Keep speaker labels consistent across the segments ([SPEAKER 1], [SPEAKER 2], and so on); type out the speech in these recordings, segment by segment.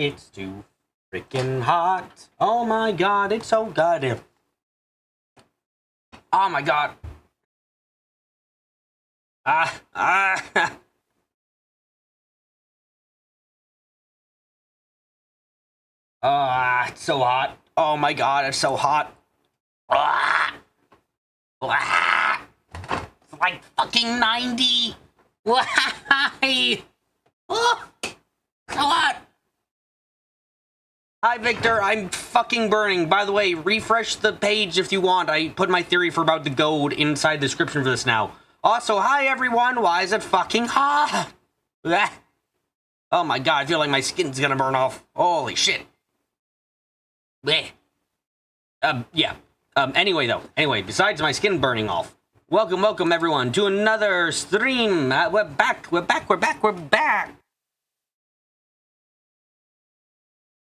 [SPEAKER 1] It's too freaking hot. Oh my god, it's so goddamn. Oh my god. It's so hot. Oh my god, it's so hot. It's like fucking 90. Why? Oh, so hot. Hi, Victor. I'm fucking burning. By the way, refresh the page if you want. I put my theory for about the gold inside the description for this now. Also, hi, everyone. Why is it fucking hot? Oh my god, I feel like my skin's gonna burn off. Holy shit. Blech. Yeah. Anyway, besides my skin burning off, welcome, everyone, to another stream. We're back.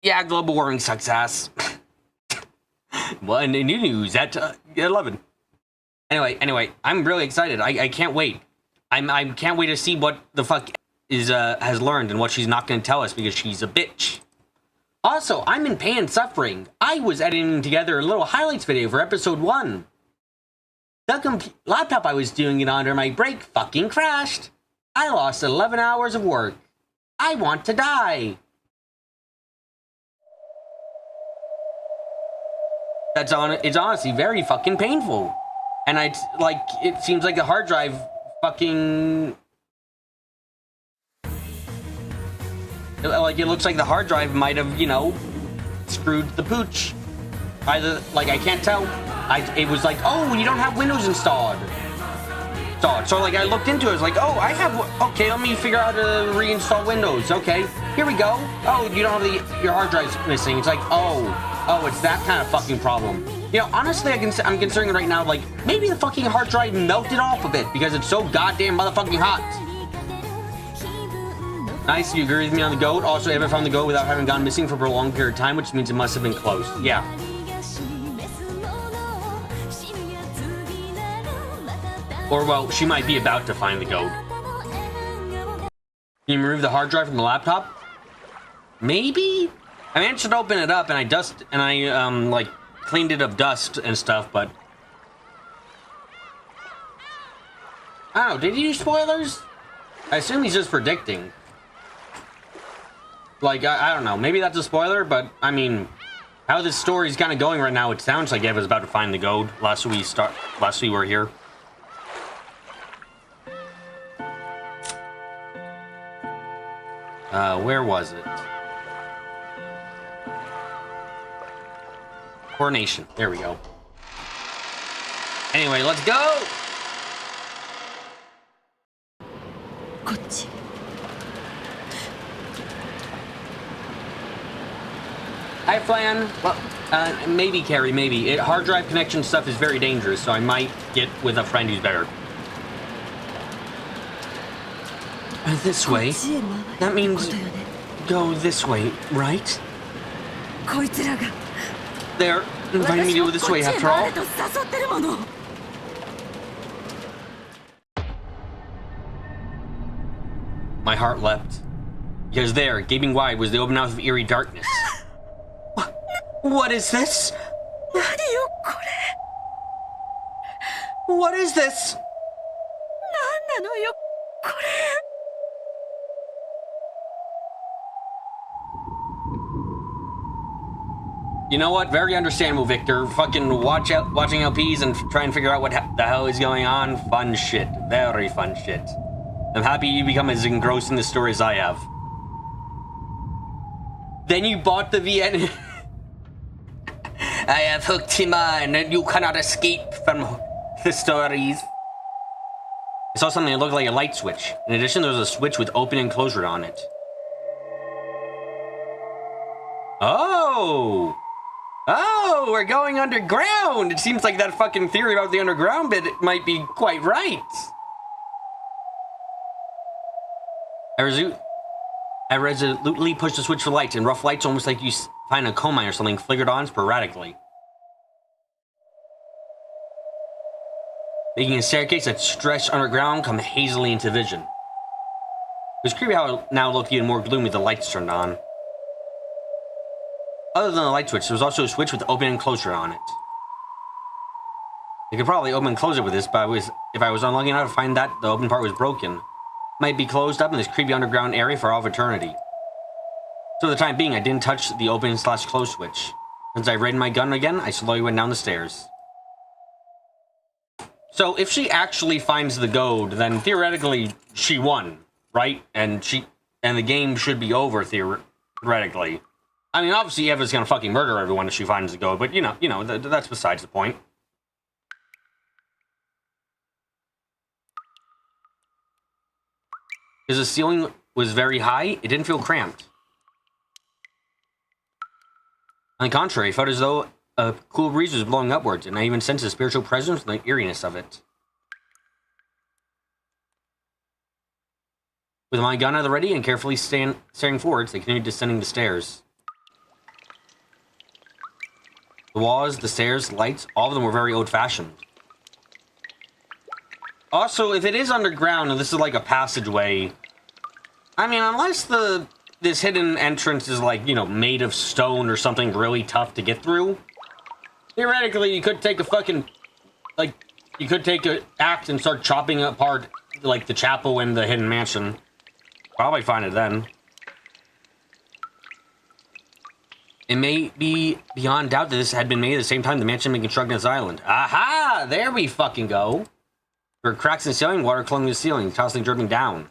[SPEAKER 1] Yeah, global warming sucks ass. Well, and new news at 11. Anyway, I'm really excited. I can't wait. I can't wait to see what the fuck is has learned and what she's not going to tell us because she's a bitch. Also, I'm in pain and suffering. I was editing together a little highlights video for episode 1. The laptop I was doing it on during my break fucking crashed. I lost 11 hours of work. I want to die. It's honestly very fucking painful. And it seems like the hard drive fucking... Like, it looks like the hard drive might have, you know, screwed the pooch. Either, like, I can't tell. It was like, oh, you don't have Windows installed. So, like, I looked into it. I was like, oh, I have... Okay, let me figure out how to reinstall Windows. Okay, here we go. Oh, you don't have your hard drive's missing. It's like, oh, it's that kind of fucking problem. You know, honestly, I'm considering right now, like, maybe the fucking hard drive melted off a bit because it's so goddamn motherfucking hot. Nice, you agree with me on the goat. Also, I haven't found the goat without having gone missing for a prolonged period of time, which means it must have been close. Yeah. Or, well, she might be about to find the goat. Can you remove the hard drive from the laptop? Maybe? I managed to open it up and I cleaned it of dust and stuff, but... I don't know, did he use spoilers? I assume he's just predicting. Like, I don't know, maybe that's a spoiler, but, I mean, how this story's kind of going right now, it sounds like Ev was about to find the gold last we were here. Where was it? Coronation. There we go. Anyway, let's go! Hi, Flan. Well, maybe, Carrie, maybe. Hard drive connection stuff is very dangerous, so I might get with a friend who's better. This way? That means go this way, right? They're inviting me to go this way after all. My heart leapt. Because there, gaping wide, was the open mouth of eerie darkness. What is this? What is this? You know what? Very understandable, Victor. Fucking watching LPs and try and figure out what the hell is going on. Fun shit. Very fun shit. I'm happy you become as engrossed in the story as I have. Then you bought the VN. I have hooked him on, and you cannot escape from the stories. I saw something that looked like a light switch. In addition, there was a switch with open and closure on it. Oh! Oh, we're going underground! It seems like that fucking theory about the underground bit might be quite right. I resolutely pushed the switch for lights, and rough lights, almost like you find a coal mine or something, flickered on sporadically. Making a staircase that stretched underground come hazily into vision. It was creepy how it now looked even more gloomy with the lights turned on. Other than the light switch, there was also a switch with open and closure on it. You could probably open and close it with this, but if I was unlucky enough to find that the open part was broken, it might be closed up in this creepy underground area for all of eternity. So for the time being, I didn't touch the open/close switch. Since I raided my gun again, I slowly went down the stairs. So if she actually finds the gold, then theoretically she won, right? And the game should be over theoretically. I mean, obviously Eva's gonna fucking murder everyone if she finds the gold, but you know, that's besides the point. Because the ceiling was very high, it didn't feel cramped. On the contrary, it felt as though a cool breeze was blowing upwards, and I even sensed a spiritual presence and the eeriness of it. With my gun at the ready and carefully staring forwards, they continued descending the stairs. The walls, the stairs, lights, all of them were very old-fashioned. Also, if it is underground and this is like a passageway, I mean, unless this hidden entrance is like, you know, made of stone or something really tough to get through, theoretically you could take a fucking, like, you could take an axe and start chopping apart, like, the chapel and the hidden mansion. Probably find it then. It may be beyond doubt that this had been made at the same time the mansion had been constructed on this island. Aha! There we fucking go. There were cracks in the ceiling, water clung to the ceiling, constantly dripping down.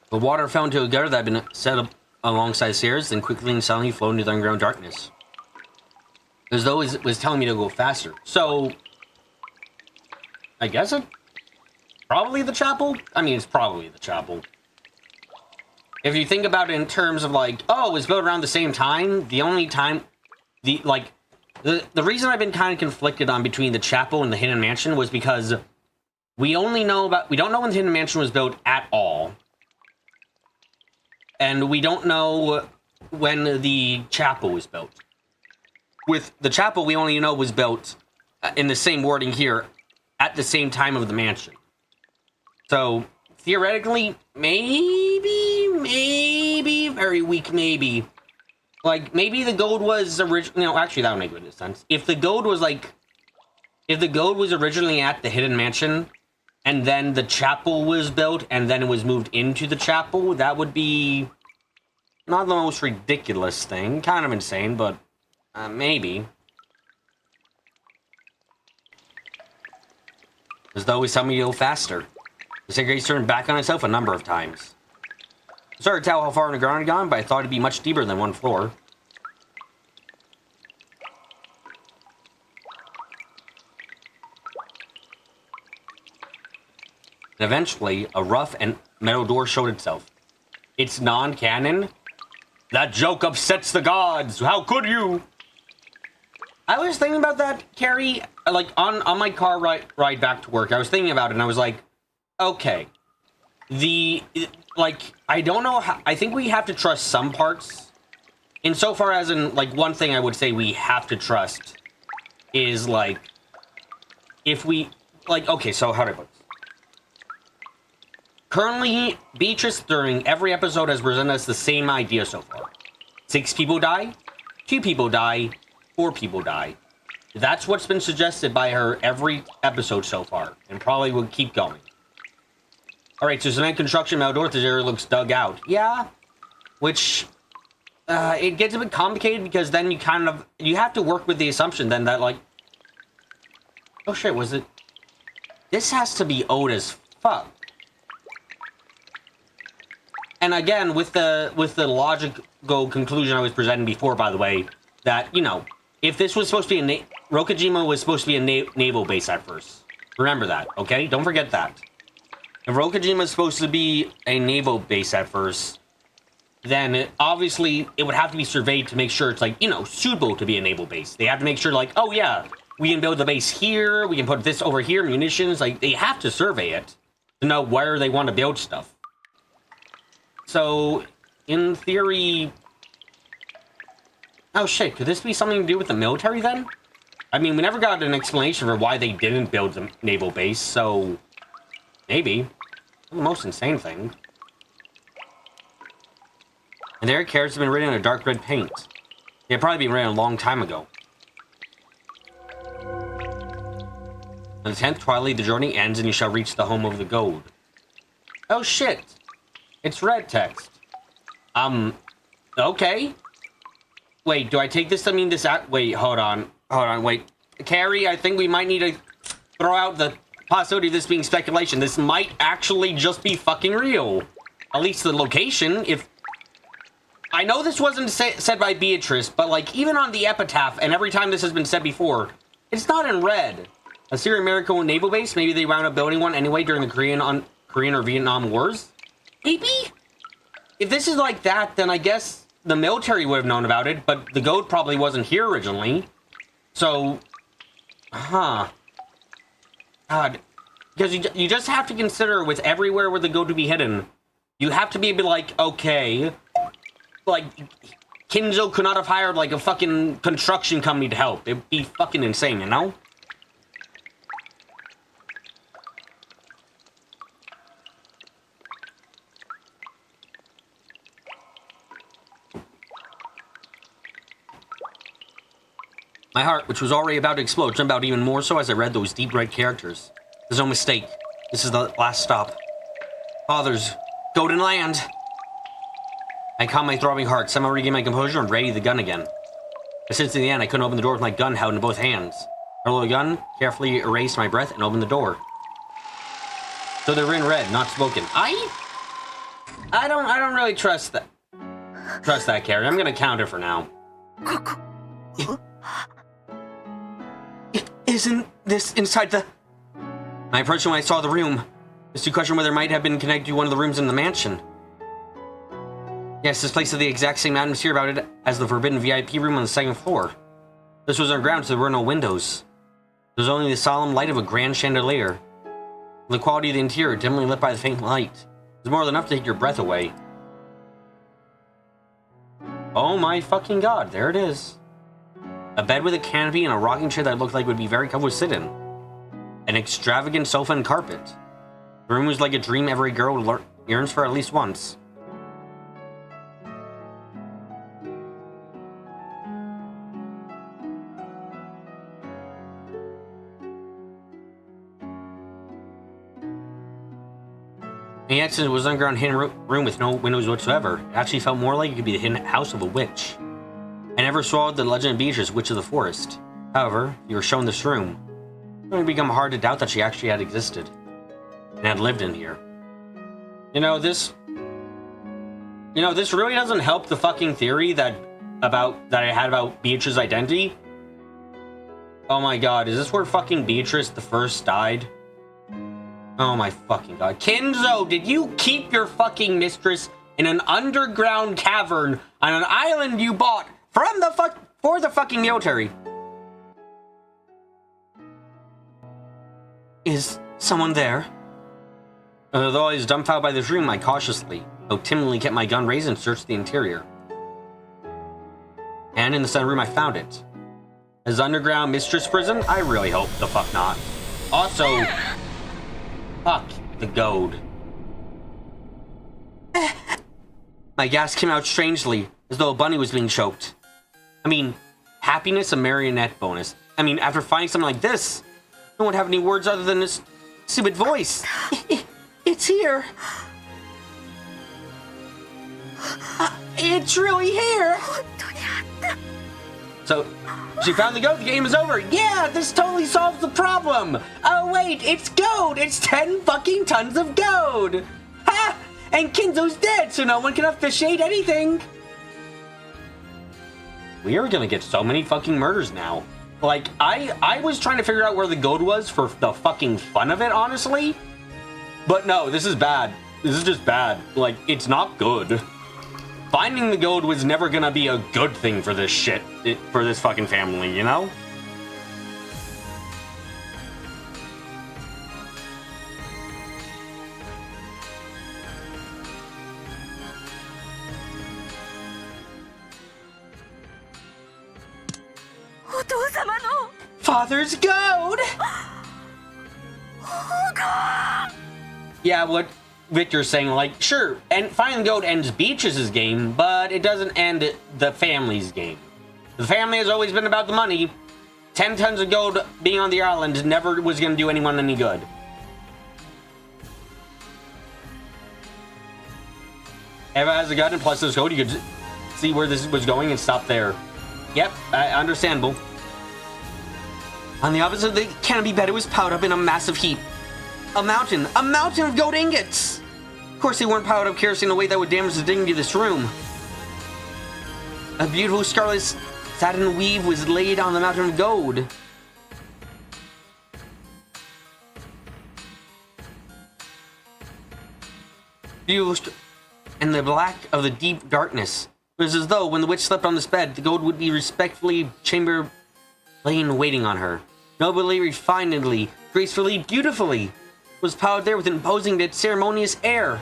[SPEAKER 1] The water fell into a gutter that had been set up alongside the stairs, then quickly and suddenly flowed into the underground darkness. As though it was telling me to go faster. So, I guess it's probably the chapel? I mean, it's probably the chapel. If you think about it in terms of like, oh, it was built around the same time, the only time, the reason I've been kind of conflicted on between the chapel and the hidden mansion was because we don't know when the hidden mansion was built at all. And we don't know when the chapel was built. With the chapel, we only know was built in the same wording here at the same time of the mansion. So, theoretically, maybe, very weak maybe. Like, maybe the gold was originally, no, actually that would make good sense. If the gold was originally at the hidden mansion, and then the chapel was built, and then it was moved into the chapel, that would be not the most ridiculous thing. Kind of insane, but maybe. As though he's telling me to go faster. The staircase turned back on itself a number of times. I started to tell how far underground I'd gone, but I thought it'd be much deeper than one floor. And eventually, a rough and metal door showed itself. It's non-canon. That joke upsets the gods. How could you? I was thinking about that, Carrie, like on my car ride back to work. I was thinking about it and I was like, okay, I don't know how, I think we have to trust some parts. Insofar as in, like, one thing I would say we have to trust is, like, if we, like, okay, so how do I put this? Currently, Beatrice during every episode has presented us the same idea so far. 6 people die, 2 people die, 4 people die. That's what's been suggested by her every episode so far, and probably will keep going. Alright, so cement construction outdoors, this area looks dug out. Yeah, which, it gets a bit complicated because then you have to work with the assumption then that, like, oh shit, was it? This has to be old as fuck. And again, with the logical conclusion I was presenting before, by the way, that, you know, if this was supposed to be Rokkenjima was supposed to be a naval base at first. Remember that, okay? Don't forget that. If Rokkenjima is supposed to be a naval base at first, then obviously it would have to be surveyed to make sure it's, like, you know, suitable to be a naval base. They have to make sure, like, oh yeah, we can build the base here, we can put this over here, munitions, like, they have to survey it to know where they want to build stuff. So, in theory... Oh shit, could this be something to do with the military then? I mean, we never got an explanation for why they didn't build the naval base, so... Maybe. The most insane thing. And their carrots have been written in a dark red paint. They had probably been written a long time ago. On the 10th twilight, the journey ends and you shall reach the home of the Gouge. Oh shit! It's red text. Okay. Wait, do I take this to mean this wait, hold on, wait. Carrie, I think we might need to throw out the possibility of this being speculation. This might actually just be fucking real. At least the location, if... I know this wasn't said by Beatrice, but like, even on the epitaph, and every time this has been said before, it's not in red. A Syro-American naval base? Maybe they wound up building one anyway during the Korean or Vietnam Wars? Maybe? If this is like that, then I guess the military would have known about it, but the Gouge probably wasn't here originally. So... Huh. God. Because you just have to consider with everywhere where the Gouge would be hidden, you have to be like, okay... Like, Kinzo could not have hired, like, a fucking construction company to help. It'd be fucking insane, you know? My heart, which was already about to explode, jumped out even more so as I read those deep red characters. There's no mistake. This is the last stop. Father's golden land. I calmed my throbbing heart, somehow regained my composure, and readied the gun again. But since in the end I couldn't open the door with my gun held in both hands. I rolled the gun, carefully erased my breath, and opened the door. So they were in red, not spoken. I don't really trust that. Trust that, Carrie. I'm gonna count it for now. Isn't this inside the... I approached when I saw the room. This to question whether it might have been connected to one of the rooms in the mansion. Yes, this place had the exact same atmosphere about it as the forbidden VIP room on the second floor. This was underground, so there were no windows. There was only the solemn light of a grand chandelier. The quality of the interior, dimly lit by the faint light, was more than enough to take your breath away. Oh my fucking god, there it is. A bed with a canopy and a rocking chair that looked like it would be very comfortable to sit in. An extravagant sofa and carpet. The room was like a dream every girl yearns for at least once. And yet, since it was an underground hidden room with no windows whatsoever, it actually felt more like it could be the hidden house of a witch. I never swallowed the legend of Beatrice, Witch of the Forest. However, if you were shown this room, it would become hard to doubt that she actually had existed and had lived in here. This really doesn't help the fucking theory that I had about Beatrice's identity. Oh my god, is this where fucking Beatrice the First died? Oh my fucking god. Kinzo, did you keep your fucking mistress in an underground cavern on an island you bought for the fucking military? Is someone there? Although I was dumbfounded by this room, I cautiously, though timidly, kept my gun raised and searched the interior. And in the center room, I found it. As underground mistress prison? I really hope the fuck not. Also, fuck the Gouge. My gas came out strangely, as though a bunny was being choked. I mean, happiness, a marionette bonus. I mean, after finding something like this, no one have any words other than this stupid voice. It's here. It's really here. So, she found the Gouge. The game is over. Yeah, this totally solves the problem. Oh wait, it's Gouge. It's 10 fucking tons of Gouge. Ha! And Kinzo's dead, so no one can officiate anything. We are gonna get so many fucking murders now. Like, I was trying to figure out where the Gouge was for the fucking fun of it, honestly. But no, this is bad. This is just bad. Like, it's not good. Finding the Gouge was never gonna be a good thing for this shit, for this fucking family, you know? Father's Gouge! Yeah, what Victor's saying, like, sure, and finding the goat ends Beatrice's game, but it doesn't end the family's game. The family has always been about the money. 10 tons of gold being on the island never was going to do anyone any good. Eva has a gun, and plus this gold, you could see where this was going and stop there. Yep, understandable. On the opposite of the canopy bed, it was piled up in a massive heap. A mountain of gold ingots! Of course, they weren't piled up carelessly in a way that would damage the dignity of this room. A beautiful scarlet satin weave was laid on the mountain of gold. Beautiful, in the black of the deep darkness. It was as though, when the witch slept on this bed, the gold would be respectfully chamber laying waiting on her. Nobly, refinedly, gracefully, beautifully, was piled there with an imposing yet ceremonious air.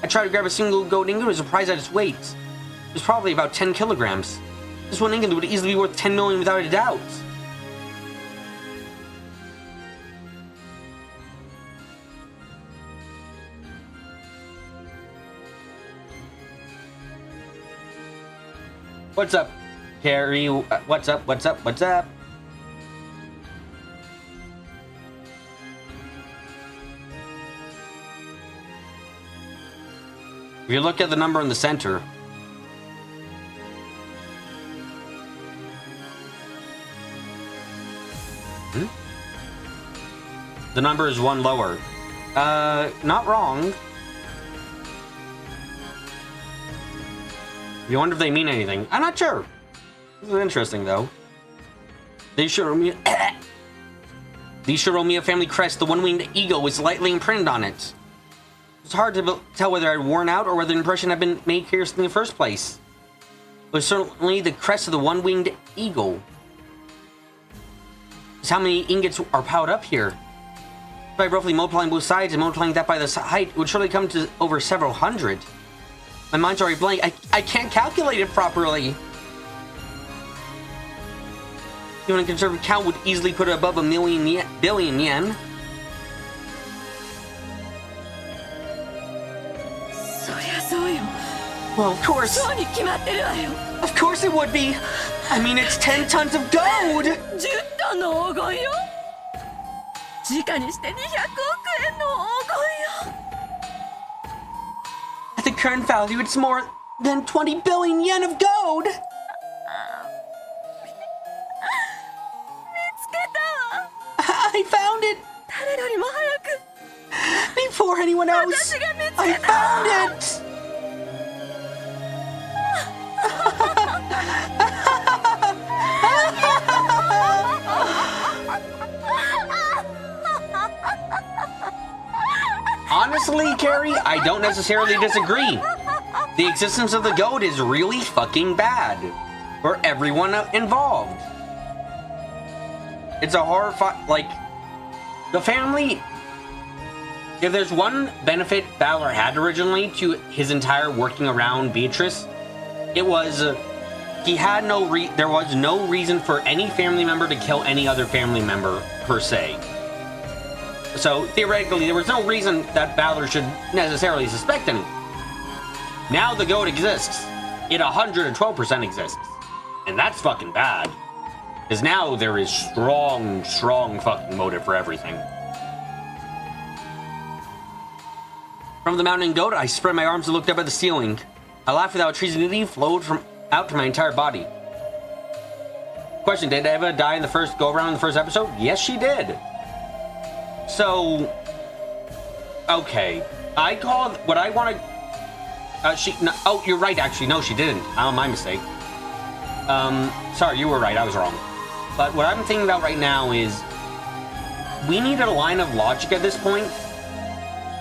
[SPEAKER 1] I tried to grab a single gold ingot and was surprised at its weight. It was probably about 10 kilograms. This one ingot would easily be worth 10 million without a doubt. What's up, Carrie? What's up? What's up? What's up? If you look at the number in the center, the number is one lower. Not wrong. You wonder if they mean anything. I'm not sure. This is interesting, though. They showed me a family crest. The one-winged eagle was lightly imprinted on it. It's hard to tell whether it had worn out or whether the impression had been made carelessly in the first place. It was certainly the crest of the one-winged eagle. Just how many ingots are piled up here? By roughly multiplying both sides and multiplying that by the height, it would surely come to over several hundred. My mind's already blank. I can't calculate it properly. Even a conservative count would easily put it above $1 billion yen. Well, of course. Of course it would be. I mean, it's 10 tons of gold. At the current value, it's more than 20 billion yen of gold. I found it. Before anyone else. I found it. Honestly, Carrie, I don't necessarily disagree. The existence of the goat is really fucking bad for everyone involved. It's a horror like the family. If there's one benefit Balor had originally to his entire working around Beatrice, it was he had there was no reason for any family member to kill any other family member per se. So theoretically, there was no reason that Balor should necessarily suspect anyone. Now the goat exists. It 112% exists. And that's fucking bad. Because now there is strong fucking motive for everything. From the mountain goat, I spread my arms and looked up at the ceiling. A laugh without treasonity flowed out from my entire body. Question, did Eva die in the first go-around in the first episode? Yes, she did. So, okay. I called what I want to. No, oh, you're right. Actually, no, she didn't. Oh, my mistake. Sorry, you were right. I was wrong. But what I'm thinking about right now is we need a line of logic at this point.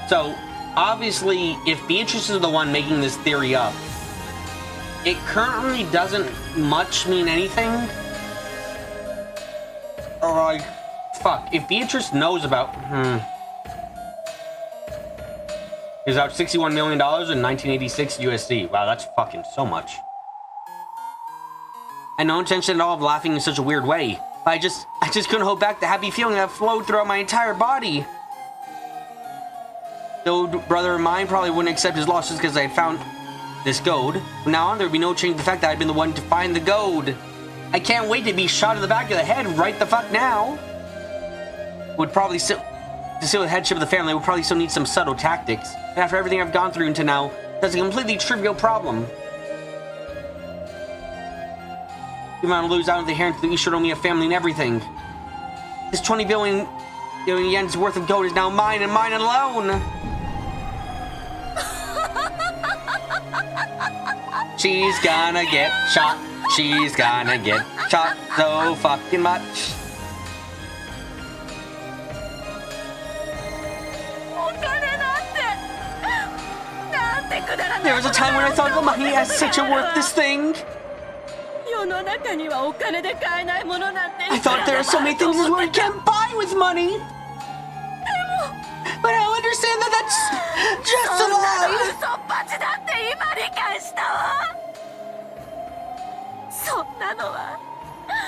[SPEAKER 1] So, obviously, if Beatrice is the one making this theory up, it currently doesn't much mean anything. Or like, fuck, if Beatrice knows about, It's out $61 million in 1986 USD. Wow, that's fucking so much. I had no intention at all of laughing in such a weird way. I just couldn't hold back the happy feeling that flowed throughout my entire body. The old brother of mine probably wouldn't accept his loss just because I had found this gold. From now on, there would be no change to the fact that I'd been the one to find the gold. I can't wait to be shot in the back of the head right the fuck now. Would probably still, to seal the headship of the family, would probably still need some subtle tactics. And after everything I've gone through until now, that's a completely trivial problem. You want to lose out on the inheritance of the Ushiromia family and everything. This 20 billion yen's worth of gold is now mine and mine alone. She's gonna get shot. She's gonna get shot so fucking much. There was a time when I thought the money has such a worthless thing. I thought there are so many things in this world you can't buy with money. But I understand that that's just a lie.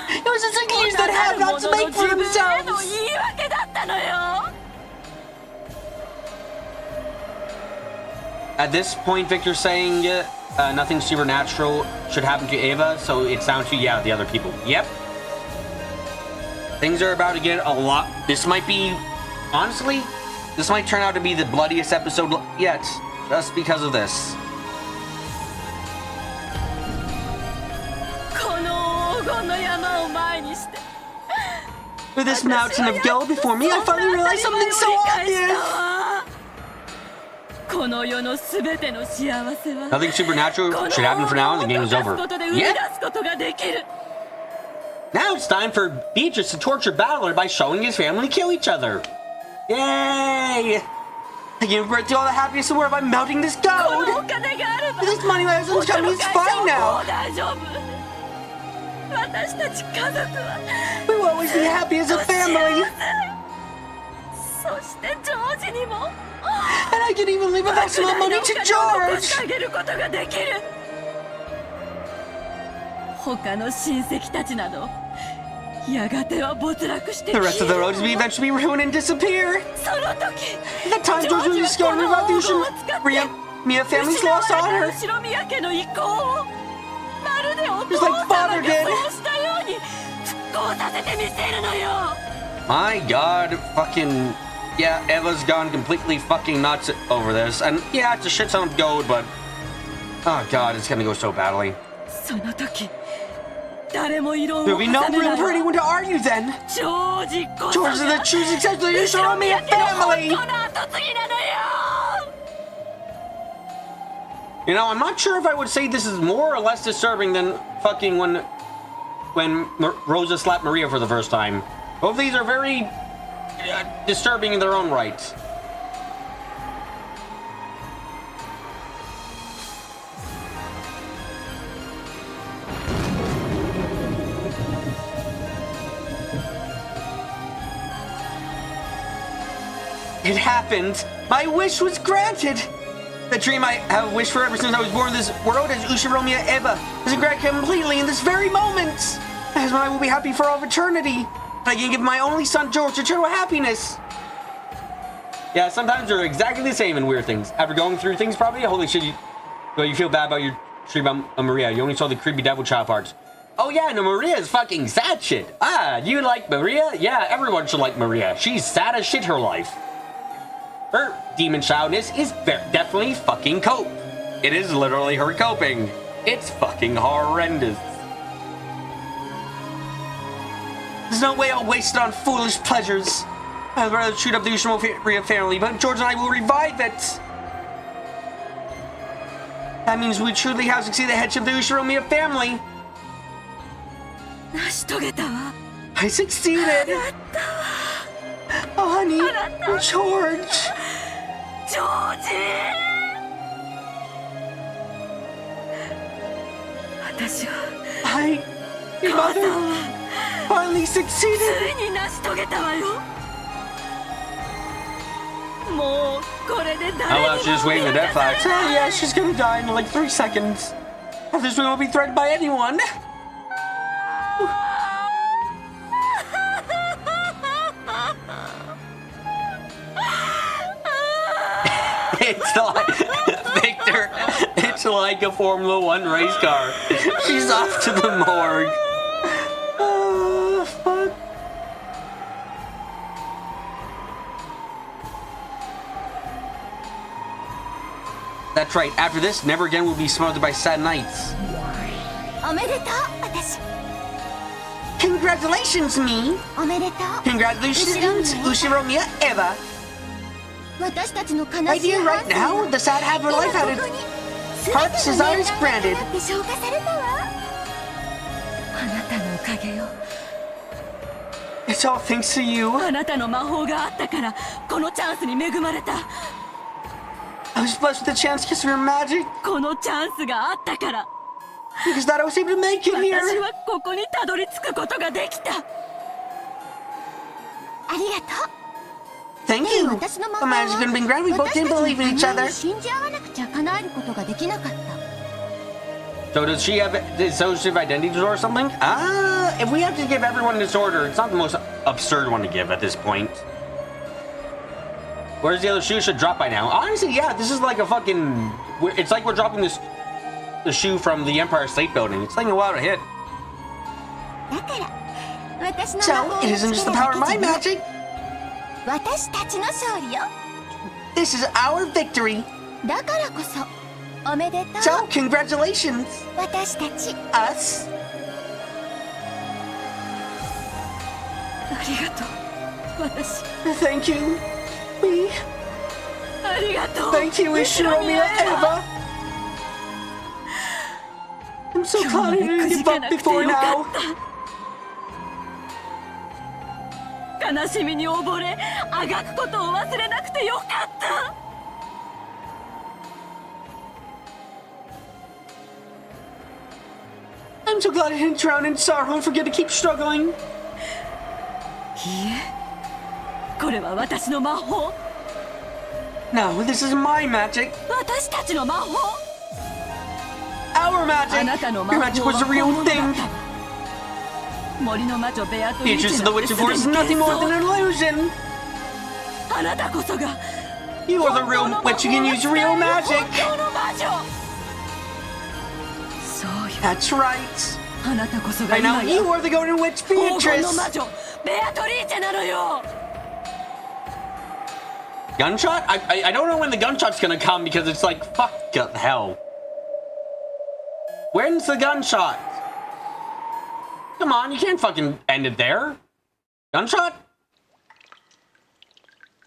[SPEAKER 1] It was just excuse that have not to make for themselves. At this point, Victor's saying nothing supernatural should happen to Ava, so it's down to, the other people. Yep. Things are about to get a lot. This might be, honestly, this might turn out to be the bloodiest episode yet, just because of this. With this mountain of gold before me, I finally realized something so obvious. Nothing supernatural should happen for now, and the game is over. Yep. Now it's time for Beatrice to torture Battler by showing his family kill each other. Yay! I give birth to all the happiness in the world by melting this gold! This money my husband's coming is fine now! We will always be happy as a family! And I can even leave a vast amount of money to George! The rest of the roads will eventually be ruined and disappear. At that time, George will just go and revive the Ushiromia family's lost honor. Just like father did. My god, fucking... Yeah, Eva's gone completely fucking nuts over this. And yeah, it's a shit ton of gold, but... Oh god, it's gonna go so badly. There'll be no room for anyone to argue then. George is the true successor of the Ushiromia family. You know, I'm not sure if I would say this is more or less disturbing than fucking when Rosa slapped Maria for the first time. Both of these are very disturbing in their own right. It happened! My wish was granted! The dream I have wished for ever since I was born in this world as Ushiromia Eva has been granted completely in this very moment! That is when I will be happy for all of eternity! I can give my only son George eternal happiness! Yeah, sometimes they're exactly the same in weird things. After going through things probably, holy shit, you feel bad about your dream about Maria. You only saw the creepy devil child parts. Oh yeah, no, Maria is fucking sad shit! Ah, you like Maria? Yeah, everyone should like Maria. She's sad as shit her life. Her demon childness is definitely fucking cope. It is literally her coping. It's fucking horrendous. There's no way I'll waste it on foolish pleasures. I'd rather shoot up the Ushiromia family, but George and I will revive it. That means we truly have succeeded the headship of the Ushiromia family. I succeeded. Oh, honey, George. Your mother finally succeeded. Oh well, she's just waving the death flags. Oh yeah, she's gonna die in like 3 seconds. After this, we won't be threatened by anyone. It's like Victor. It's like a Formula One race car. She's off to the morgue. Oh, fuck. That's right. After this, never again will be smothered by sad nights. Congratulations, me. Congratulations, Ushiromiya Eva. Right here, right now, the sad half of her life had its heart's desires granted. It's all thanks to you. I was blessed with the chance because of your magic. Because that I was able to make it here. Thank you. The magic couldn't been granted. We both didn't believe in each other. So does she have dissociative identity disorder or something? If we have to give everyone a disorder, it's not the most absurd one to give at this point. Where's the other shoe? Should drop by now. Honestly, yeah, this is like a fucking... It's like we're dropping the shoe from the Empire State Building. It's taking a while to hit. So, it isn't just the power of my magic. This is our victory. So, congratulations. Us. Thank you. Me. Thank you, Ushiromiya Eva. I'm so glad I didn't give up before now. I'm so glad I didn't drown in sorrow and forget to keep struggling. No, this is my magic. Our magic. Your magic was the real thing. Beatrice of the Witch of Forest is nothing more than an illusion. You are the real witch who can use real magic. That's right. I know you are the golden witch, Beatrice. Gunshot? I don't know when the gunshot's gonna come because it's like, fuck hell. When's the gunshot? Come on, you can't fucking end it there. Gunshot?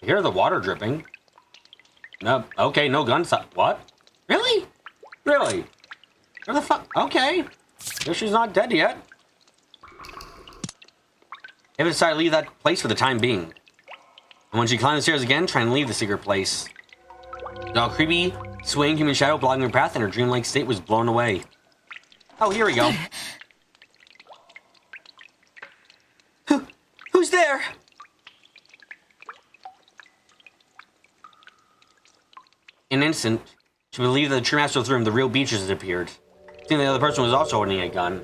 [SPEAKER 1] I hear the water dripping. No, okay, no gunshot. What? Really? Really? Where the fuck? Okay. Guess she's not dead yet. Eva decided to leave that place for the time being. And when she climbed the stairs again, trying to leave the secret place, the creepy, swaying human shadow blocking her path and her dreamlike state was blown away. Oh, here we go. Who's there? In an instant, she believed that the true master of the room, the real Beatrice, had appeared. Seeing the other person was also holding a gun.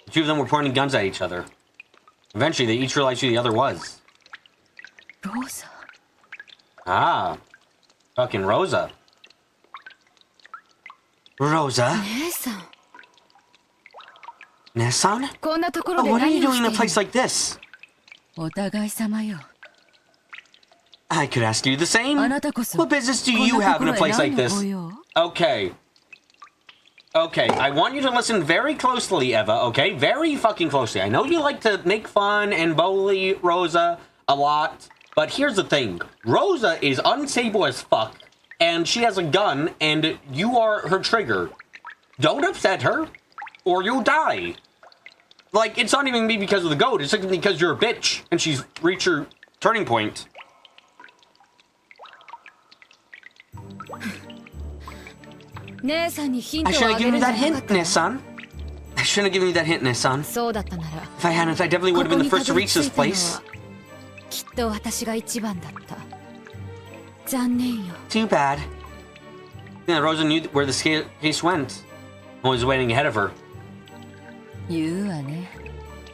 [SPEAKER 1] The two of them were pointing guns at each other. Eventually, they each realized who the other was.
[SPEAKER 2] Rosa.
[SPEAKER 1] Ah. Fucking Rosa. Rosa? Nesan? Oh, what are you doing in a place like this? I could ask you the same. What business do you have in a place like this? Okay. Okay, I want you to listen very closely, Eva, okay? Very fucking closely. I know you like to make fun and bully Rosa a lot, but here's the thing. Rosa is unstable as fuck, and she has a gun, and you are her trigger. Don't upset her, or you'll die. Like, it's not even me because of the goat, it's like because you're a bitch, and she's reached her turning point. I shouldn't have given you that hint, Nesan. I shouldn't have given you that hint, Nesan. If I hadn't, I definitely would have been the first to reach this place. Too bad. Yeah, Rosa knew where the case went and was waiting ahead of her.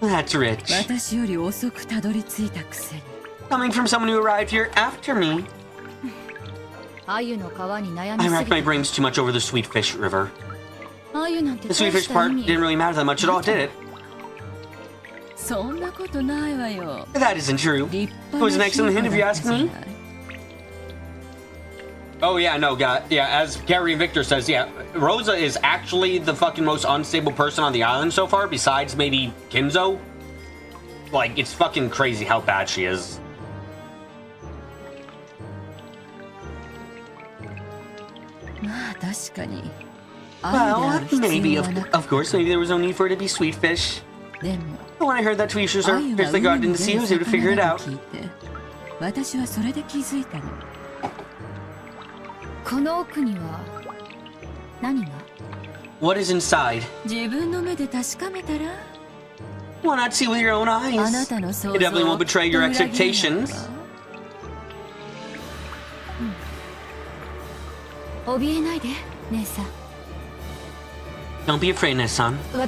[SPEAKER 1] That's rich. Coming from someone who arrived here after me. I racked my brains too much over the Sweetfish River. The Sweetfish part didn't really matter that much at all, did it? That isn't true. It was an excellent hint if you ask me. Oh yeah, no, yeah, as Gary and Victor says, yeah, Rosa is actually the fucking most unstable person on the island so far, besides maybe Kinzo. Like, it's fucking crazy how bad she is. Well, maybe, of course, maybe there was no need for it to be Sweetfish. But when I heard that Tweezers are fish that got into the sea, I was able to figure it out. What is inside? Why not see with your own eyes? It definitely won't betray your expectations. Don't be afraid, Nessan. I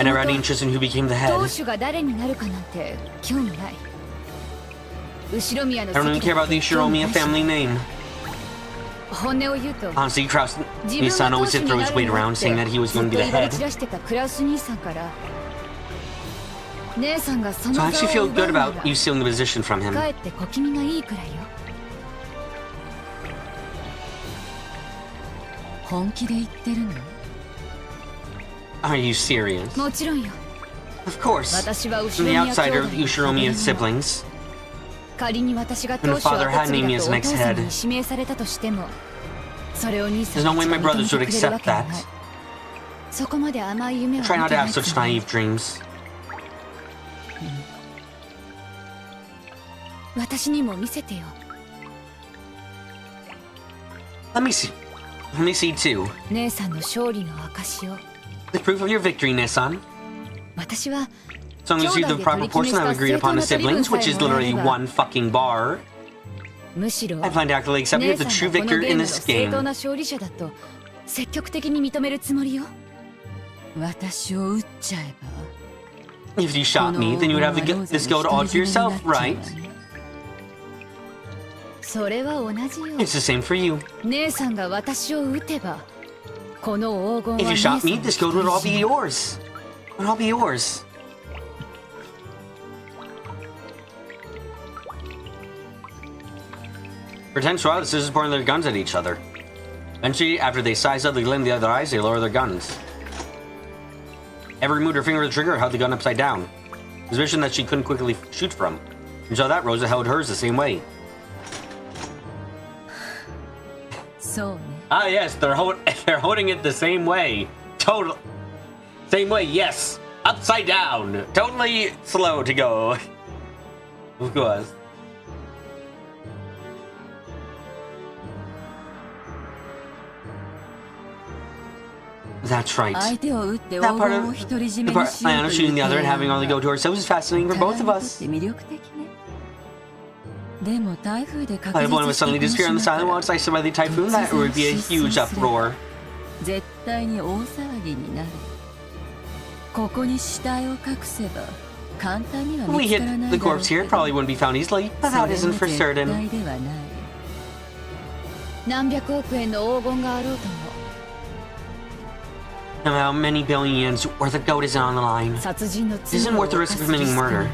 [SPEAKER 1] never had any interest in who became the head. I don't even care about the Ushiromiya family name. Honestly, Kraus-san always did throw his weight around, saying that he was going to be the head. So I actually feel good about you stealing the position from him. Are you serious? Of course. I'm the outsider of the Ushiromiya siblings. And the father had named me as next head. There's no way my brothers would accept that. Try not to have such naive dreams. Let me see. Let me see too. The proof of your victory, Nessan. So I'm going to use the proper portion I've agreed upon as siblings, which is literally one fucking bar. I plan to actively accept you as the true victor in this game. If you shot me, then you would have this gold all to yourself, right? It's the same for you. If you shot me, this gold would all be yours. It would all be yours. For 10 while, the sisters pointing their guns at each other. Eventually, after they size up the glint in the other eyes, they lower their guns. Ever removed her finger with the trigger or held the gun upside down. A position that she couldn't quickly shoot from. And so that Rosa held hers the same way. Ah yes, they're holding it the same way. Total same way, yes. Upside down. Totally slow to go. Of course. That's right. That part of the plan of shooting the other and having only go to ourselves is fascinating for both of us. But if one of us suddenly disappeared on the silent while it's sliced by the typhoon, that would be a huge uproar. When we hit the corpse here, it probably wouldn't be found easily, but that isn't for certain. No matter how many billions worth of gold isn't on the line, it isn't worth the risk of committing murder.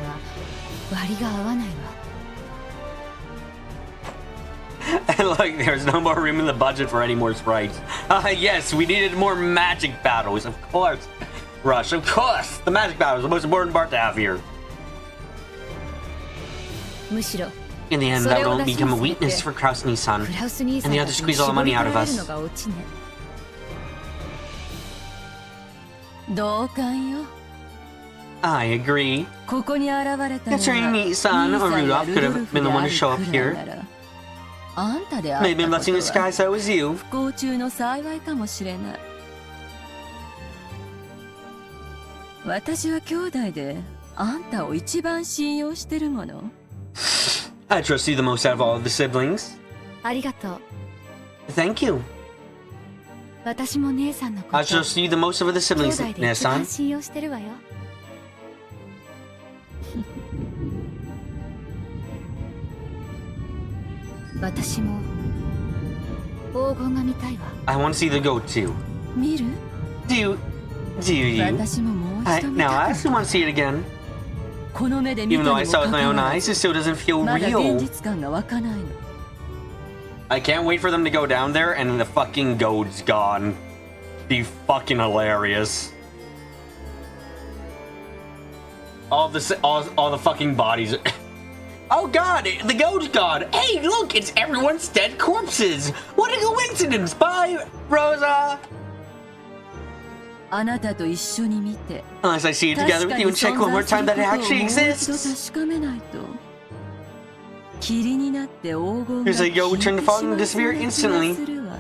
[SPEAKER 1] And look, there's no more room in the budget for any more sprites. Yes, we needed more magic battles, of course. Rush, of course! The magic battle is the most important part to have here. In the end, that would only become a weakness for Kraus-san, and the others squeeze all the money out of us. I agree. Katsuri-san or Rudolph could have been the one to show up here. Maybe a blessing in disguise, so was you. I trust you the most out of all of the siblings. Thank you. I trust you the most of the siblings, Nessan.
[SPEAKER 2] 黄金が見たいわ。
[SPEAKER 1] I want to see the goat too.
[SPEAKER 2] 見る？
[SPEAKER 1] Do you?
[SPEAKER 2] 私ももう一度見
[SPEAKER 1] Now
[SPEAKER 2] た
[SPEAKER 1] I
[SPEAKER 2] い。
[SPEAKER 1] actually want to see it again.
[SPEAKER 2] この目で見た
[SPEAKER 1] Even
[SPEAKER 2] に
[SPEAKER 1] though
[SPEAKER 2] も
[SPEAKER 1] I
[SPEAKER 2] か
[SPEAKER 1] saw it
[SPEAKER 2] か
[SPEAKER 1] with my
[SPEAKER 2] わ
[SPEAKER 1] own
[SPEAKER 2] ら
[SPEAKER 1] eyes,
[SPEAKER 2] ず、
[SPEAKER 1] it still doesn't feel
[SPEAKER 2] まだ現
[SPEAKER 1] real.
[SPEAKER 2] 実感が湧かないの。
[SPEAKER 1] I can't wait for them to go down there and the fucking goat's gone. Be fucking hilarious. All the fucking bodies. Oh god, the goat's gone. Hey, look, it's everyone's dead corpses. What a coincidence. Bye, Rosa.
[SPEAKER 2] あなたと一緒に見て、
[SPEAKER 1] Unless I see it
[SPEAKER 2] 確
[SPEAKER 1] together
[SPEAKER 2] か
[SPEAKER 1] with
[SPEAKER 2] に
[SPEAKER 1] you and check
[SPEAKER 2] 存
[SPEAKER 1] one more
[SPEAKER 2] 在す
[SPEAKER 1] time
[SPEAKER 2] る
[SPEAKER 1] that
[SPEAKER 2] こと
[SPEAKER 1] it
[SPEAKER 2] をもう
[SPEAKER 1] actually
[SPEAKER 2] 一度
[SPEAKER 1] exists.
[SPEAKER 2] 確かめないと。霧になって黄金が
[SPEAKER 1] Here's a
[SPEAKER 2] 消
[SPEAKER 1] goat
[SPEAKER 2] えて
[SPEAKER 1] turned
[SPEAKER 2] し
[SPEAKER 1] to
[SPEAKER 2] ま
[SPEAKER 1] fog and
[SPEAKER 2] いそう
[SPEAKER 1] disappear
[SPEAKER 2] な気が
[SPEAKER 1] instantly.
[SPEAKER 2] するわ。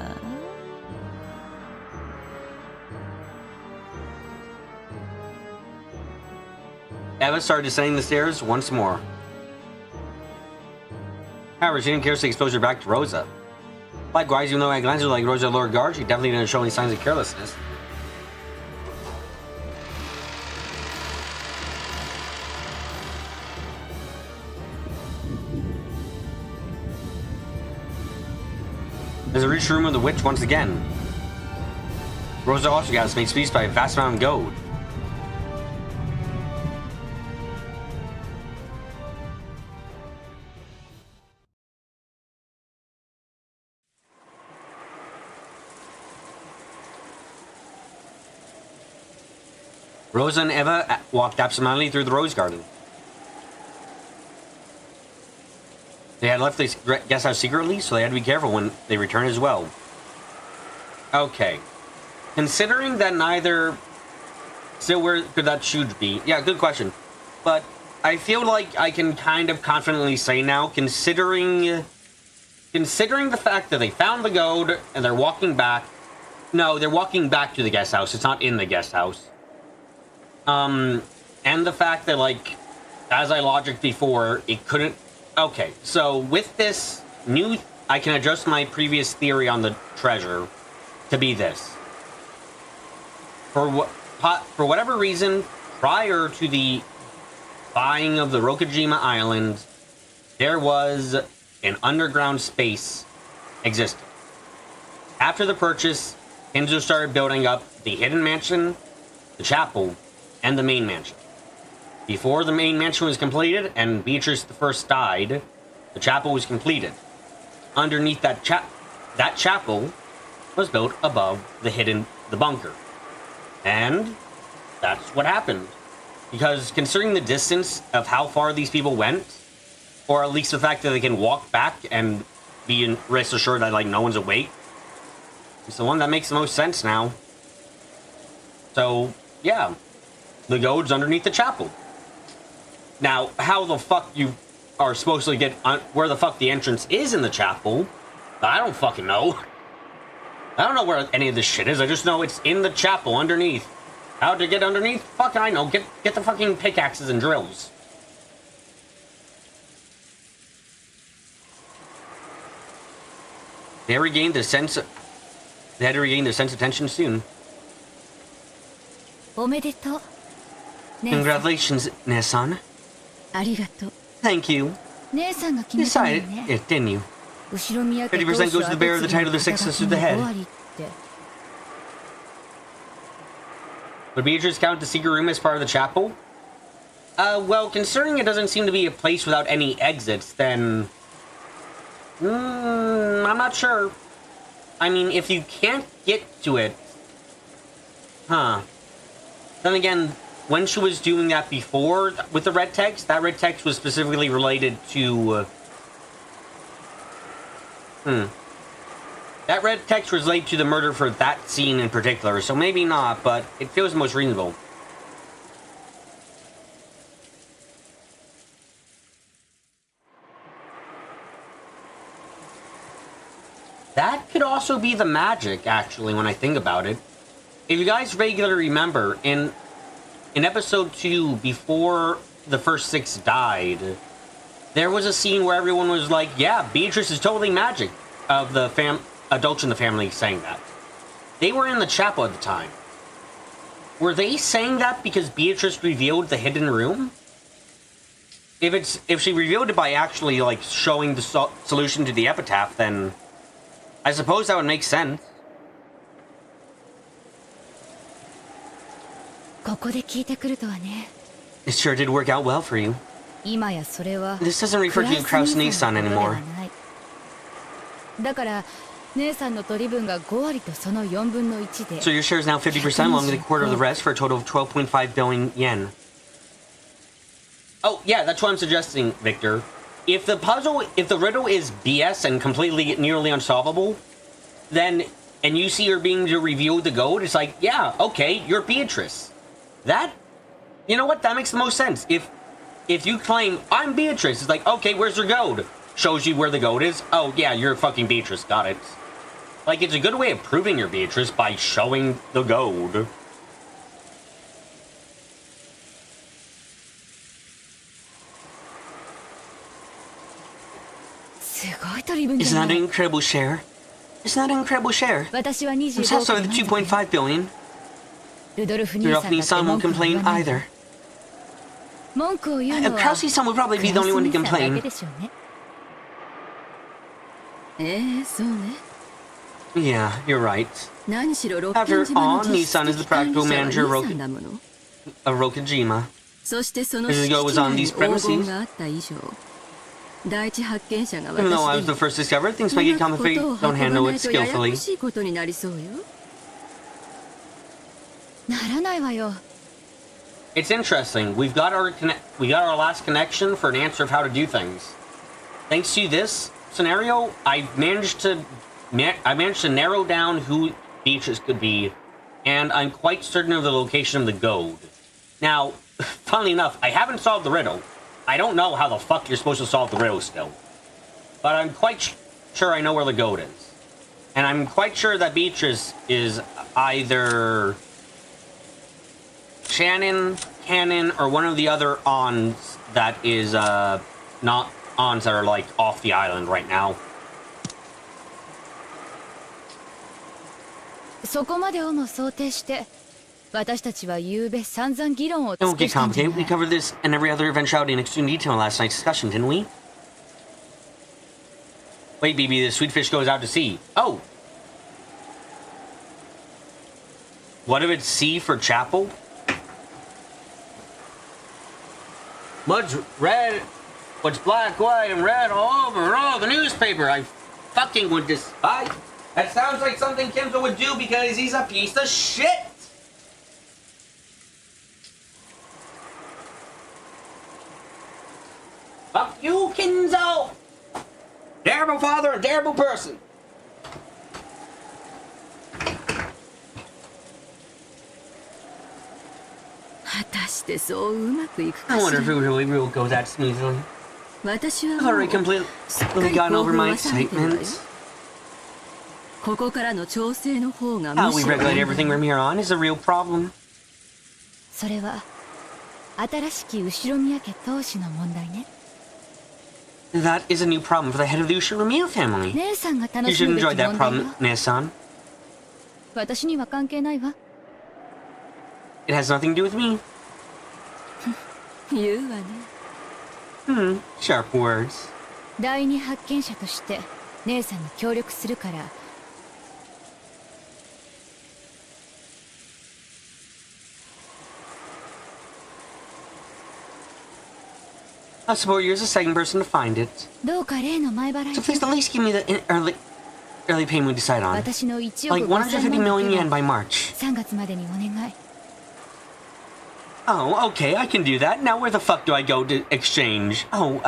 [SPEAKER 1] Eva started descending the stairs once more. However, she didn't carelessly expose her back to Rosa. Likewise, even though I glanced at her like Rosa Lord Guard, she definitely didn't show any signs of carelessness. There's a reached room of the witch once again. Rosa also got made speechless by a vast amount of gold. Rosa and Eva walked absentmindedly through the rose garden. They had left the guest house secretly, so they had to be careful when they returned as well. Okay. Considering that neither... So where could that shoot be? Yeah, good question. But I feel like I can kind of confidently say now, considering the fact that they found the gold and they're walking back... No, they're walking back to the guest house. It's not in the guest house. And the fact that, like, as I logicked before, it couldn't... Okay, so with this new... I can adjust my previous theory on the treasure to be this. For whatever reason, prior to the buying of the Rokkenjima Island, there was an underground space existing. After the purchase, Kinzo started building up the hidden mansion, the chapel, and the main mansion. Before the main mansion was completed and Beatrice I died, the chapel was completed. Underneath that chapel was built above the bunker. And that's what happened. Because considering the distance of how far these people went, or at least the fact that they can walk back and be rest assured that, like, no one's awake, it's the one that makes the most sense now. So, yeah. The goat's underneath the chapel. Now, how the fuck you are supposed to get where the fuck the entrance is in the chapel, I don't fucking know. I don't know where any of this shit is. I just know it's in the chapel underneath. How to get underneath? Fuck, I know. Get the fucking pickaxes and drills. They had to regain their sense of tension soon.
[SPEAKER 2] おめでとう。姉さん、
[SPEAKER 1] Congratulations, Nessan.
[SPEAKER 2] ありがとう。
[SPEAKER 1] Thank you.
[SPEAKER 2] 姉さんが決めたのよ
[SPEAKER 1] Decided
[SPEAKER 2] ね。
[SPEAKER 1] it, didn't you?
[SPEAKER 2] 後ろ宮家
[SPEAKER 1] 50%
[SPEAKER 2] 当
[SPEAKER 1] goes
[SPEAKER 2] 主
[SPEAKER 1] to the bearer of the title of the Six Sisters of the Head.
[SPEAKER 2] 終わりって。
[SPEAKER 1] Would Beatrice count the secret room as part of the chapel? Well, considering it doesn't seem to be a place without any exits, then... I'm not sure. I mean, if you can't get to it... Huh. Then again, when she was doing that before with the red text, that red text was specifically related to... That red text was related to the murder for that scene in particular, so maybe not, but it feels most reasonable. That could also be the magic, actually, when I think about it. If you guys regularly remember, in episode 2, before the first 6 died, there was a scene where everyone was like, yeah, Beatrice is totally magic, of the adults in the family saying that. They were in the chapel at the time. Were they saying that because Beatrice revealed the hidden room? If she revealed it by actually, like, showing the solution to the epitaph, then I suppose that would make sense.
[SPEAKER 2] ここで聞いてくるとはね。
[SPEAKER 1] It sure did work out well for you.
[SPEAKER 2] 今やそれは
[SPEAKER 1] This doesn't refer to Kraus Nissan anymore.
[SPEAKER 2] だから姉さんの取り分が5割とその4分の1で
[SPEAKER 1] So your share is now 50% along with a quarter of the rest for a total of 12.5 billion yen. Oh, yeah, that's what I'm suggesting, Victor. If the riddle is BS and completely nearly unsolvable, then, and you see her being to reveal the gold, it's like, yeah, okay, you're Beatrice. That, you know what, that makes the most sense. If you claim, I'm Beatrice, it's like, okay, where's your gold? Shows you where the gold is. Oh, yeah, you're fucking Beatrice, got it. Like, it's a good way of proving you're Beatrice by showing the gold. Isn't that an incredible share? Isn't that an incredible share? I'm satisfied with the 2.5 billion. Rudolph Nissan won't complain either. Kraus Nissan will probably be the only one to complain. Yeah, you're right. After all, Nissan is the practical manager of Rokkenjima. This go was on these premises. Even though I was the first discoverer, things might get complicated. Don't handle it skillfully. It's interesting. We got our last connection for an answer of how to do things. Thanks to this scenario, I managed to narrow down who Beatrice could be, and I'm quite certain of the location of the gold. Now, funnily enough, I haven't solved the riddle. I don't know how the fuck you're supposed to solve the riddle still. But I'm quite sure I know where the gold is. And I'm quite sure that Beatrice is either Shannon, Cannon, or one of the other Ons that is, not Ons that are, like, off the island right now.
[SPEAKER 2] Don't
[SPEAKER 1] get complicated. We covered this and every other eventuality in extreme detail in last night's discussion, didn't we? Wait, BB, the sweet fish goes out to sea. Oh! What if it's C for chapel? What's red? What's black, white, and red all over all the newspaper? I fucking would despise. That sounds like something Kinzo would do because he's a piece of shit! Fuck you, Kinzo! Terrible father and terrible person! I wonder if it really goes that smoothly. I've already completely gotten over my excitement. How we regulate everything from here on is a real problem. That is a new problem for the head of the Ushiromio family. You should enjoy that problem, Ne-san. It has nothing to do with me. Sharp words. I'll support you as the second person to find it. So please at least give me the early payment we decide on. Like 150 million yen by March. Oh, okay, I can do that. Now where the fuck do I go to exchange? Oh,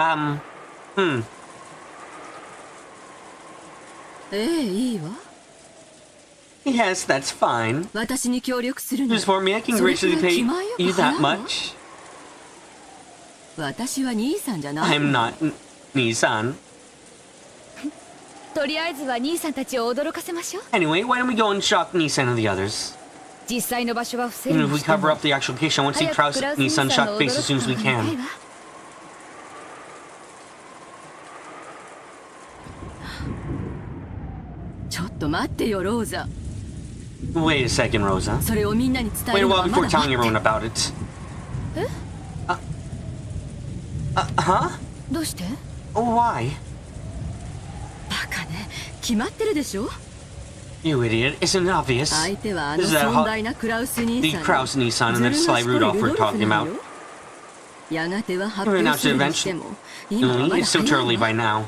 [SPEAKER 1] Yes, that's fine. Just for me, I can graciously pay you that much. I'm not Nissan. Anyway, why don't we go and shock Nissan and the others? Even if we cover up the actual location, I want to see Kraus Nissan shocked face as soon as we can. Wait a second, Rosa. Wait a while before telling everyone about it. Huh? Why?
[SPEAKER 3] 決まってるでしょ。
[SPEAKER 1] You idiot. Isn't it obvious?
[SPEAKER 3] 相手はあ
[SPEAKER 1] This
[SPEAKER 3] の
[SPEAKER 1] is that
[SPEAKER 3] 尊大なクラウス兄
[SPEAKER 1] the
[SPEAKER 3] さん。
[SPEAKER 1] Krause Nissan and that sly Rudolph we're talking about.
[SPEAKER 3] やがては発
[SPEAKER 1] We're
[SPEAKER 3] 表
[SPEAKER 1] announced
[SPEAKER 3] す
[SPEAKER 1] it
[SPEAKER 3] るにして
[SPEAKER 1] eventually.
[SPEAKER 3] も、今はまだ
[SPEAKER 1] It's so
[SPEAKER 3] 早
[SPEAKER 1] too
[SPEAKER 3] い
[SPEAKER 1] early
[SPEAKER 3] わ
[SPEAKER 1] by now.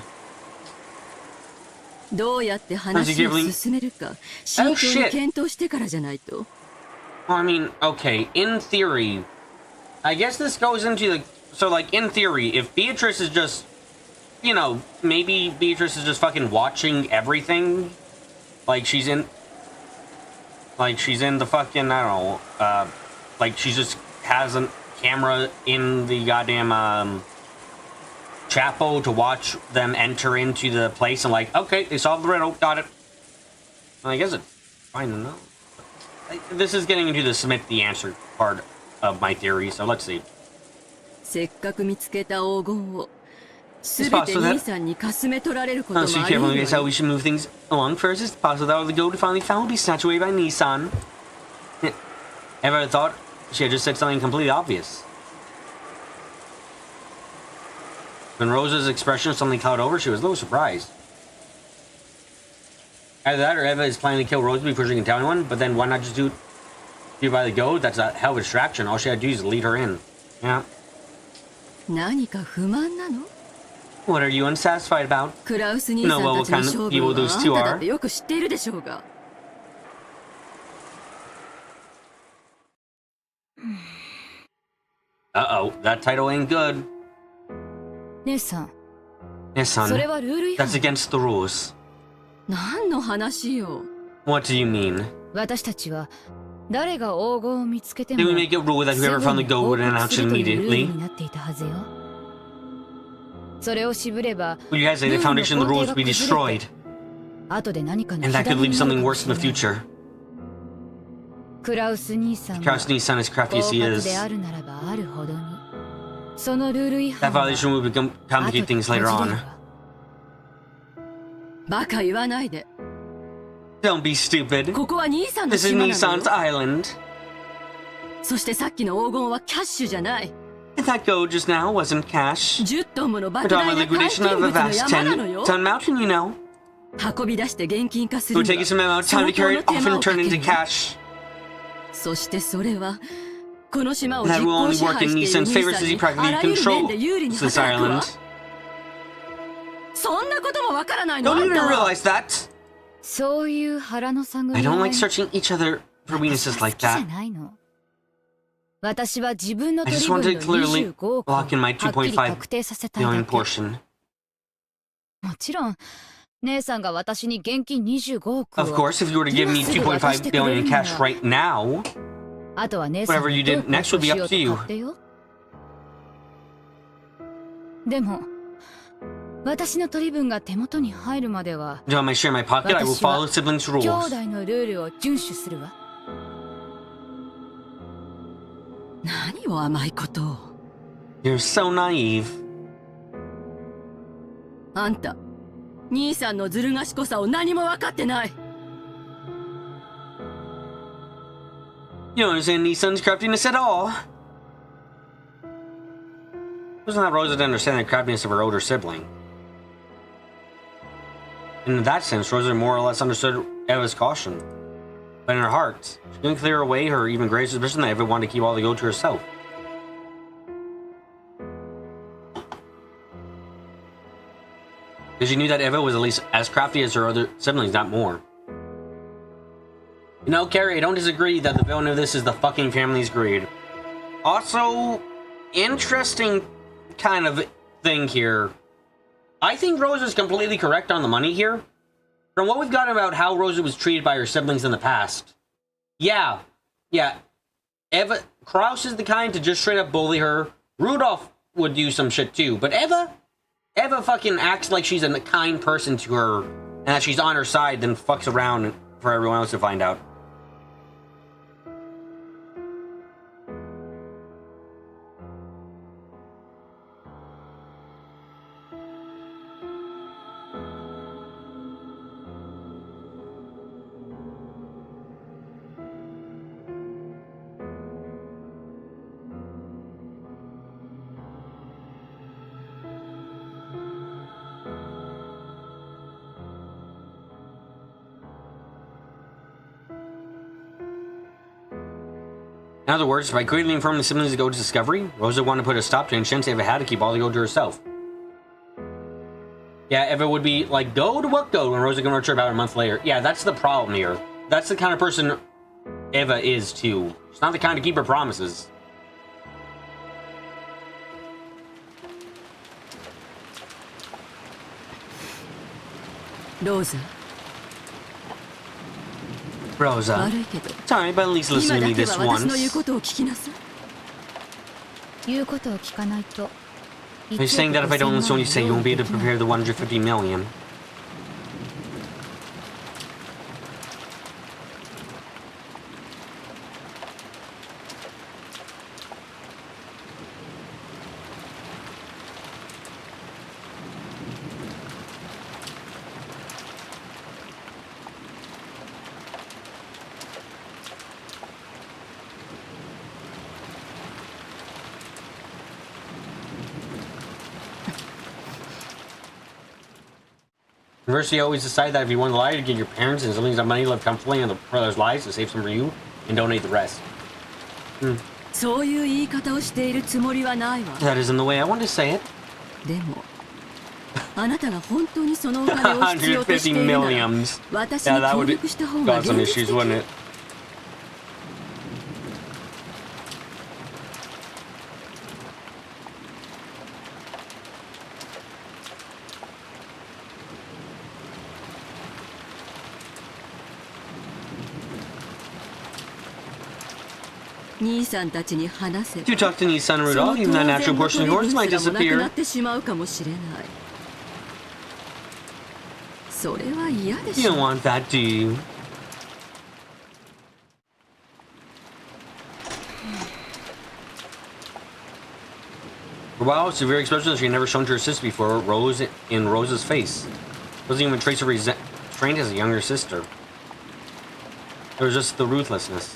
[SPEAKER 3] どうやって話を進めるか慎重に検討してからじゃないと。
[SPEAKER 1] Well, I mean, okay, in theory, I guess this goes into the... So, like, in theory, if Beatrice is just... You know, maybe Beatrice is just fucking watching everything. Like, she's in... Like, she's in the fucking, I don't know, like, she just has a camera in the goddamn, chapel to watch them enter into the place and like, okay, they solved the riddle, got it. Well, I guess it's fine to know. This is getting into the submit the answer part of my theory, so let's see.
[SPEAKER 3] せっかく見つけた黄金を全て兄さんにかすめ取られることも
[SPEAKER 1] So
[SPEAKER 3] あり
[SPEAKER 1] careful,
[SPEAKER 3] 得
[SPEAKER 1] I
[SPEAKER 3] る
[SPEAKER 1] guess how
[SPEAKER 3] わ
[SPEAKER 1] we
[SPEAKER 3] よ。
[SPEAKER 1] should move things along first. It's possible that the gold finally found will be snatched away by Nissan. Ever thought she had just said something completely obvious? When Rosa's expression suddenly clouded over, she was a little surprised. Either that or Eva is planning to kill Rosa before she can tell anyone, but then why not just do it by the goat? That's a hell of a distraction. All she had to do is lead her in. Yeah.
[SPEAKER 3] 何か不満なの？
[SPEAKER 1] What are you unsatisfied about?
[SPEAKER 3] クラウス兄さんたちの勝負はあんただってよく知っているでしょうが。
[SPEAKER 1] Uh-oh, that title ain't good.
[SPEAKER 2] 姉さん、
[SPEAKER 1] Yes,
[SPEAKER 2] それ
[SPEAKER 1] son.
[SPEAKER 2] はルール違反。
[SPEAKER 1] That's against the rules.
[SPEAKER 3] 何の話よ。
[SPEAKER 1] What do you mean?
[SPEAKER 2] 私たちは誰が黄金を見つけても
[SPEAKER 1] Did we make a rule that whoever found the gold would announce it
[SPEAKER 2] すぐに報告するというルール
[SPEAKER 1] immediately?
[SPEAKER 2] になっていたはずよ。それを渋れば
[SPEAKER 1] Well, you guys say the foundation of the rules would be destroyed,
[SPEAKER 2] 後で何かの
[SPEAKER 1] and that
[SPEAKER 2] 火
[SPEAKER 1] could
[SPEAKER 2] 種
[SPEAKER 1] lead
[SPEAKER 2] に
[SPEAKER 1] to
[SPEAKER 2] なる
[SPEAKER 1] something
[SPEAKER 2] かも
[SPEAKER 1] worse
[SPEAKER 2] し
[SPEAKER 1] in
[SPEAKER 2] れ
[SPEAKER 1] the
[SPEAKER 2] ない。
[SPEAKER 1] future.
[SPEAKER 2] クラウス兄さんが
[SPEAKER 1] Krause's son, as crafty as he
[SPEAKER 2] 狡猾
[SPEAKER 1] is,
[SPEAKER 2] であるならばあるほどにそのルール違
[SPEAKER 1] that
[SPEAKER 2] 反は
[SPEAKER 1] violation would complicate things later
[SPEAKER 2] 後でこじれる
[SPEAKER 1] on.
[SPEAKER 2] わ。
[SPEAKER 3] バカ言わないで。
[SPEAKER 1] Don't be stupid.
[SPEAKER 3] ここは兄さんの
[SPEAKER 1] This is
[SPEAKER 3] 島なの
[SPEAKER 1] Nissan's
[SPEAKER 3] よ。
[SPEAKER 1] island.
[SPEAKER 3] そしてさっきの黄金はキャッシュじゃない。
[SPEAKER 1] And that gold just now wasn't cash.
[SPEAKER 3] 10トンもの
[SPEAKER 1] We're
[SPEAKER 3] 莫
[SPEAKER 1] talking
[SPEAKER 3] 大
[SPEAKER 1] about
[SPEAKER 3] な換
[SPEAKER 1] liquidation
[SPEAKER 3] 金
[SPEAKER 1] of a
[SPEAKER 3] 物の
[SPEAKER 1] vast
[SPEAKER 3] 山なのよ。
[SPEAKER 1] 10-ton mountain, you know.
[SPEAKER 3] 運び出して現金化す
[SPEAKER 1] It
[SPEAKER 3] る
[SPEAKER 1] would
[SPEAKER 3] に
[SPEAKER 1] take
[SPEAKER 3] は
[SPEAKER 1] you some amount of time to
[SPEAKER 3] 相当
[SPEAKER 1] carry
[SPEAKER 3] の
[SPEAKER 1] it
[SPEAKER 3] 手
[SPEAKER 1] off
[SPEAKER 3] 間
[SPEAKER 1] and
[SPEAKER 3] をか
[SPEAKER 1] turn
[SPEAKER 3] け
[SPEAKER 1] it
[SPEAKER 3] る
[SPEAKER 1] into cash.
[SPEAKER 3] そしてそれはこの島を
[SPEAKER 1] That
[SPEAKER 3] 実
[SPEAKER 1] will
[SPEAKER 3] 効
[SPEAKER 1] only
[SPEAKER 3] 支
[SPEAKER 1] work
[SPEAKER 3] 配
[SPEAKER 1] in
[SPEAKER 3] している
[SPEAKER 1] Nissan's
[SPEAKER 3] 兄
[SPEAKER 1] favor
[SPEAKER 3] さ
[SPEAKER 1] since
[SPEAKER 3] ん
[SPEAKER 1] he
[SPEAKER 3] に
[SPEAKER 1] practically
[SPEAKER 3] あらゆる面で有利に
[SPEAKER 1] controls this
[SPEAKER 3] 働くわ。
[SPEAKER 1] island.
[SPEAKER 3] そんなこともわからないの？
[SPEAKER 1] Don't
[SPEAKER 3] あん
[SPEAKER 1] even
[SPEAKER 3] たは
[SPEAKER 1] realize that.
[SPEAKER 2] そういう腹の探り
[SPEAKER 1] I
[SPEAKER 2] 合
[SPEAKER 1] don't
[SPEAKER 2] い
[SPEAKER 1] like searching each other for
[SPEAKER 2] 私
[SPEAKER 1] weaknesses
[SPEAKER 2] は好
[SPEAKER 1] like
[SPEAKER 2] きじゃ
[SPEAKER 1] that.
[SPEAKER 2] ないの。私は自分の
[SPEAKER 1] I
[SPEAKER 2] 取
[SPEAKER 1] just
[SPEAKER 2] り分
[SPEAKER 1] wanted
[SPEAKER 2] の
[SPEAKER 1] to clearly
[SPEAKER 2] 25億をはっ
[SPEAKER 1] lock in my
[SPEAKER 2] きり確定させたいだ
[SPEAKER 1] billion
[SPEAKER 2] け。
[SPEAKER 1] portion.
[SPEAKER 2] もちろん姉さんが私に現金25億
[SPEAKER 1] Of
[SPEAKER 2] を
[SPEAKER 1] course, if you were to give me 2.5 billion in cash right now,
[SPEAKER 2] あとは姉さん
[SPEAKER 1] whatever you
[SPEAKER 2] にどう
[SPEAKER 1] did next would be
[SPEAKER 2] 交
[SPEAKER 1] up
[SPEAKER 2] 渉
[SPEAKER 1] to
[SPEAKER 2] し
[SPEAKER 1] you.
[SPEAKER 2] ようと勝手よ。でも私の取り分が手元に入るまでは
[SPEAKER 1] Until I might share my pocket, I will follow siblings'
[SPEAKER 2] 兄
[SPEAKER 1] rules.
[SPEAKER 2] 弟のルールを遵守するわ。
[SPEAKER 3] 何を甘いことを。
[SPEAKER 1] You're so naive.
[SPEAKER 3] あんた兄さんのずる賢さを何も分かってない。
[SPEAKER 1] You don't understand Nissan's craftiness at all. Wasn't that Rosa to understand the craftiness of her older sibling? In that sense, Rosa more or less understood Eva's caution. But in her heart, she couldn't clear away her even greater suspicion that Eva wanted to keep all the gold to herself. Because she knew that Eva was at least as crafty as her other siblings, not more. You know, Carrie, I don't disagree that the villain of this is the fucking family's greed. Also, interesting kind of thing here. I think Rosa's completely correct on the money here. From what we've gotten about how Rosa was treated by her siblings in the past. Yeah. Eva, Krause is the kind to just straight up bully her. Rudolph would do some shit too, but Eva fucking acts like she's a kind person to her and that she's on her side, then fucks around for everyone else to find out. In other words, by quickly informing the siblings of Gouge's discovery, Rosa wanted to put a stop to it and shouldn't have had to keep all the gold to herself. Yeah, if it would be like, go to what go, and Rosa can return about a month later. Yeah, that's the problem here. That's the kind of person Eva is too. She's not the kind to keep her promises.
[SPEAKER 3] Rosa.
[SPEAKER 1] Rosa. Sorry, but at least listen to me this once. He's saying that if I don't listen to what you say, you won't be able to prepare the 150 million. University always decided that if you want to lie, to get your parents and siblings enough money to live comfortably on the brothers' lives to save some for you and donate the rest. That isn't the way I want to say it.
[SPEAKER 3] あなたが本当にそのお金を必要としているなら、私に協力した方が現実的。兄さんたちに話せば、
[SPEAKER 1] You talk to Nissan Rudolph, even that natural portion of yours might
[SPEAKER 3] その当然の取り分すらもなく
[SPEAKER 1] disappear.
[SPEAKER 3] なってしまうかもしれない。それは嫌でし
[SPEAKER 1] You
[SPEAKER 3] ょ。
[SPEAKER 1] don't want that, do you? For a while, severe expression that she had never shown to her sister before rose in Rosa's face. There wasn't even a trace of restraint as a younger sister. There was just the ruthlessness.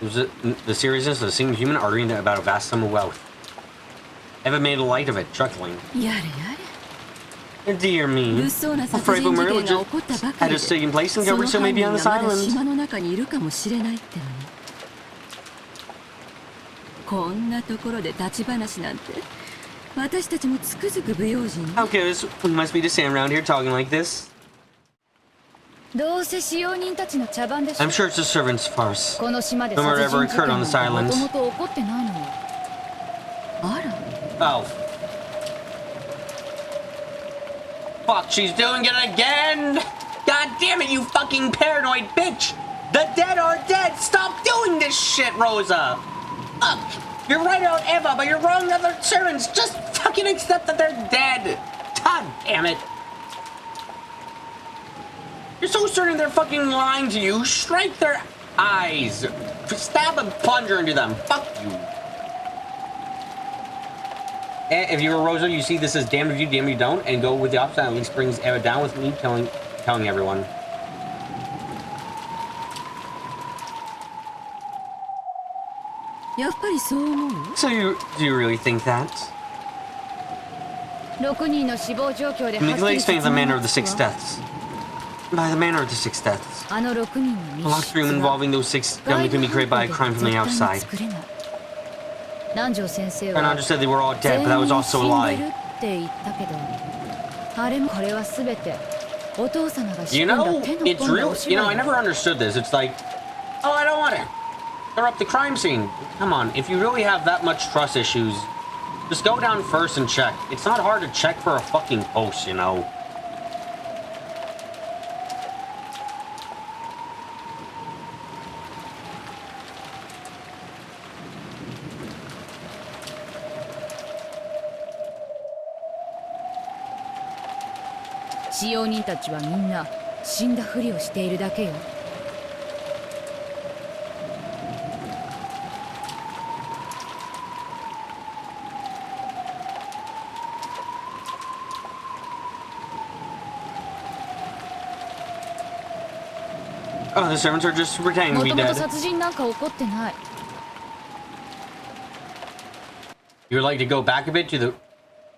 [SPEAKER 1] It was the seriousness of a single human arguing about a vast sum of wealth. Eva made light of it, chuckling.
[SPEAKER 3] やれやれ。
[SPEAKER 1] Dear me.
[SPEAKER 3] 物騒な
[SPEAKER 1] I'm
[SPEAKER 3] 殺
[SPEAKER 1] afraid
[SPEAKER 3] 人
[SPEAKER 1] what
[SPEAKER 3] 事
[SPEAKER 1] murder
[SPEAKER 3] 件が起こったばか
[SPEAKER 1] had
[SPEAKER 3] り
[SPEAKER 1] just
[SPEAKER 3] で、
[SPEAKER 1] taken place and
[SPEAKER 3] その
[SPEAKER 1] Gilbert still
[SPEAKER 3] 犯
[SPEAKER 1] may be
[SPEAKER 3] 人
[SPEAKER 1] on
[SPEAKER 3] が
[SPEAKER 1] this
[SPEAKER 3] まだ
[SPEAKER 1] island.
[SPEAKER 3] 島の中にいるかもしれないってのに。こんなところで立ち話なんて、私たちもつくづく不用心。
[SPEAKER 1] How careless we must be to stand around here talking like this.
[SPEAKER 2] どうせ使用人たちの茶番でしょ。
[SPEAKER 1] I'm sure it's a servant's farce.
[SPEAKER 2] この島で
[SPEAKER 1] No
[SPEAKER 2] 殺
[SPEAKER 1] murder
[SPEAKER 2] 人
[SPEAKER 1] ever
[SPEAKER 2] 事
[SPEAKER 1] occurred
[SPEAKER 2] 件
[SPEAKER 1] on this
[SPEAKER 2] なんて
[SPEAKER 1] island.
[SPEAKER 2] もともと起こってないのよ。
[SPEAKER 3] あら。
[SPEAKER 1] Oh. Fuck, she's doing it again! God damn it, you fucking paranoid bitch! The dead are dead! Stop doing this shit, Rosa! Fuck! You're right about Eva, but you're wrong about other servants! Just fucking accept that they're dead! God damn it! You're so certain they're fucking lying to you, strike their eyes! Stab a plunger into them! Fuck you! If you were Rosa, you see this as damn if you, damn if you don't, and go with the opposite. At least brings Eva down with me, telling everyone. So do you really think that?
[SPEAKER 2] 6人の死亡状況ではっき
[SPEAKER 1] Nicola
[SPEAKER 2] り
[SPEAKER 1] explains the
[SPEAKER 2] 説明
[SPEAKER 1] manner
[SPEAKER 2] が
[SPEAKER 1] of the
[SPEAKER 2] つく
[SPEAKER 1] six
[SPEAKER 2] わ。
[SPEAKER 1] deaths. By the manner of the six deaths.
[SPEAKER 2] あの6人の
[SPEAKER 1] A
[SPEAKER 2] 密
[SPEAKER 1] locked
[SPEAKER 2] 室
[SPEAKER 1] room
[SPEAKER 2] は
[SPEAKER 1] involving those six
[SPEAKER 2] 外
[SPEAKER 1] only
[SPEAKER 2] 部
[SPEAKER 1] can be created by a crime
[SPEAKER 2] 犯
[SPEAKER 1] from the
[SPEAKER 2] 行では絶対
[SPEAKER 1] outside.
[SPEAKER 2] に作れない。南條先生
[SPEAKER 1] And
[SPEAKER 2] は
[SPEAKER 1] I understood they were all dead,
[SPEAKER 2] 全
[SPEAKER 1] but that
[SPEAKER 2] 員
[SPEAKER 1] was
[SPEAKER 2] 死
[SPEAKER 1] also a
[SPEAKER 2] んで
[SPEAKER 1] lie.
[SPEAKER 2] るって言ったけど、あれもこれは全てお父様が仕
[SPEAKER 1] You
[SPEAKER 2] 込んだ
[SPEAKER 1] know,
[SPEAKER 2] 手の
[SPEAKER 1] it's
[SPEAKER 2] 込んだ
[SPEAKER 1] real.
[SPEAKER 2] お
[SPEAKER 1] You know,
[SPEAKER 2] 芝
[SPEAKER 1] I
[SPEAKER 2] 居
[SPEAKER 1] never understood this. It's like, oh, I don't want to interrupt the crime scene. Come on, if you really have that much trust issues, just go down first and check. It's not hard to check for a fucking post, you know.
[SPEAKER 2] 「使用人たちはみんな死んだふりをしているだけよ。
[SPEAKER 1] Oh, the servants are just pretending to
[SPEAKER 2] も
[SPEAKER 1] be
[SPEAKER 2] ともと
[SPEAKER 1] dead.
[SPEAKER 2] 殺人なんか起こってない。
[SPEAKER 1] You'd like to go back a bit to the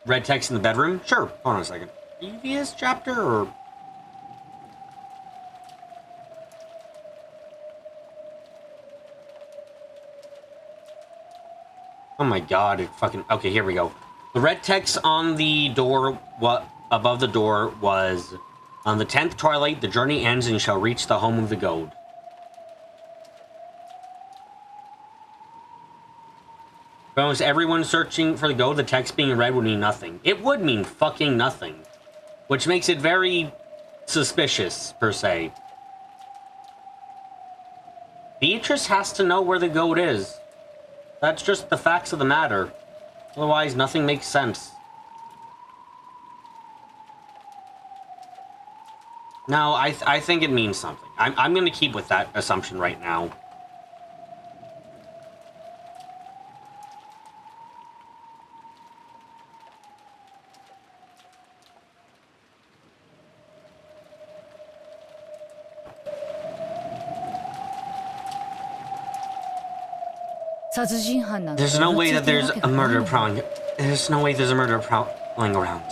[SPEAKER 1] red text in the bedroom? Sure. Hold on a second. Previous chapter or... Oh my god, it fucking... Okay, here we go. The red text on the door, above the door was... On the 10th twilight, the journey ends and you shall reach the home of the Gouge. For almost everyone searching for the Gouge, the text being read would mean nothing. It would mean fucking nothing. Which makes it very suspicious, per se. Beatrice has to know where the Gouge is. That's just the facts of the matter. Otherwise, nothing makes sense. No, I think it means something. I'm going to keep with that assumption right now. There's no way that there's a murder prowling. There's no way there's a murder prowling around.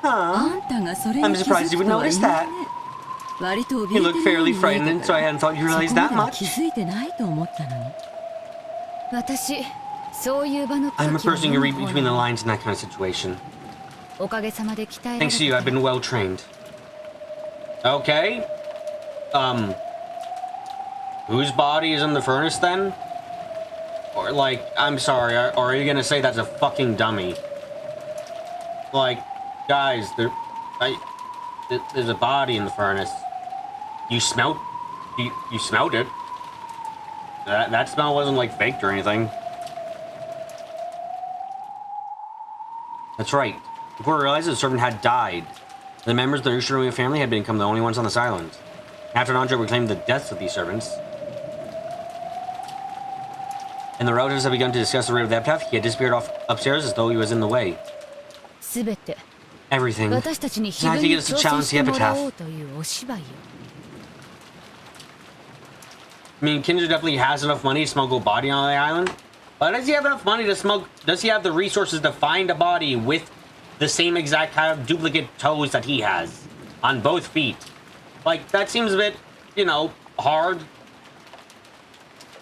[SPEAKER 1] I'm surprised you would notice that. You look fairly frightened, so I hadn't thought you realized that much. I'm a person you read between the lines in that kind of situation. Thanks to you, I've been well trained. Okay. Whose body is in the furnace then? Or like, I'm sorry, or are you gonna say that's a fucking dummy? Like, guys, there's a body in the furnace. You smelled it. That smell wasn't like faked or anything. That's right. Before we realized it, the servant had died. The members of the Umineko family had become the only ones on this island. After Nanjo reclaimed the deaths of these servants, and the relatives had begun to discuss the rate of the epitaph, he had disappeared off upstairs as though he was in the way. Everything. Now to get us to challenge the epitaph. I mean, Kinzo definitely has enough money to smuggle a body on the island. But does he have enough money to smuggle? Does he have the resources to find a body with the same exact kind of duplicate toes that he has on both feet? Like, that seems a bit, you know, hard.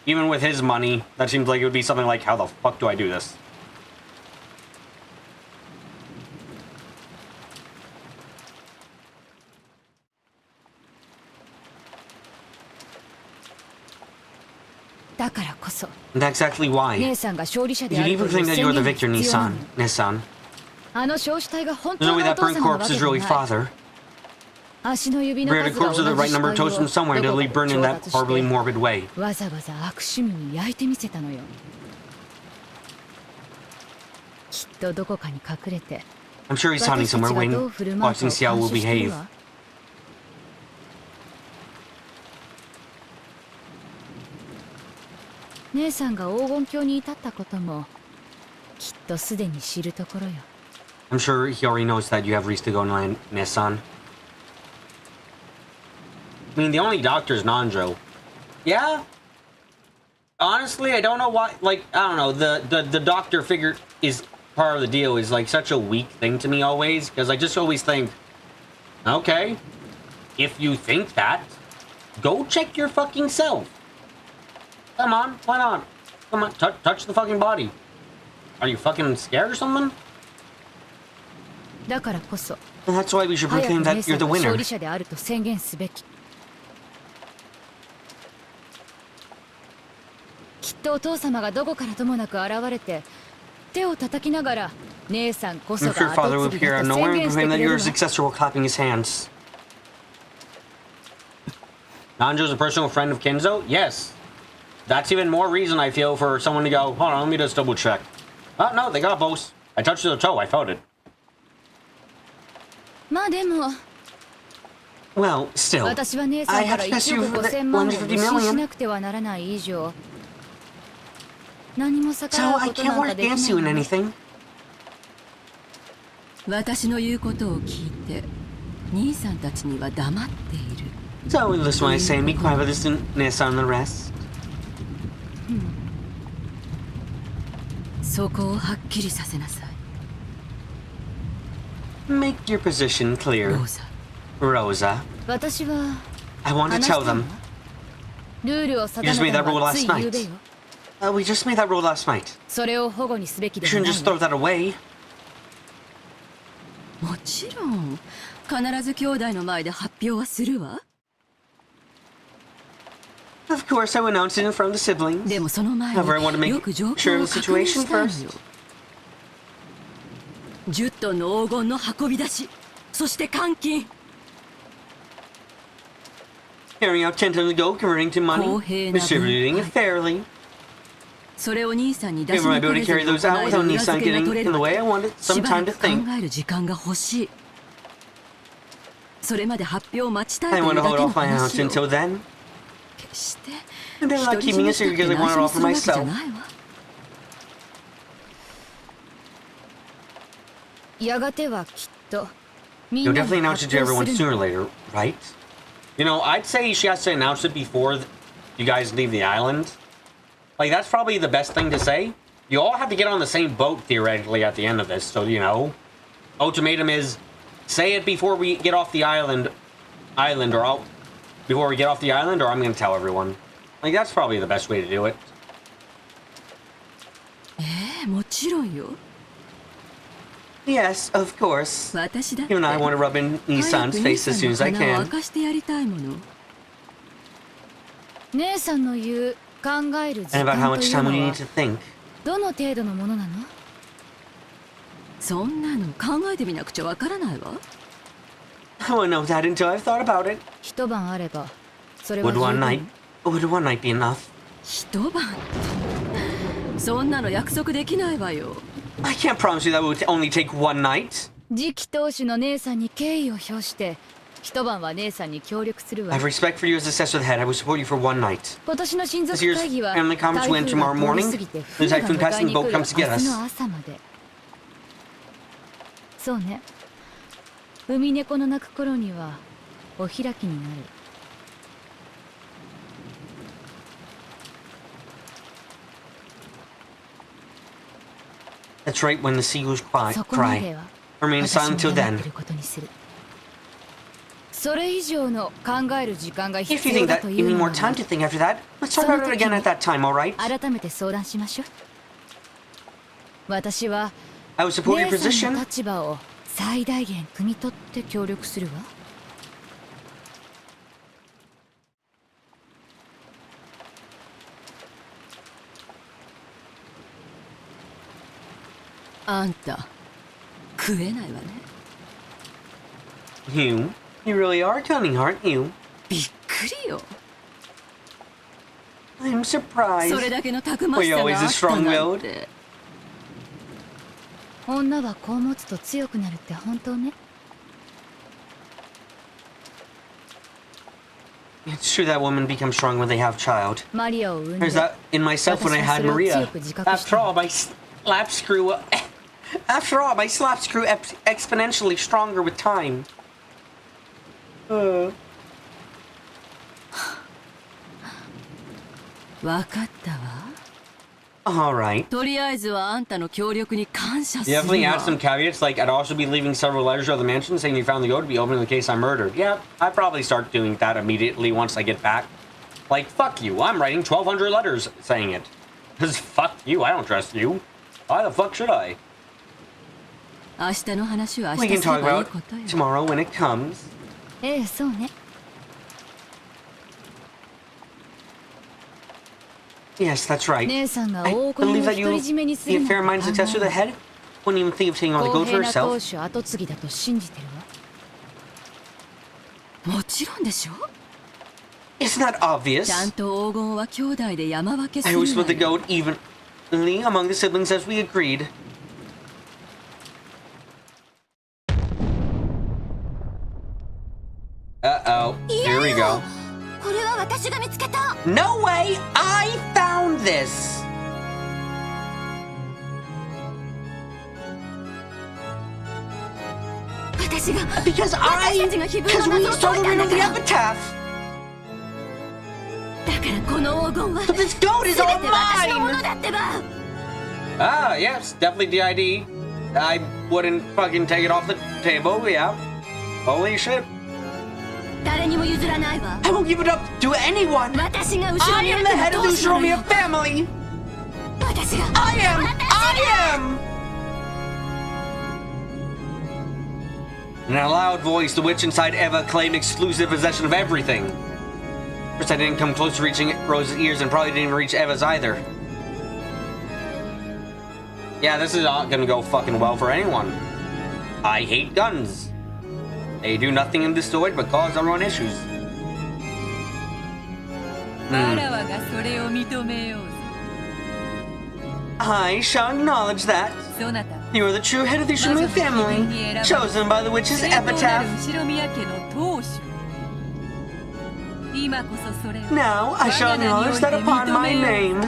[SPEAKER 1] Even with his money, that seems like it would be something like, how the fuck do I do this? And that's exactly why. You even think that you're the victor, Nissan. There's no way that burnt corpse is really father. Rare the corpse with the right number of toes from somewhere until he burned in that horribly morbid way. I'm sure he's hiding somewhere waiting, watching to see how we'll behave. I'm sure he already knows that you have reached the Golden Land, Nissan. I mean, the only doctor is Nanjo. Yeah? Honestly, I don't know why, like, I don't know, the doctor figure is part of the deal is, like, such a weak thing to me always, because I just always think, okay, if you think that, go check your fucking self. Come on, why not? Come on, touch the fucking body. Are you fucking scared or something? That's why we should proclaim that you're the winner. I'm sure father will appear out of nowhere and proclaim that you're a successor while clapping his hands. Nanjo's a personal friend of Kinzo? Yes. That's even more reason I feel for someone to go, hold on, let me just double check. Oh, no, they got both. I touched the toe, I felt it. Well, still, I have to ask you for the 150 million. So I can't work against you in anything. So listen what I say and be quiet with this Nissan and the rest.
[SPEAKER 3] そこをはっきりさせなさい。
[SPEAKER 1] Make your position
[SPEAKER 3] ロ
[SPEAKER 1] clear,
[SPEAKER 3] ーザ、
[SPEAKER 1] Rosa.
[SPEAKER 2] 私は
[SPEAKER 1] I want to
[SPEAKER 2] 話した
[SPEAKER 1] tell
[SPEAKER 2] いわ
[SPEAKER 1] them.
[SPEAKER 2] ルールを
[SPEAKER 1] You
[SPEAKER 2] 定
[SPEAKER 1] just
[SPEAKER 2] め
[SPEAKER 1] made
[SPEAKER 2] た
[SPEAKER 1] that
[SPEAKER 2] の
[SPEAKER 1] rule
[SPEAKER 2] は
[SPEAKER 1] last
[SPEAKER 2] ついゆうべ
[SPEAKER 1] night.
[SPEAKER 2] よ。
[SPEAKER 1] We just made that rule last night.
[SPEAKER 2] それを保護にすべき
[SPEAKER 1] You
[SPEAKER 2] では
[SPEAKER 1] shouldn't
[SPEAKER 2] ない
[SPEAKER 1] just throw
[SPEAKER 2] わ。
[SPEAKER 1] that away.
[SPEAKER 3] もちろん必ず兄弟の前で発表はするわ。
[SPEAKER 1] Of course, I will announce it in front of the siblings.
[SPEAKER 3] でもその前
[SPEAKER 1] However, I want to
[SPEAKER 3] に
[SPEAKER 1] make
[SPEAKER 3] よく状
[SPEAKER 1] sure
[SPEAKER 3] 況
[SPEAKER 1] of
[SPEAKER 3] を
[SPEAKER 1] the
[SPEAKER 3] 確認
[SPEAKER 1] situation
[SPEAKER 3] したいの
[SPEAKER 1] first.
[SPEAKER 3] よ。10トンの黄金の運び出し、そして監禁。
[SPEAKER 1] Carrying out 10 tons of gold, converting to money,
[SPEAKER 3] 公平な分配。
[SPEAKER 1] distributing it fairly.
[SPEAKER 3] それを兄さんに出し
[SPEAKER 1] Never
[SPEAKER 3] 抜
[SPEAKER 1] might
[SPEAKER 3] か
[SPEAKER 1] be able
[SPEAKER 3] れ
[SPEAKER 1] to
[SPEAKER 3] ず
[SPEAKER 1] carry
[SPEAKER 3] に
[SPEAKER 1] those out
[SPEAKER 3] 行え
[SPEAKER 1] without
[SPEAKER 3] る裏
[SPEAKER 1] Nissan
[SPEAKER 3] 付けが
[SPEAKER 1] getting
[SPEAKER 3] 取れ
[SPEAKER 1] in
[SPEAKER 3] る
[SPEAKER 1] the
[SPEAKER 3] ま
[SPEAKER 1] way.
[SPEAKER 3] で
[SPEAKER 1] I wanted
[SPEAKER 3] し
[SPEAKER 1] some
[SPEAKER 3] ば
[SPEAKER 1] time
[SPEAKER 3] ら
[SPEAKER 1] to
[SPEAKER 3] く考
[SPEAKER 1] think.
[SPEAKER 3] える時間が欲しい。それまで発表を待ちたい
[SPEAKER 1] I
[SPEAKER 3] とい
[SPEAKER 1] want
[SPEAKER 3] う
[SPEAKER 1] to
[SPEAKER 3] だ
[SPEAKER 1] hold
[SPEAKER 3] けの
[SPEAKER 1] off my
[SPEAKER 3] 話
[SPEAKER 1] announcement
[SPEAKER 3] よ。
[SPEAKER 1] until then.
[SPEAKER 3] 決して
[SPEAKER 1] And they're
[SPEAKER 3] 独
[SPEAKER 1] not
[SPEAKER 3] り
[SPEAKER 1] keeping
[SPEAKER 3] 占め
[SPEAKER 1] it
[SPEAKER 3] したく
[SPEAKER 1] secret
[SPEAKER 3] て
[SPEAKER 1] because they
[SPEAKER 3] 内
[SPEAKER 1] want it
[SPEAKER 3] 緒
[SPEAKER 1] all
[SPEAKER 3] に
[SPEAKER 1] for
[SPEAKER 3] するわけじゃ
[SPEAKER 1] myself.
[SPEAKER 3] ないわ。
[SPEAKER 2] やがてはきっとみん
[SPEAKER 1] You'll
[SPEAKER 2] なに
[SPEAKER 1] definitely announce
[SPEAKER 2] 発
[SPEAKER 1] it to
[SPEAKER 2] 表
[SPEAKER 1] everyone
[SPEAKER 2] する
[SPEAKER 1] sooner
[SPEAKER 2] の
[SPEAKER 1] or later, right? You know, I'd say she has to announce it before you guys leave the island. Like, that's probably the best thing to say. You all have to get on the same boat, theoretically, at the end of this, so, you know. Ultimatum is, say it before we get off the island, or I'll... Before we get off the island, or I'm gonna tell everyone. Like, that's probably the best way to do it.
[SPEAKER 3] もちろんよ。
[SPEAKER 1] Yes, of course.
[SPEAKER 3] 私だって
[SPEAKER 1] Even I want to rub in
[SPEAKER 3] 早
[SPEAKER 1] Nissan's
[SPEAKER 3] く
[SPEAKER 1] face
[SPEAKER 3] 兄
[SPEAKER 1] as
[SPEAKER 3] さ
[SPEAKER 1] soon
[SPEAKER 3] ん
[SPEAKER 1] as
[SPEAKER 3] の
[SPEAKER 1] I
[SPEAKER 3] 鼻を
[SPEAKER 1] can.
[SPEAKER 3] 明かしてやりたいもの。
[SPEAKER 2] 姉さんの言う考える時
[SPEAKER 1] And about how
[SPEAKER 2] 間と
[SPEAKER 1] much
[SPEAKER 2] いう
[SPEAKER 1] time
[SPEAKER 2] の
[SPEAKER 1] we
[SPEAKER 2] は
[SPEAKER 1] need to think.
[SPEAKER 2] どの程度のものなの？
[SPEAKER 3] そんなの考えてみなくちゃわからないわ。
[SPEAKER 1] I won't know that until I've thought about it.
[SPEAKER 2] 一晩あればそれは
[SPEAKER 1] Would
[SPEAKER 2] 十
[SPEAKER 1] one night...
[SPEAKER 2] 分。
[SPEAKER 1] Would one night be enough?
[SPEAKER 3] 一晩ってそんなの約束できないわよ。
[SPEAKER 1] I can't promise you that would only take one night.
[SPEAKER 2] 次期当主の姉さんに敬意を表して一晩は姉さんに協力するわ。
[SPEAKER 1] I have respect for you as assessor of the head. I will support you for one night.
[SPEAKER 2] 今年の親族
[SPEAKER 1] This year's
[SPEAKER 2] 会議は
[SPEAKER 1] family
[SPEAKER 2] 台
[SPEAKER 1] conference
[SPEAKER 2] 風
[SPEAKER 1] went
[SPEAKER 2] が
[SPEAKER 1] tomorrow
[SPEAKER 2] 通り
[SPEAKER 1] morning.
[SPEAKER 2] 過ぎて
[SPEAKER 1] The
[SPEAKER 2] 船が
[SPEAKER 1] typhoon
[SPEAKER 2] 迎
[SPEAKER 1] passed
[SPEAKER 2] え
[SPEAKER 1] and
[SPEAKER 2] に
[SPEAKER 1] the
[SPEAKER 2] 来
[SPEAKER 1] boat
[SPEAKER 2] る
[SPEAKER 1] comes to get
[SPEAKER 2] 明日
[SPEAKER 1] us.
[SPEAKER 2] の朝まで。そうね。海猫の鳴く頃にはお開きになる。
[SPEAKER 1] That's right, when the seagulls
[SPEAKER 2] そこまで
[SPEAKER 1] cry.
[SPEAKER 2] は
[SPEAKER 1] Remain
[SPEAKER 2] 私
[SPEAKER 1] silent
[SPEAKER 2] も
[SPEAKER 1] till
[SPEAKER 2] 黙っ
[SPEAKER 1] then.
[SPEAKER 2] てることにする。それ以上の考える時間が
[SPEAKER 1] If
[SPEAKER 2] 必
[SPEAKER 1] you
[SPEAKER 2] 要
[SPEAKER 1] think
[SPEAKER 2] だ
[SPEAKER 1] that
[SPEAKER 2] と
[SPEAKER 1] you
[SPEAKER 2] いう
[SPEAKER 1] need
[SPEAKER 2] の
[SPEAKER 1] more
[SPEAKER 2] な
[SPEAKER 1] time
[SPEAKER 2] ら
[SPEAKER 1] to think after that, let's talk
[SPEAKER 2] その
[SPEAKER 1] about it
[SPEAKER 2] 時
[SPEAKER 1] again
[SPEAKER 2] に
[SPEAKER 1] at that time, alright?
[SPEAKER 2] 改めて相談しましょう。私は
[SPEAKER 1] I will support your
[SPEAKER 2] 姉さん
[SPEAKER 1] position.
[SPEAKER 2] の立場を最大限汲み取って協力するわ。
[SPEAKER 3] あんた食えないわね。
[SPEAKER 1] You really are cunning, aren't you?
[SPEAKER 3] びっくりよ。
[SPEAKER 1] I'm
[SPEAKER 3] そ
[SPEAKER 1] surprised.
[SPEAKER 3] れだけのたくまし
[SPEAKER 1] Were
[SPEAKER 3] さ
[SPEAKER 1] you
[SPEAKER 3] が
[SPEAKER 1] always
[SPEAKER 3] あ
[SPEAKER 1] a
[SPEAKER 3] った
[SPEAKER 1] strong
[SPEAKER 3] なん
[SPEAKER 1] willed?
[SPEAKER 3] て。
[SPEAKER 2] 女は子を持つと強くなるって本当ね。
[SPEAKER 1] It's true that women become strong when they have child.
[SPEAKER 2] マリアを産んで
[SPEAKER 1] There's that in myself when I had Maria. After all, my slap screw... After all, my slap screw exponentially stronger with time.
[SPEAKER 3] わかったわ。
[SPEAKER 1] Alright.
[SPEAKER 3] とりあえずはあんたの協力に感謝する
[SPEAKER 1] Definitely
[SPEAKER 3] わ。
[SPEAKER 1] add some caveats, like I'd also be leaving several letters of the mansion saying you found the gold to be open in the case I'm murdered. Yeah, I'd probably start doing that immediately once I get back. Like, fuck you, I'm writing 1,200 letters saying it. Because fuck you, I don't trust you. Why the fuck should I?
[SPEAKER 3] 明日の話は
[SPEAKER 1] We
[SPEAKER 3] 明
[SPEAKER 1] can
[SPEAKER 3] 日すれ
[SPEAKER 1] talk
[SPEAKER 3] ばいい
[SPEAKER 1] about
[SPEAKER 3] ことよ。
[SPEAKER 1] tomorrow when it comes.
[SPEAKER 2] ええ、そうね。
[SPEAKER 1] Yes, that's right.
[SPEAKER 2] 姉さんが
[SPEAKER 1] I
[SPEAKER 2] 大国
[SPEAKER 1] believe
[SPEAKER 2] を
[SPEAKER 1] that
[SPEAKER 2] 独
[SPEAKER 1] you
[SPEAKER 2] り占めにす
[SPEAKER 1] be
[SPEAKER 2] る
[SPEAKER 1] a
[SPEAKER 2] なんて
[SPEAKER 1] fair-minded
[SPEAKER 2] 考
[SPEAKER 1] successor to the
[SPEAKER 2] え
[SPEAKER 1] head. Wouldn't even think of taking all the
[SPEAKER 2] 公
[SPEAKER 1] gold
[SPEAKER 2] 平
[SPEAKER 1] for
[SPEAKER 2] な当
[SPEAKER 1] herself.
[SPEAKER 2] 主後継ぎだと信じてるわ。
[SPEAKER 3] もちろんでしょ。
[SPEAKER 1] Isn't that obvious?
[SPEAKER 3] ちゃんと黄金は兄弟で山分けす
[SPEAKER 1] I
[SPEAKER 3] る
[SPEAKER 1] always
[SPEAKER 3] わ
[SPEAKER 1] split the
[SPEAKER 3] よ。
[SPEAKER 1] gold evenly among the siblings as we agreed. Uh-oh. Here we go.
[SPEAKER 2] これは私が見つけた。
[SPEAKER 1] No way! I found this!
[SPEAKER 2] 私が
[SPEAKER 1] Because
[SPEAKER 2] 私たちが碑文
[SPEAKER 1] Because
[SPEAKER 2] の
[SPEAKER 1] we
[SPEAKER 2] 謎を
[SPEAKER 1] stole
[SPEAKER 2] 解
[SPEAKER 1] the
[SPEAKER 2] いたん
[SPEAKER 1] ring
[SPEAKER 2] だ
[SPEAKER 1] of
[SPEAKER 2] か
[SPEAKER 1] the
[SPEAKER 2] ら。
[SPEAKER 1] epitaph!
[SPEAKER 2] だからこの黄金は
[SPEAKER 1] So this gold is
[SPEAKER 2] 全
[SPEAKER 1] all
[SPEAKER 2] て私のもの
[SPEAKER 1] mine!
[SPEAKER 2] だってば。
[SPEAKER 1] Ah, yes, definitely DID. I wouldn't fucking take it off the table, yeah. Holy shit.
[SPEAKER 3] 誰にも譲らないわ。
[SPEAKER 1] I won't give it up to anyone!
[SPEAKER 3] 私が後ろ
[SPEAKER 1] I
[SPEAKER 3] に
[SPEAKER 1] am
[SPEAKER 3] や
[SPEAKER 1] the
[SPEAKER 3] って
[SPEAKER 1] head
[SPEAKER 3] も
[SPEAKER 1] of
[SPEAKER 3] ど
[SPEAKER 1] the
[SPEAKER 3] うするのよ
[SPEAKER 1] Ushiromia family!
[SPEAKER 3] 私が
[SPEAKER 1] I am! In a loud voice, the witch inside Eva claimed exclusive possession of everything. First, I didn't come close to reaching Rose's ears and probably didn't even reach Eva's either. Yeah, this is not gonna go fucking well for anyone. I hate guns. They do nothing in this void but cause their own issues.
[SPEAKER 3] わらわがそれを認めようぞ
[SPEAKER 1] I shall acknowledge that.
[SPEAKER 3] そなた
[SPEAKER 1] You are the true head of the Ushiromia family, chosen by the witch's
[SPEAKER 3] 正当なる
[SPEAKER 1] epitaph.
[SPEAKER 3] 後宮家の当主今こそそれを
[SPEAKER 1] Now I shall acknowledge that upon my name.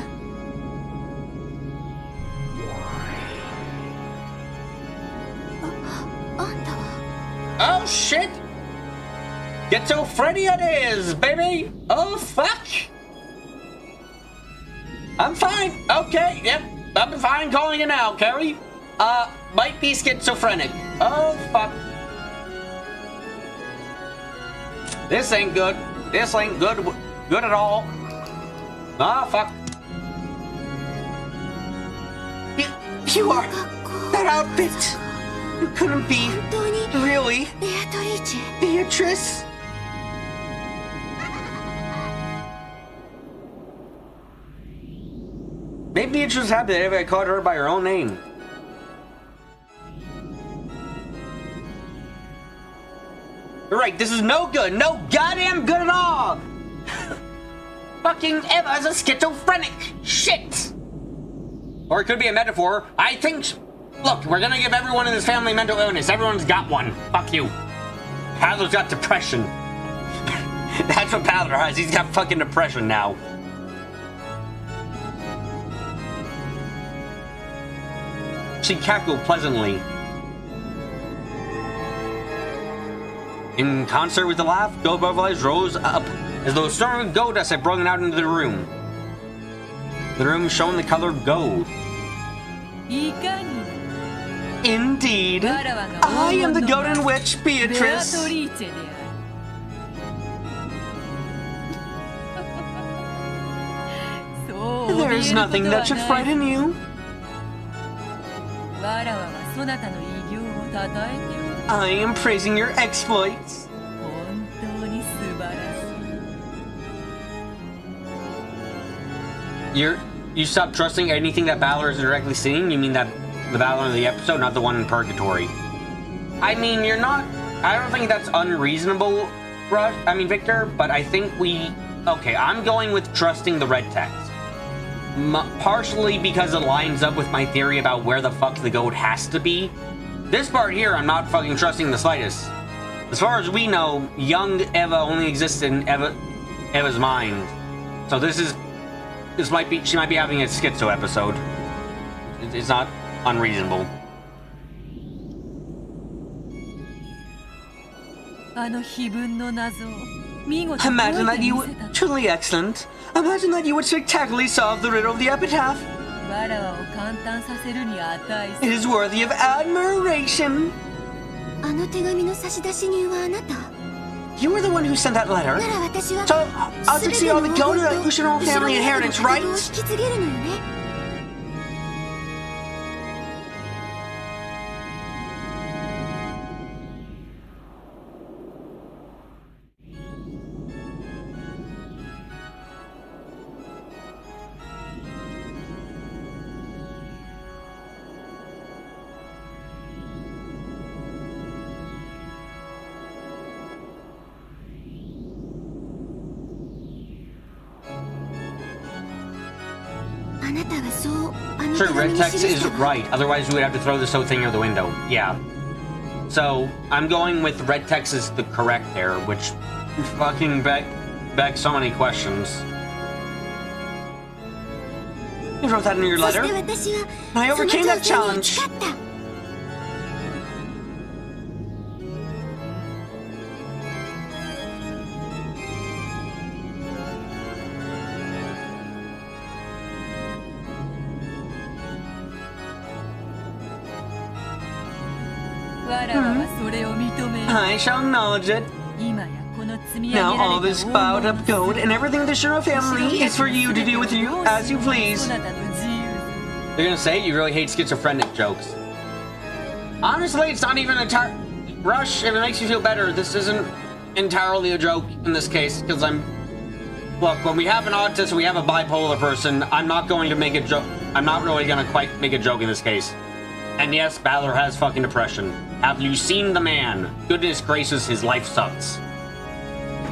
[SPEAKER 3] あんたは
[SPEAKER 1] Oh shit! Get so Freddy it is, baby! Oh fuck! I'm fine. Okay, yep. I'm fine calling it now, Carrie. Might be schizophrenic. Oh fuck. This ain't good. This ain't good at all. Ah fuck. You are that outfit. You couldn't be
[SPEAKER 3] 本当に
[SPEAKER 1] really
[SPEAKER 3] ベアトリーチェ
[SPEAKER 1] Beatrice. Maybe Beatrice was happy that everybody called her by her own name. You're right, this is no good. No goddamn good at all. Fucking Eva's a schizophrenic. Shit. Or it could be a metaphor. I think... Look, we're gonna give everyone in this family mental illness. Everyone's got one. Fuck you. Paddler's got depression. That's what Paddler has. He's got fucking depression now. She cackled pleasantly. In concert with the laugh, gold butterflies rose up as though a storm of gold dust had broken out into the room. The room shone the color of gold.
[SPEAKER 3] いかに
[SPEAKER 1] Indeed, I am the golden witch,
[SPEAKER 3] ベアト
[SPEAKER 1] Beatrice.
[SPEAKER 3] リーチェであるそう
[SPEAKER 1] There is nothing that should frighten you.
[SPEAKER 3] わらわはそなたの偉業をたたえておる
[SPEAKER 1] I am praising your exploits.
[SPEAKER 3] 本当に素晴らしい
[SPEAKER 1] You stopped trusting anything that Balor is directly seeing? You mean that the Balor of the episode, not the one in Purgatory? I mean, you're not... I don't think that's unreasonable, Victor, but I think we... Okay, I'm going with trusting the red text. Partially because it lines up with my theory about where the fuck the goat has to be. This part here, I'm not fucking trusting the slightest. As far as we know, young Eva only exists in Eva's mind. So she might be having a schizo episode. It's not unreasonable.
[SPEAKER 3] あの碑文の謎を見事
[SPEAKER 1] Imagine
[SPEAKER 3] 解い
[SPEAKER 1] that
[SPEAKER 3] て
[SPEAKER 1] you
[SPEAKER 3] み
[SPEAKER 1] would
[SPEAKER 3] せた
[SPEAKER 1] truly excellent. Imagine that you would spectacularly solve the riddle of the epitaph.
[SPEAKER 3] わらわを簡単させるに値す
[SPEAKER 1] It
[SPEAKER 3] る
[SPEAKER 1] is worthy of admiration.
[SPEAKER 3] あの手紙の差出人はあなた
[SPEAKER 1] You were the one who sent that letter.
[SPEAKER 3] なら私は
[SPEAKER 1] So I'll
[SPEAKER 3] 全て
[SPEAKER 1] succeed
[SPEAKER 3] の
[SPEAKER 1] all the
[SPEAKER 3] 黄
[SPEAKER 1] go
[SPEAKER 3] 金
[SPEAKER 1] to
[SPEAKER 3] と
[SPEAKER 1] the Ushiromia
[SPEAKER 3] 後ろ
[SPEAKER 1] family
[SPEAKER 3] にある
[SPEAKER 1] inheritance,
[SPEAKER 3] 子供を
[SPEAKER 1] right?
[SPEAKER 3] 引き継げるのよね あなたはそうあの手
[SPEAKER 1] True,
[SPEAKER 3] 紙
[SPEAKER 1] red
[SPEAKER 3] に
[SPEAKER 1] text
[SPEAKER 3] 記し
[SPEAKER 1] is
[SPEAKER 3] たわ
[SPEAKER 1] right. Otherwise, we would have to throw this whole thing out the window. Yeah. So I'm going with red text is the correct error, which fucking begs so many questions. You wrote that in your
[SPEAKER 3] そして
[SPEAKER 1] letter?
[SPEAKER 3] 私は
[SPEAKER 1] I
[SPEAKER 3] その
[SPEAKER 1] overcame
[SPEAKER 3] 条
[SPEAKER 1] that
[SPEAKER 3] 件に
[SPEAKER 1] challenge.
[SPEAKER 3] 誓った
[SPEAKER 1] 「I shall acknowledge it. Now all this piled up gold and everything in the Shiro family is for you to do with you as you please. They're gonna say you really hate schizophrenic jokes. Honestly, it's not even a Rush. If it makes you feel better, this isn't entirely a joke in this case, because look, when we have an autist, we have a bipolar person, I'm not going to make a joke. I'm not really gonna quite make a joke in this case. And yes, Balor has fucking depression. Have you seen the man? Goodness gracious, his life sucks.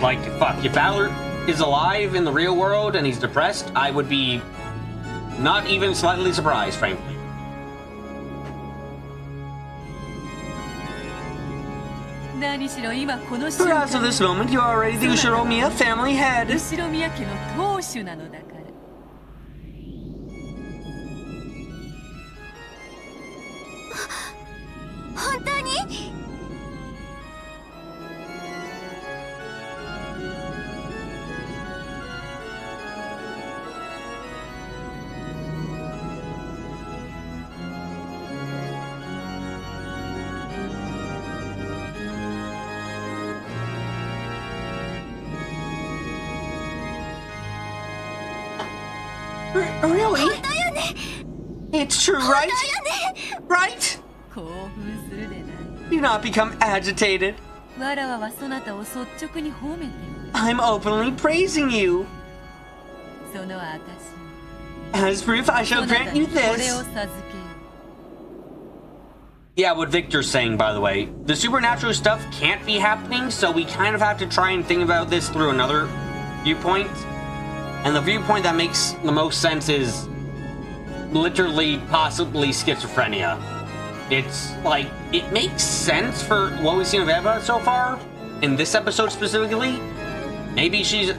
[SPEAKER 1] Like, fuck, if Balor is alive in the real world and he's depressed, I would be not even slightly surprised, frankly. For as of this moment, you are already the Ushiromiya family head. Really? It's true, right? Right? Do not become agitated. I'm openly praising you. As proof, I shall grant you this. Yeah, what Victor's saying, by the way. The supernatural stuff can't be happening, so we kind of have to try and think about this through another viewpoint. And the viewpoint that makes the most sense is literally, possibly schizophrenia. It's like, it makes sense for what we've seen of Eva so far, in this episode specifically. Maybe she's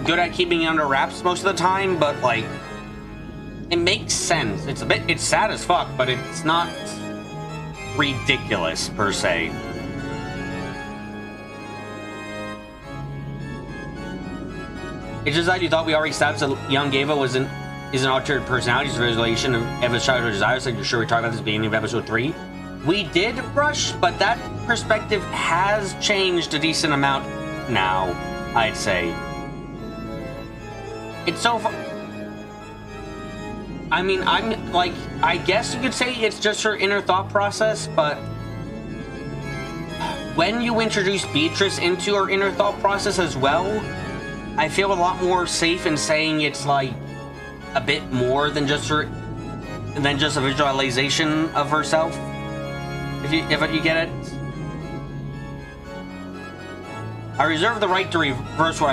[SPEAKER 1] good at keeping it under wraps most of the time, but like, it makes sense. It's sad as fuck, but it's not ridiculous per se. It's just that you thought we already established that young Eva is an altered personality's visualization of Eva's childhood desires, like you're sure we talked about this at the beginning of episode 3. We did Rush, but that perspective has changed a decent amount now, I'd say. It's so I mean, I'm like, I guess you could say it's just her inner thought process, but when you introduce Beatrice into her inner thought process as well, I feel a lot more safe in saying it's like a bit more than just a visualization of herself. If you get it. I reserve the right to reverse what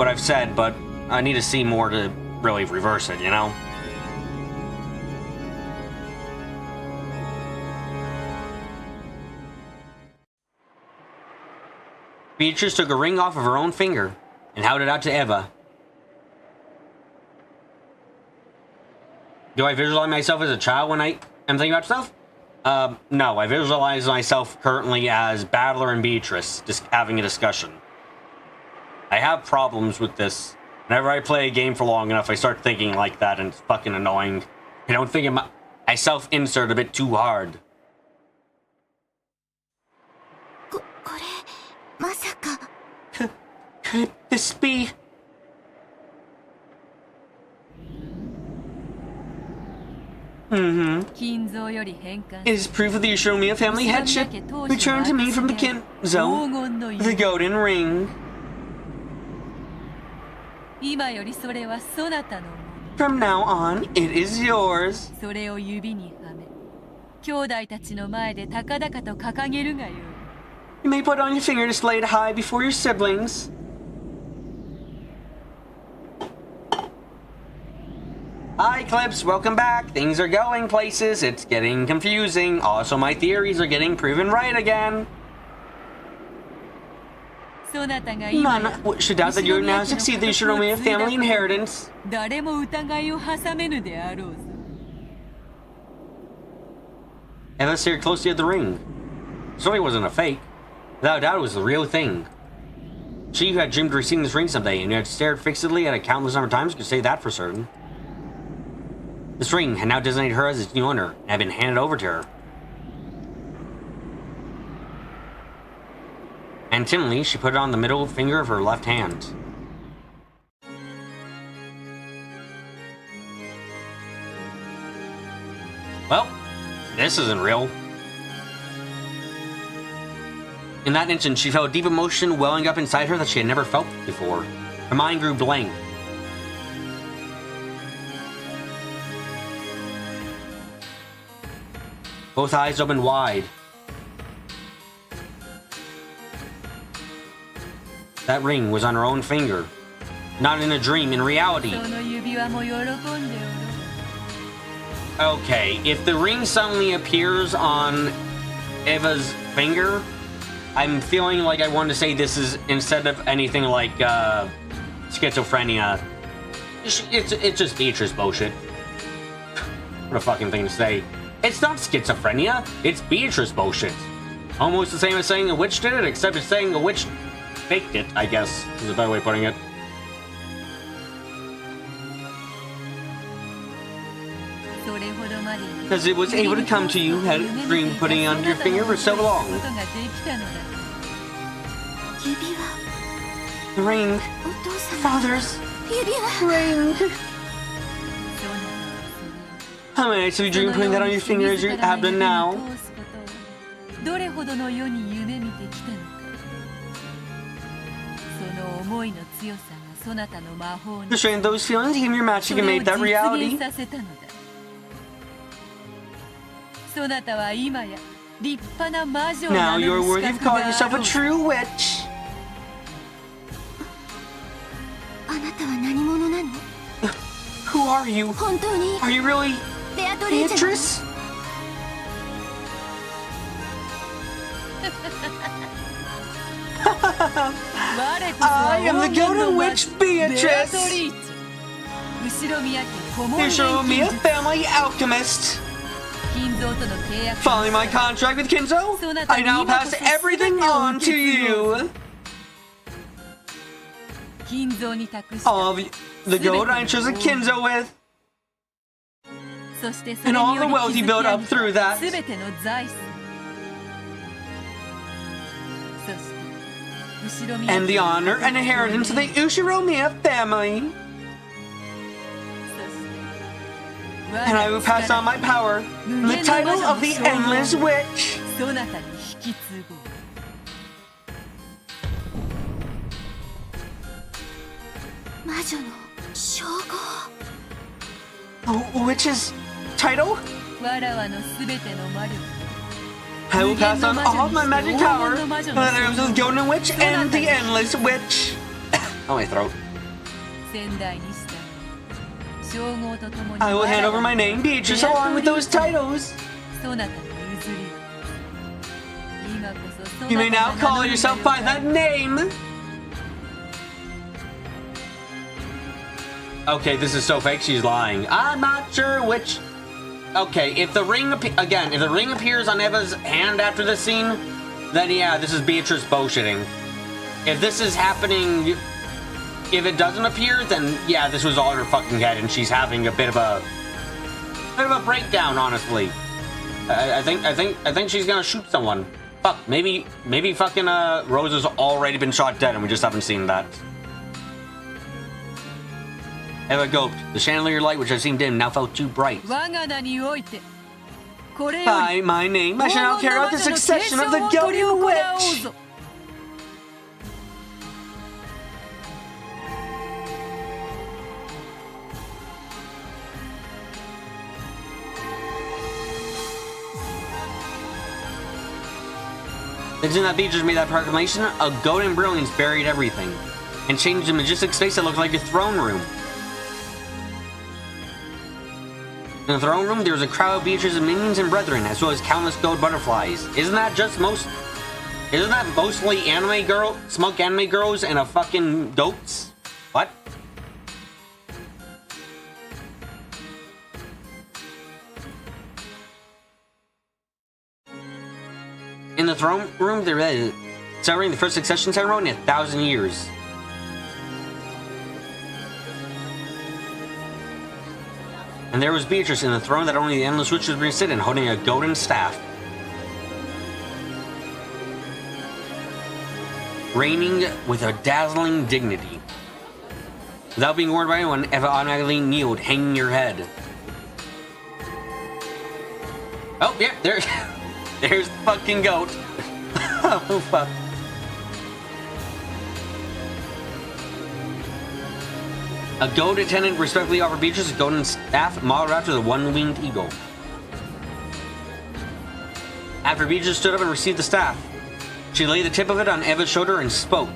[SPEAKER 1] I've said, but I need to see more to really reverse it, you know? Beatrice took a ring off of her own finger and held it out to Eva. Do I visualize myself as a child when I am thinking about stuff? No, I visualize myself currently as Battler and Beatrice, just having a discussion. I have problems with this. Whenever I play a game for long enough, I start thinking like that, and it's fucking annoying. I don't think I self-insert a bit too hard. Could this be? It is proof of the Ushiromiya family headship returned to me from the Kinzo, the golden ring. From now on, it is yours. You may put on your finger to display it high before your siblings. Hi, Clips. Welcome back. Things are going places. It's getting confusing. Also, my theories are getting proven right again. None should doubt that you now succeed the Ushiromiya family inheritance. Eva stared closely at the ring. It certainly wasn't a fake. Without doubt, it was the real thing. She who had dreamed of receiving this ring someday and who had stared fixedly at it countless number of times could say that for certain. This ring had now designated her as its new owner and had been handed over to her. and timidly she put it on the middle finger of her left hand. Well, this isn't real. In that instant, she felt a deep emotion welling up inside her that she had never felt before. Her mind grew blank. Both eyes opened wide. That ring was on her own finger. Not in a dream, in reality. Okay, if the ring suddenly appears on Eva's finger, I'm feeling like I want to say this is, instead of anything like schizophrenia, it's just Beatrice bullshit. What a fucking thing to say. It's not schizophrenia, it's Beatrice bullshit. Almost the same as saying a witch did it, except it's saying a witch faked it, I guess, is a better way of putting it. Because it was able to come to you, had a dream putting on your finger for so long. The ring. Father's ring. How many nights have you dreamed putting that on your finger as you have done now? To strain those feelings, even your magic and made that reality. Now you're worthy of calling yourself a true witch. Who are you? Are you really Beatrice? I am the golden witch Beatrice. Ushiro family alchemist. Following my contract with Kinzo, I now pass everything on to you. All of the gold I entrusted Kinzo with, and all the wealth you built up through that. And the honor and inheritance of the Ushiro family. And I will pass on my power, the title of the Endless Witch. A witch's title? I will pass on all of my magic power, whether it was the Golden Witch and the Endless Witch. Oh, my throat. I will hand over my name, Beatrice, along with those titles. You may now call yourself by that name. Okay, this is so fake, she's lying. I'm not sure which... Okay, if the ring again, if the ring appears on Eva's hand after this scene, then yeah, this is Beatrice bullshitting. If this is happening, if it doesn't appear, then yeah, this was all in her fucking head, and she's having a bit of a breakdown. Honestly, I think she's gonna shoot someone. Fuck, maybe fucking Rose has already been shot dead, and we just haven't seen that. Eva gulped. The chandelier light, which had seemed dim, now felt too bright. By my name, I shall now carry out the succession of the Golden Witch! The instant that Beatrice made that proclamation, a golden brilliance buried everything, and changed the majestic space that looked like a throne room. In the throne room, there was a crowd of Beatrice's minions and brethren, as well as countless gold butterflies. Isn't that mostly anime smug anime girls and a fucking goats? What? In the throne room, there is celebrating the first succession ceremony in 1,000 years. And there was Beatrice in the throne that only the Endless Witch would sit in, holding a golden staff. reigning with a dazzling dignity. Without being warned by anyone, Eva automatically kneeled, hanging her head. Oh, yeah, there's the fucking goat. Oh, fuck. A goat attendant respectfully offered Beatrice a golden staff modeled after the one-winged eagle. After Beatrice stood up and received the staff, she laid the tip of it on Eva's shoulder and spoke.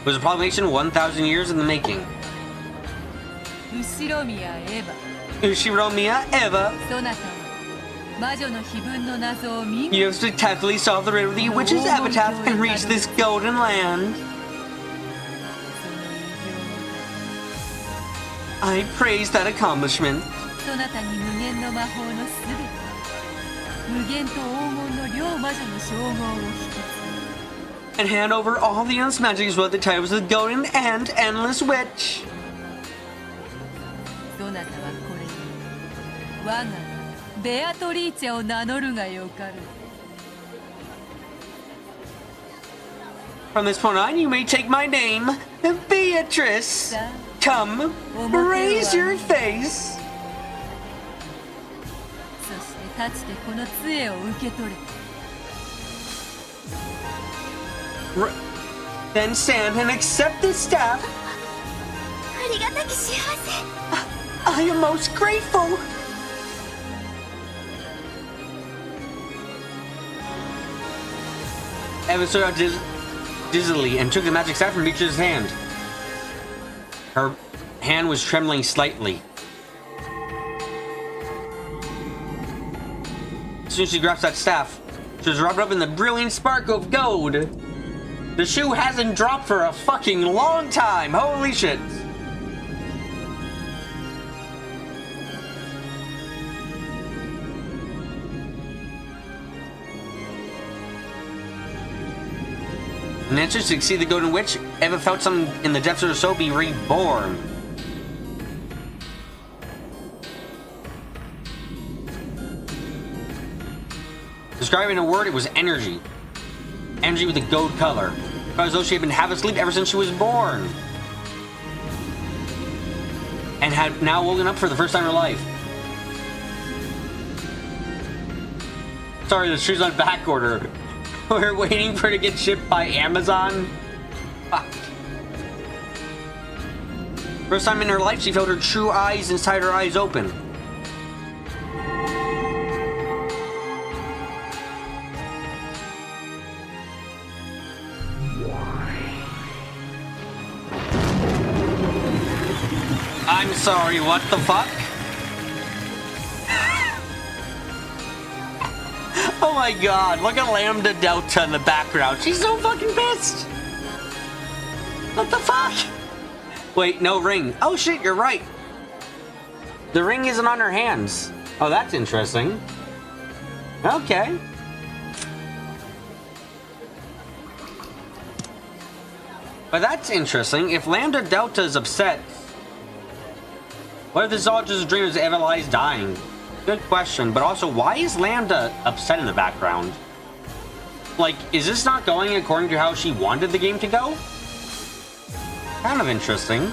[SPEAKER 1] It was a proclamation 1,000 years in the making.
[SPEAKER 3] Ushiromiya Eva.
[SPEAKER 1] Ushiromiya Eva. You have spectacularly solved the riddle of the witch's epitaph and reached this golden land. I praise that accomplishment. And hand over all the endless magic as well as the titles of the golden and endless witch. From this point on, you may take my name, Beatrice. Come, raise your face. Then stand and accept this staff. I am most grateful. Eva stood out dizzily and took the magic staff from Beatrice's hand. Her hand was trembling slightly. As soon as she grasped that staff, she was wrapped up in the brilliant sparkle of gold. The shoe hasn't dropped for a fucking long time. Holy shit. In answer to succeed the golden witch, Eva felt something in the depths of her soul be reborn. Describing a word, it was energy. Energy with a gold color. Felt as though she had been half asleep ever since she was born. And had now woken up for the first time in her life. Sorry, the shoe's on back order. We're waiting for it to get shipped by Amazon. Fuck. First time in her life, she felt her true eyes inside her eyes open. I'm sorry, what the fuck? Oh my god, look at Lambda Delta in the background. She's so fucking pissed. What the fuck? Wait, no ring. Oh shit, you're right. The ring isn't on her hands. Oh, that's interesting. Okay. But that's interesting. If Lambda Delta is upset, what if this is all just a dream as Eva lies dying? Good question, but also, why is Lambda upset in the background? Like, is this not going according to how she wanted the game to go? Kind of interesting.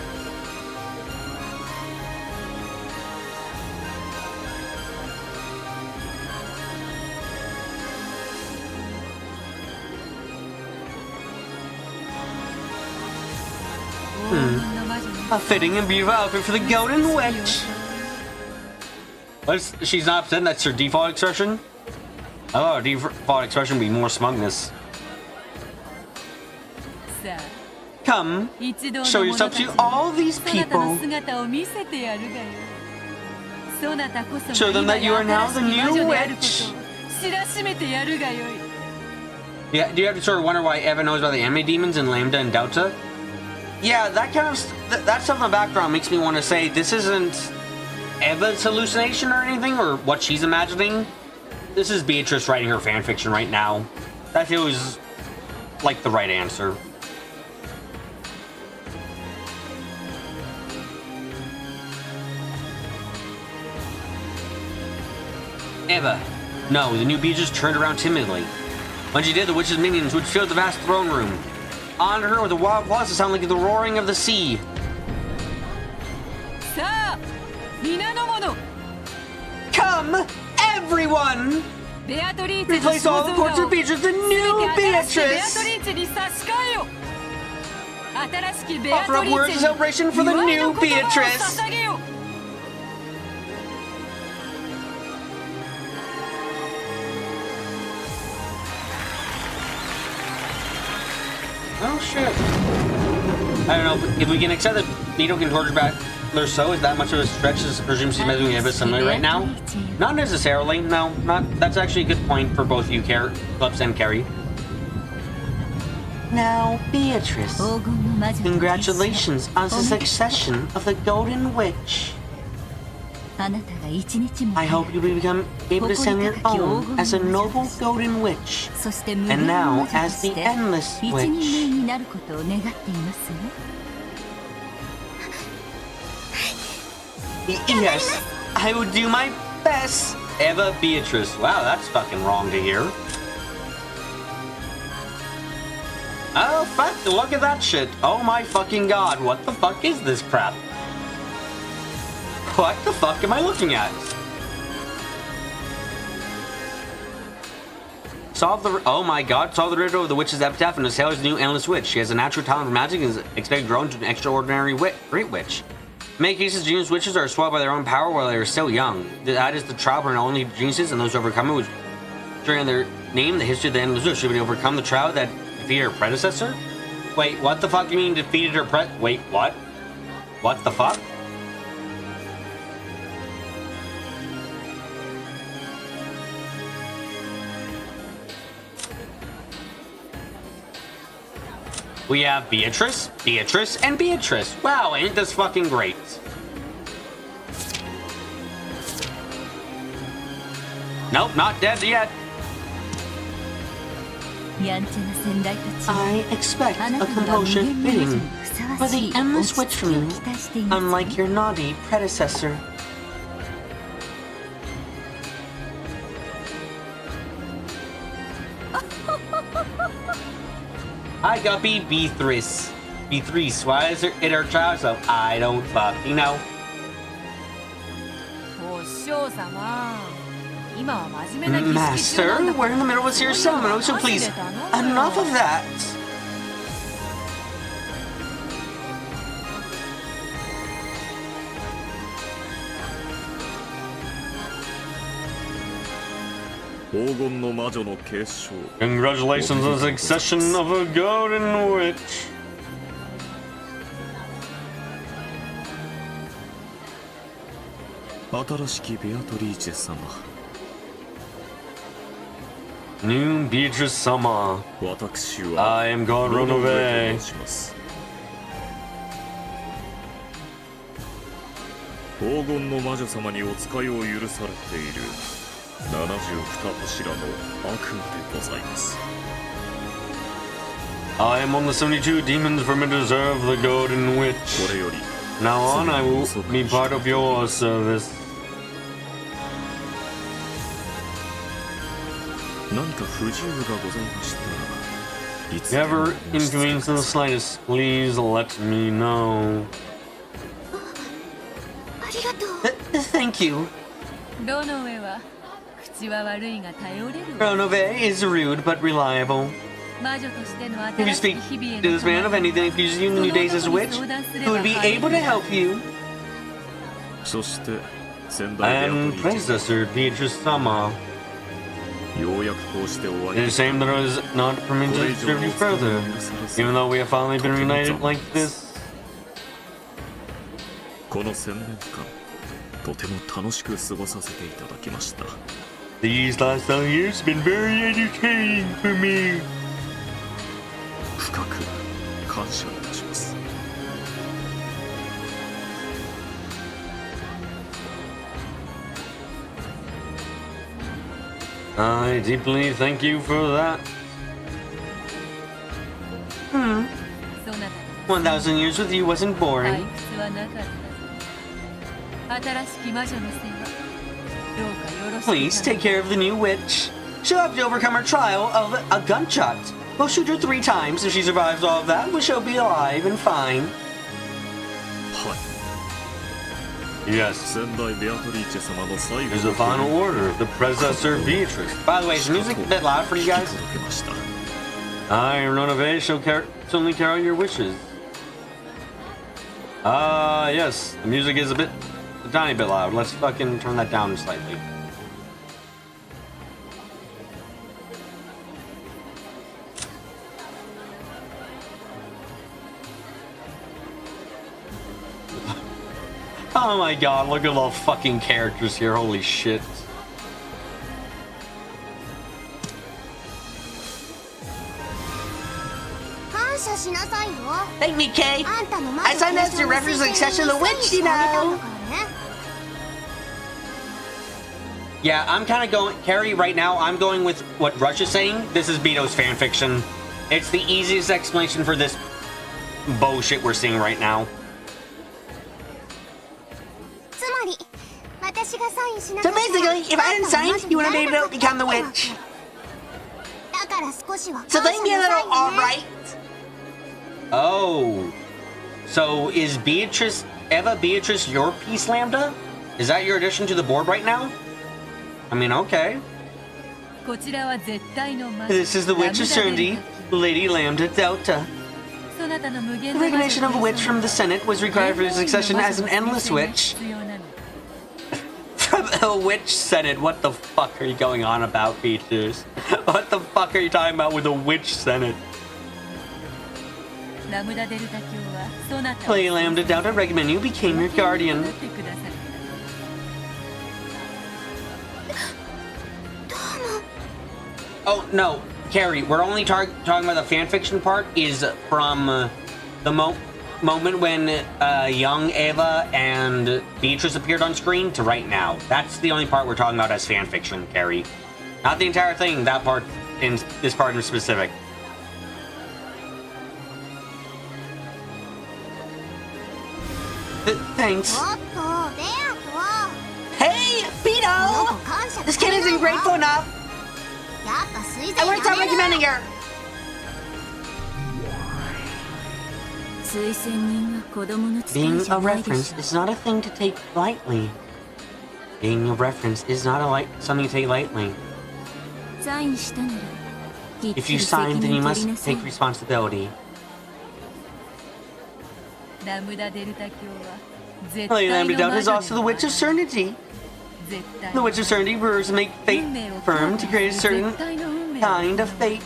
[SPEAKER 1] A fitting and beautiful outfit for the golden witch. She's not upset, that's her default expression? Oh, her default expression would be more smugness. Come, show yourself to all these people. Show them that you are now the new witch. Yeah, do you have to sort of wonder why Eva knows about the anime demons in Lambda and Delta? Yeah, that kind of that stuff in the background makes me want to say this isn't Eva's hallucination or anything, or what she's imagining. This is Beatrice writing her fanfiction right now. That feels like the right answer. Eva. No, the new Beatrice turned around timidly. When she did, the witch's minions would fill the vast throne room. Under her with the wild applause that sounded like the roaring of the sea. Come, everyone! Replace all the portraits of Beatrice with the new Beatrice! Offer up words of celebration for the new Beatrice! Oh shit. I don't know, if we can accept that Beetle can torture back so is that much of a stretch to presume she's measuring a bit similar right now? Not necessarily, no. That's actually a good point for both you, Clips and Carrie. Now, Beatrice, congratulations on the succession of the Golden Witch. I hope you will become able to stand your own as a noble Golden Witch, and now as the Endless Witch. Yes, I will do my best. Eva Beatrice. Wow, that's fucking wrong to hear. Oh, fuck, look at that shit. Oh my fucking god, what the fuck is this crap? What the fuck am I looking at? Oh my god, solve the riddle of the witch's epitaph and Sailor's new endless witch. She has a natural talent for magic and is expected to grow into an extraordinary great witch. In many cases, genius witches are swallowed by their own power while they are still young. That is the trial for only geniuses and those who overcome it, which during their name, the history of the endless witch should be overcome the trial that defeated her predecessor? Wait, what the fuck do you mean defeated her Wait, what? What the fuck? We have Beatrice, Beatrice, and Beatrice. Wow, ain't this fucking great? Nope, not dead yet. I expect a commotion fitting for the Endless Witch from you, unlike your naughty predecessor. I got Beatrice. Beatrice, why is it her child? So I don't fucking know. Master, we're in the middle of a serious ceremony, so please, enough of that. Congratulations on the succession of a Golden Witch. New Beatrice-sama. I am God Ronove.
[SPEAKER 4] 黄金の魔女様にお使いを許されている72柱の悪夢でございます。
[SPEAKER 1] I am one of the 72 demons for me to deserve the Golden Witch. Now on, I will be part of your service.
[SPEAKER 4] 何か不自由がございましたらいつ
[SPEAKER 1] Never inconvenience in the slightest. Please let me know. Thank you. Ronove is rude but reliable. If you speak to this man of anything that accuses you in the new days as a witch, he would be able to help you.
[SPEAKER 4] そして先代
[SPEAKER 1] And predecessor Beatrice-sama.
[SPEAKER 4] ようやくこうしてお会
[SPEAKER 1] It is a shame that I was not permitted to serve you further, even though we have finally been reunited like this.
[SPEAKER 4] この1000年間とても楽しく過ごさせていただきました。
[SPEAKER 1] These last 7 years have been very educating for me.
[SPEAKER 4] 深く感謝いたします。
[SPEAKER 1] I deeply thank you for that. 1,000 years with you wasn't boring. Please take care of the new witch. She'll have to overcome her trial of a gunshot. We'll shoot her 3 times. If she survives all of that, she'll be alive and fine. Yes. Here's the final order of the predecessor Beatrice. By the way, is the music a bit loud for you guys? I am Nonove, shall certainly carry your wishes. Yes, the music is a tiny bit loud. Let's fucking turn that down slightly. Oh my god, look at all the fucking characters here, holy shit. Thank me, Kay. I signed as to reference the succession of the witch, you know. Yeah, I'm kind of going, Carrie, right now, I'm going with what Rush is saying. This is Beto's fanfiction. It's the easiest explanation for this bullshit we're seeing right now. So basically, if I hadn't signed, you wouldn't be able to become the witch. So think me a little alright. Oh. So is Beatrice, Beatrice your piece, Lambda? Is that your addition to the board right now? I mean, okay. This is the Witch of Certainty, Lady Lambda Delta. The recognition of a witch from the Senate was required for the succession as an endless witch. From a witch Senate? What the fuck are you going on about, Beatrice? What the fuck are you talking about with a witch Senate? Lady Lambda Delta, recommend you became your guardian. Oh, no, Carrie, we're only talking about the fanfiction part is from the moment when young Eva and Beatrice appeared on screen to right now. That's the only part we're talking about as fanfiction, Carrie. Not the entire thing, that part, in this part in specific. Thanks. Hey, Beto! This kid isn't grateful enough. I want to start recommending her. Being a reference is not a thing to take lightly. Being a reference is not something to take lightly. If you sign, then you must take responsibility. Lady Lambda Delta is also the Witch of Certainty. The Witch of Certainty brewers make fate firm to create a certain kind of fate.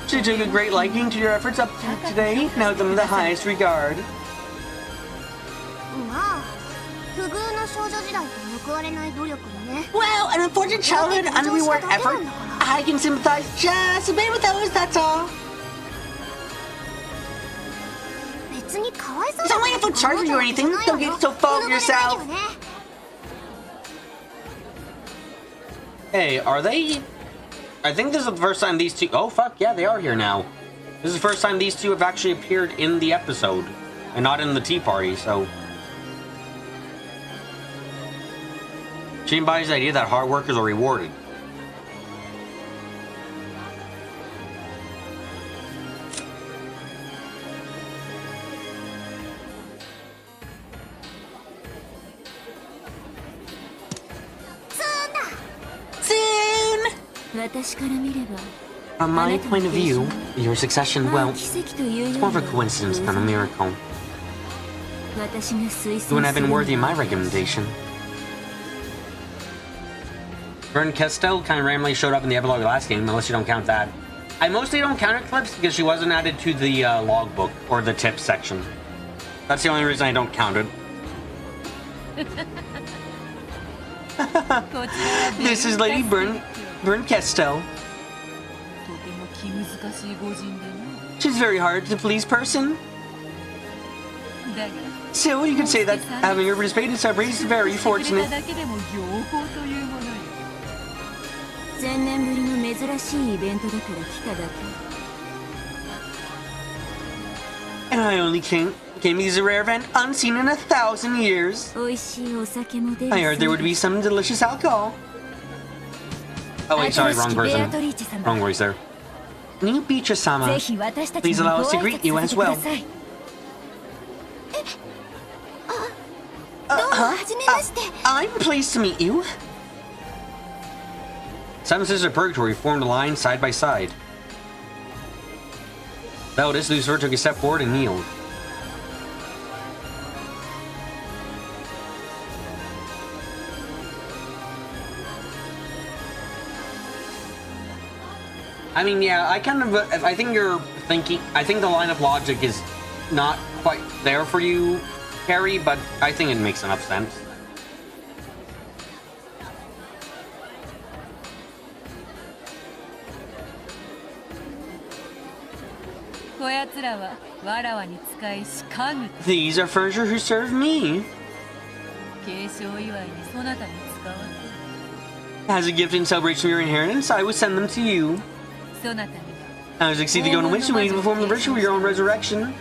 [SPEAKER 1] She took a great liking to your efforts up to today, and held them in the highest regard. Well, an unfortunate childhood, unrewarded effort. I can sympathize just a bit with those, that's all. It's not like I feel sorry for you or anything. Don't get so full of yourself. Hey, are they... I think this is the first time these two... Oh, fuck, yeah, they are here now. This is the first time these two have actually appeared in the episode. And not in the tea party, so... She embodies the idea that hard workers are rewarded. From my point of view, your succession, well, it's more of a coincidence than a miracle. You wouldn't have been worthy of my recommendation. Vern Kestel kind of randomly showed up in the epilogue of the last game, unless you don't count that. I mostly don't count her clips because she wasn't added to the logbook or the tips section. That's the only reason I don't count it. This is Lady Vern Kestel. She's a very hard to please person. So you could say that having her participate in Subway is very fortunate. And I only came Kimmy's a rare event unseen in 1,000 years.
[SPEAKER 3] 美味しいお酒も出る
[SPEAKER 1] I heard there would be some delicious alcohol. Oh wait, sorry, wrong person. Wrong voice there. New Beatrice-sama, please allow us to greet you as well. I'm pleased to meet you. Seven Sisters of Purgatory formed a line side by side. Without this, Lucifer took a step forward and kneeled. I mean, yeah, I think you're thinking, I think the line of logic is not quite there for you, Carrie, but I think it makes enough sense. These are furniture who serve me. As a gift in celebration of your inheritance, I will send them to you. As you succeed to go on a witch, you need to perform the ritual of your own resurrection.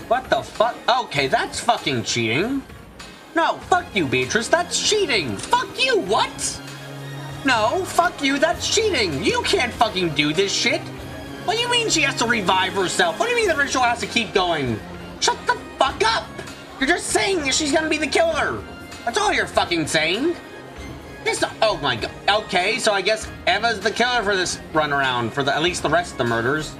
[SPEAKER 1] What the fuck? Okay, that's fucking cheating. No, fuck you, Beatrice, that's cheating. Fuck you, what? No, fuck you, that's cheating. You can't fucking do this shit. What do you mean she has to revive herself? What do you mean the ritual has to keep going? Shut the fuck up! You're just saying that she's gonna be the killer. That's all you're fucking saying. Oh my god. Okay, so I guess Eva's the killer for this runaround, for at least the rest of the murders.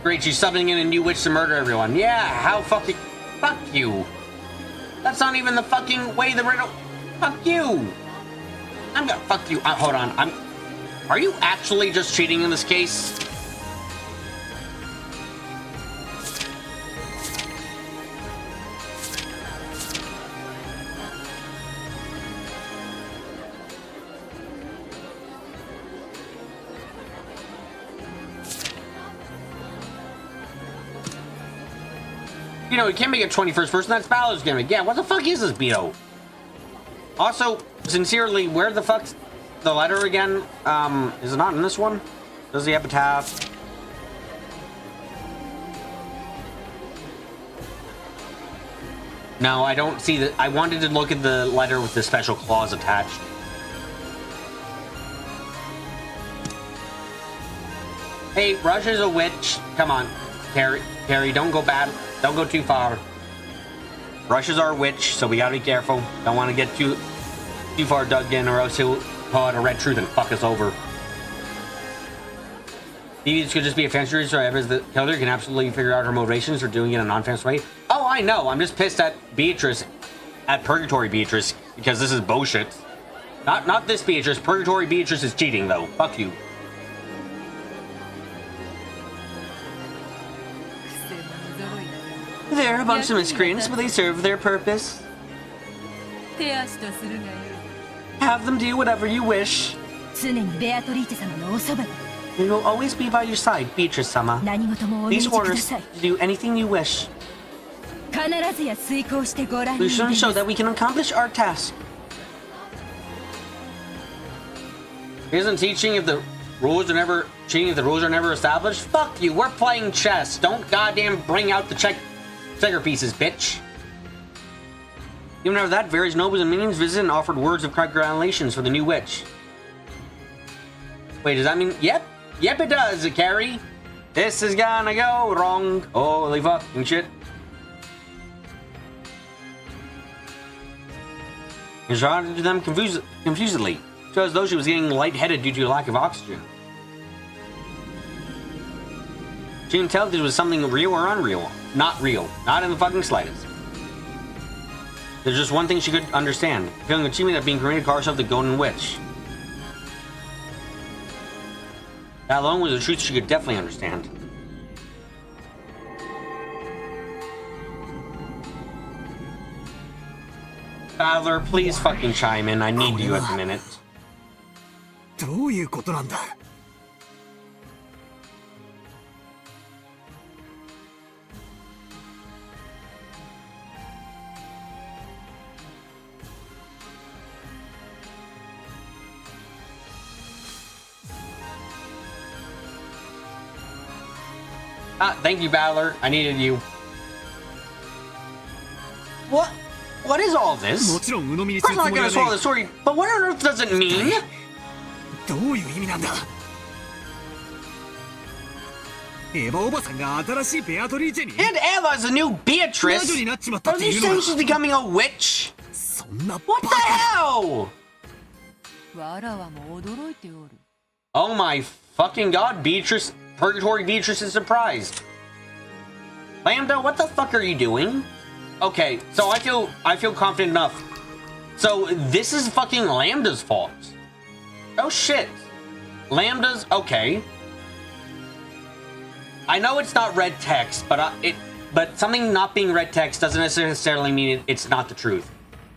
[SPEAKER 1] Great, she's subbing in a new witch to murder everyone. Yeah, how fucking... Fuck you. That's not even the fucking way the riddle... Fuck you. I'm gonna... Fuck you. Hold on. Are you actually just cheating in this case? You know, you can't make a 21st person. That's Balor's gimmick. Yeah, what the fuck is this, Beto? Also, sincerely, where the fuck's the letter again? Is it not in this one? Does he have a tab? No, I don't see that. I wanted to look at the letter with the special clause attached. Hey, Russia's a witch. Come on, Carrie, don't go bad. Don't go too far. Russia's our witch, so we gotta be careful. Don't want to get too far dug in, or else he'll pull out a red truth and fuck us over. Maybe this could just be a fancy reason, so Eva's the killer can absolutely figure out her motivations for doing it in a non-fancy way. Oh, I know. I'm just pissed at Beatrice, at Purgatory Beatrice, because this is bullshit. Not this Beatrice. Purgatory Beatrice is cheating, though. Fuck you. They're a bunch of miscreants, but they serve their purpose. Have them do whatever you wish. We will always be by your side, Beatrice-sama. These orders do anything you wish. We should show that we can accomplish our task. Isn't teaching if the rules are never established? Fuck you, we're playing chess. Don't goddamn bring out the checker pieces, bitch. Even after that, various nobles and minions visited and offered words of congratulations for the new witch. Wait, does that mean... Yep, it does, Carrie. This is gonna go wrong. Holy fucking shit. He shouted to them confusedly, so as though she was getting lightheaded due to a lack of oxygen. She didn't tell if this was something real or unreal. Not real. Not in the fucking slightest. There's just one thing she could understand. Feeling achievement of being created to call herself the Golden Witch. That alone was a truth she could definitely understand. Badler, please fucking chime in. I need you at the minute.
[SPEAKER 5] どういうことなんだ?
[SPEAKER 1] Thank you, Battler. I needed you. What? What is all this?
[SPEAKER 5] もちろん鵜呑みに
[SPEAKER 1] Of
[SPEAKER 5] す
[SPEAKER 1] course
[SPEAKER 5] る
[SPEAKER 1] I'm
[SPEAKER 5] つも
[SPEAKER 1] not
[SPEAKER 5] り
[SPEAKER 1] gonna
[SPEAKER 5] は
[SPEAKER 1] swallow
[SPEAKER 5] ね
[SPEAKER 1] the story, but what on earth does it mean?
[SPEAKER 5] どういう意味なんだ。エヴァおばさんが新しいベアトリーチェに
[SPEAKER 1] And Eva is a new
[SPEAKER 5] 魔
[SPEAKER 1] Beatrice.
[SPEAKER 5] 女になっちまった
[SPEAKER 1] Are
[SPEAKER 5] って
[SPEAKER 1] you
[SPEAKER 5] いうの
[SPEAKER 1] saying
[SPEAKER 5] は
[SPEAKER 1] she's becoming a witch?
[SPEAKER 5] そんなバ
[SPEAKER 1] What the
[SPEAKER 5] カ
[SPEAKER 1] hell?
[SPEAKER 3] わらわも驚いておる。
[SPEAKER 1] Oh my fucking god, Beatrice. Purgatory Beatrice is surprised. Lambda, what the fuck are you doing? Okay, so I feel confident enough. So this is fucking Lambda's fault. Oh shit. Lambda's okay. I know it's not red text, but but something not being red text doesn't necessarily mean it's not the truth.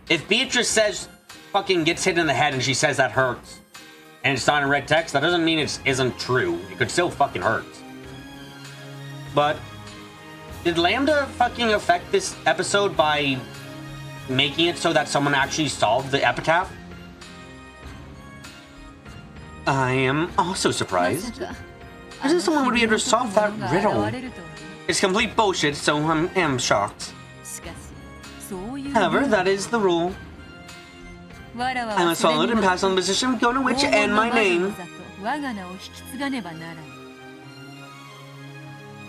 [SPEAKER 1] If Beatrice says fucking gets hit in the head and she says that hurts, and it's not in red text, that doesn't mean it isn't true. It could still fucking hurt. But did Lambda fucking affect this episode by making it so that someone actually solved the epitaph? I am also
[SPEAKER 2] ま
[SPEAKER 1] surprised.
[SPEAKER 2] さか
[SPEAKER 1] As if someone would be able to solve that
[SPEAKER 3] あの
[SPEAKER 1] riddle.
[SPEAKER 3] 現れるとはね。
[SPEAKER 1] It's complete bullshit, so I am shocked.
[SPEAKER 3] しかし、そういう。
[SPEAKER 1] However, that is the rule.
[SPEAKER 3] わらわ
[SPEAKER 1] I
[SPEAKER 3] は
[SPEAKER 1] must
[SPEAKER 3] それ
[SPEAKER 1] follow
[SPEAKER 3] に
[SPEAKER 1] and
[SPEAKER 3] も
[SPEAKER 1] pass on the position of Gona
[SPEAKER 3] 黄
[SPEAKER 1] Witch
[SPEAKER 3] 金
[SPEAKER 1] and
[SPEAKER 3] の
[SPEAKER 1] my
[SPEAKER 3] 魔女
[SPEAKER 1] name.
[SPEAKER 3] の座と我が名を引き継がねばならぬ。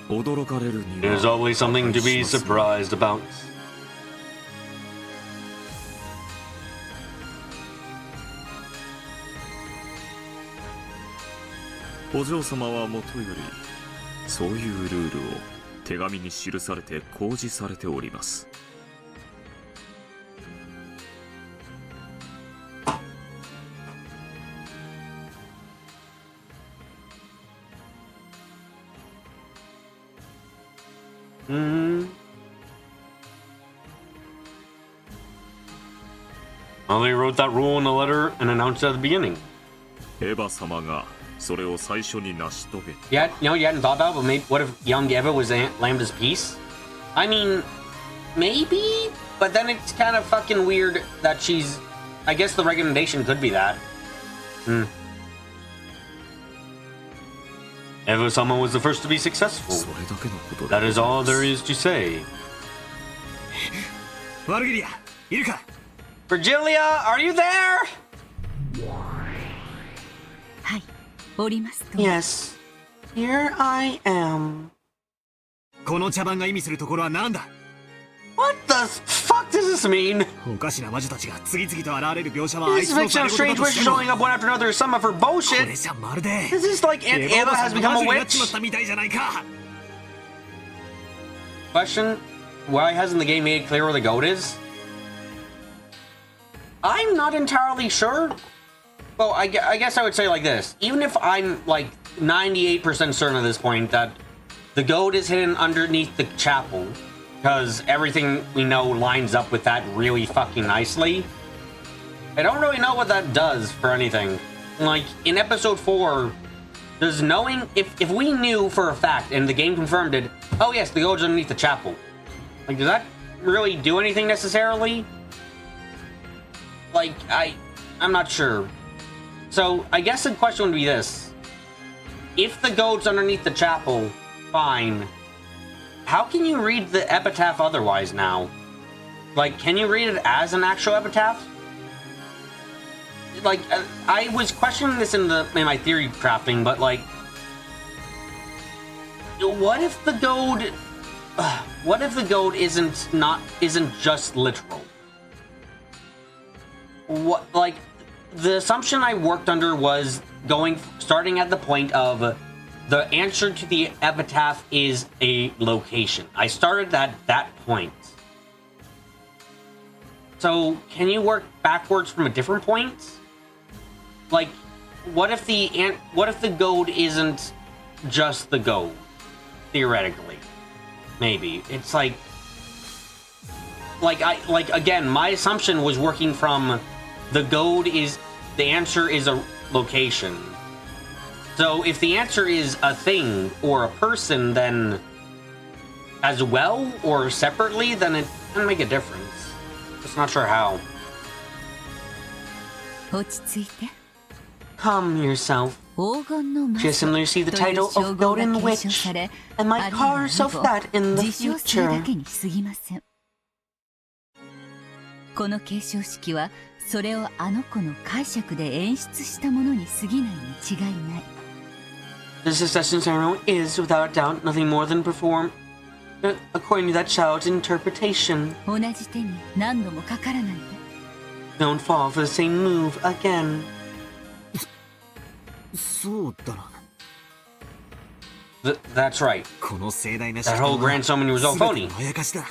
[SPEAKER 4] 驚かれるには
[SPEAKER 1] There's always something to be surprised about.
[SPEAKER 4] お嬢様はもとよりそういうルールを手紙に記されて公示されております。
[SPEAKER 1] Well, they wrote that rule in the letter and announced it at the beginning.
[SPEAKER 4] エヴァ様がそれを最初に成し遂げて
[SPEAKER 1] Yeah, you know, you hadn't thought about, but maybe what if young Eva was Lambda's piece? I mean, maybe, but then it's kind of fucking weird that she's. I guess the recommendation could be that. Eva-sama was the first to be successful.
[SPEAKER 4] それだけのこと
[SPEAKER 1] That is all there is to say.
[SPEAKER 5] ワルギリアいるか。
[SPEAKER 1] Virgilia, are you there?
[SPEAKER 3] はい、おりますと。
[SPEAKER 1] Yes. Here I am.
[SPEAKER 5] この茶番が意味するところは何だ。
[SPEAKER 1] What the fuck does this mean?
[SPEAKER 5] おかしな魔女たちが次々と現れる描写はあい
[SPEAKER 1] This
[SPEAKER 5] つの
[SPEAKER 1] fiction
[SPEAKER 5] ざ
[SPEAKER 1] of
[SPEAKER 5] れ言
[SPEAKER 1] strange
[SPEAKER 5] だと
[SPEAKER 1] witches
[SPEAKER 5] しても
[SPEAKER 1] showing up one after another is some of her
[SPEAKER 5] こ
[SPEAKER 1] bullshit.
[SPEAKER 5] れじゃまるで
[SPEAKER 1] This is like Aunt
[SPEAKER 5] エヴァお
[SPEAKER 1] Eva
[SPEAKER 5] ばさ
[SPEAKER 1] has
[SPEAKER 5] んが
[SPEAKER 1] become
[SPEAKER 5] 魔
[SPEAKER 1] a
[SPEAKER 5] 女になっちまっ
[SPEAKER 1] witch.
[SPEAKER 5] たみたいじゃないか。
[SPEAKER 1] Question: Why hasn't the game made it clear where the goat is? I'm not entirely sure. Well, I guess I would say like this. Even if I'm like 98% certain at this point that the goat is hidden underneath the chapel, because everything we know lines up with that really fucking nicely, I don't really know what that does for anything. Like, in episode 4, does knowing, if we knew for a fact, and the game confirmed it, oh yes, the goat's underneath the chapel. Like, does that really do anything necessarily? Like, I'm not sure. So, I guess the question would be this. If the goat's underneath the chapel, fine. How can you read the epitaph otherwise now? Like, can you read it as an actual epitaph? Like, I was questioning this in my theory crafting, but like, what if the goat isn't just literal? What, like, the assumption I worked under was starting at the point of the answer to the epitaph is a location. I started at that point. So, can you work backwards from a different point? Like, what if the goat isn't just the goat? Theoretically. Maybe. It's like again, my assumption was working from the answer is a location. So if the answer is a thing or a person, then as well or separately, then it can make a difference. Just not sure how.
[SPEAKER 3] 落ち着いて。
[SPEAKER 1] Calm yourself.
[SPEAKER 2] She
[SPEAKER 1] has similarly received the title of Golden Witch, and might call herself that in the future.
[SPEAKER 2] この継承式はそれをあの子の解釈で演出したものに過ぎないに違いない。
[SPEAKER 1] The succession ceremony is, without doubt, nothing more than performed according to that child's interpretation.
[SPEAKER 2] 同じ手に何度もかからないで。
[SPEAKER 1] Don't fall for the same move again.
[SPEAKER 5] そうだな。
[SPEAKER 1] That's right.
[SPEAKER 5] この盛大な
[SPEAKER 1] That whole grand ceremony was all phony.
[SPEAKER 5] まやかしだ。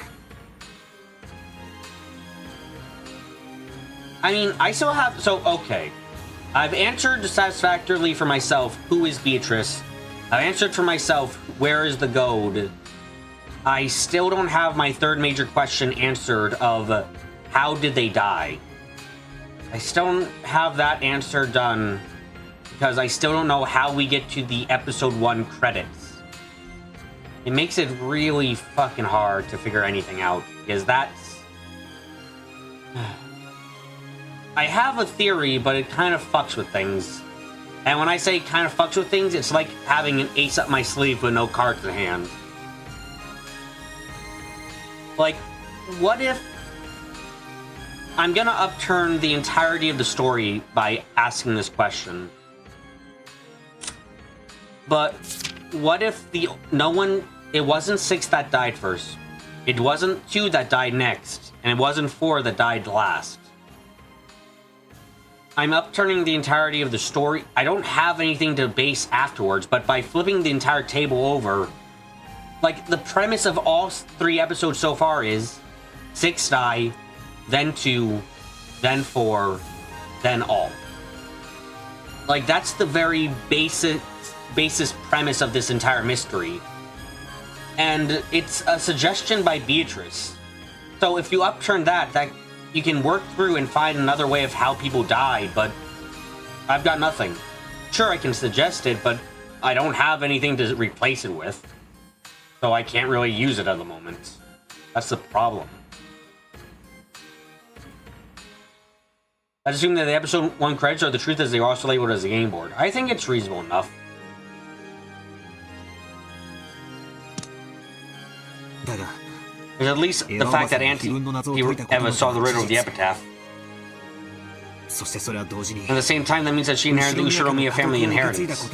[SPEAKER 1] I mean, I still have... So, okay. I've answered satisfactorily for myself, who is Beatrice? I've answered for myself, where is the gold? I still don't have my third major question answered of how did they die? I still don't have that answer done because I still don't know how we get to the episode 1 credits. It makes it really fucking hard to figure anything out because that's... I have a theory, but it kind of fucks with things. And when I say kind of fucks with things, it's like having an ace up my sleeve with no cards in hand. Like, what if... I'm gonna upturn the entirety of the story by asking this question. But what if it wasn't 6 that died first. It wasn't 2 that died next. And it wasn't 4 that died last. I'm upturning the entirety of the story. I don't have anything to base afterwards, but by flipping the entire table over, like, the premise of all 3 episodes so far is 6 die, then 2, then 4, then all. Like, that's the very basis premise of this entire mystery. And it's a suggestion by Beatrice. So if you upturn that you can work through and find another way of how people die, but I've got nothing. Sure, I can suggest it, but I don't have anything to replace it with. So I can't really use it at the moment. That's the problem. I assume that the episode 1 credits are the truth as they are also labeled as a game board. I think it's reasonable enough. There's at least the fact that Auntie Eva saw the riddle of the epitaph. At the same time, that means that she inherited the Ushiromiya family inheritance.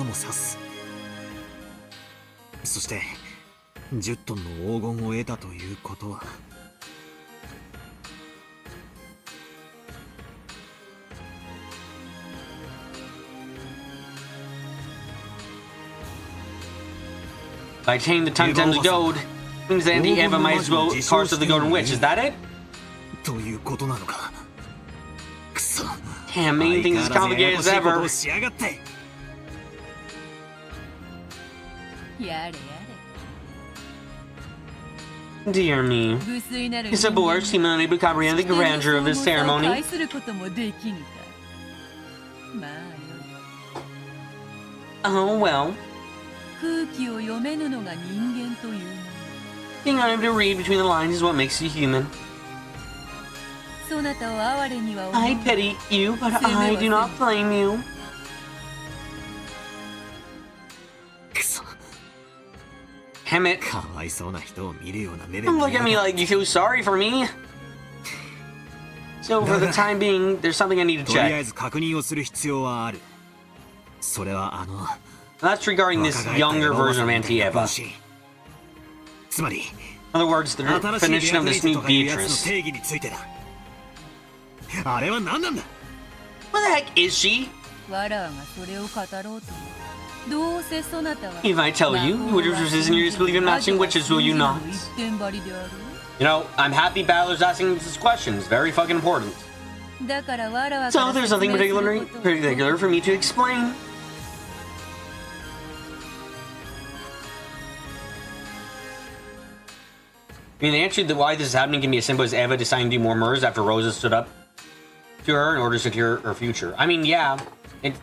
[SPEAKER 5] そして10トンの黄金を得たということは
[SPEAKER 1] By attaining the 10 tons of gold, means that Auntie Eva might as well parts of the Golden Witch. Is that it?
[SPEAKER 5] ということなのか。くそ。
[SPEAKER 1] Damn, making things as complicated as ever.
[SPEAKER 2] やれやれ。
[SPEAKER 1] Dear me. His board seemed unable to comprehend the grandeur of this ceremony. Oh well. Being unable to read between the lines is what makes you human. I pity you, but I do not blame you.
[SPEAKER 5] くそ。
[SPEAKER 1] Damn it.
[SPEAKER 5] かわいそうな人を見るような目で
[SPEAKER 1] Don't look at me like you feel sorry for me. So for the time being, there's something I need to
[SPEAKER 5] とりあえ
[SPEAKER 1] check.
[SPEAKER 5] ず確認をする必要はある。それは
[SPEAKER 1] That's regarding this younger version of Auntie Eva.
[SPEAKER 5] つまり
[SPEAKER 1] In other words, the
[SPEAKER 5] 新しい
[SPEAKER 1] definition of this new
[SPEAKER 5] とかいうやつの
[SPEAKER 1] Beatrice.
[SPEAKER 5] 定義についてだ。あれは何なんだ。
[SPEAKER 1] What the heck is she? If I tell you, you would resist in your disbelief in matching witches, will you not? You know, I'm happy Balor's asking these questions. Very fucking important. So there's nothing particular for me to explain. I mean, the answer to why this is happening can be as simple as Eva deciding to do more murders after Rosa stood up to her in order to secure her future. I mean, yeah,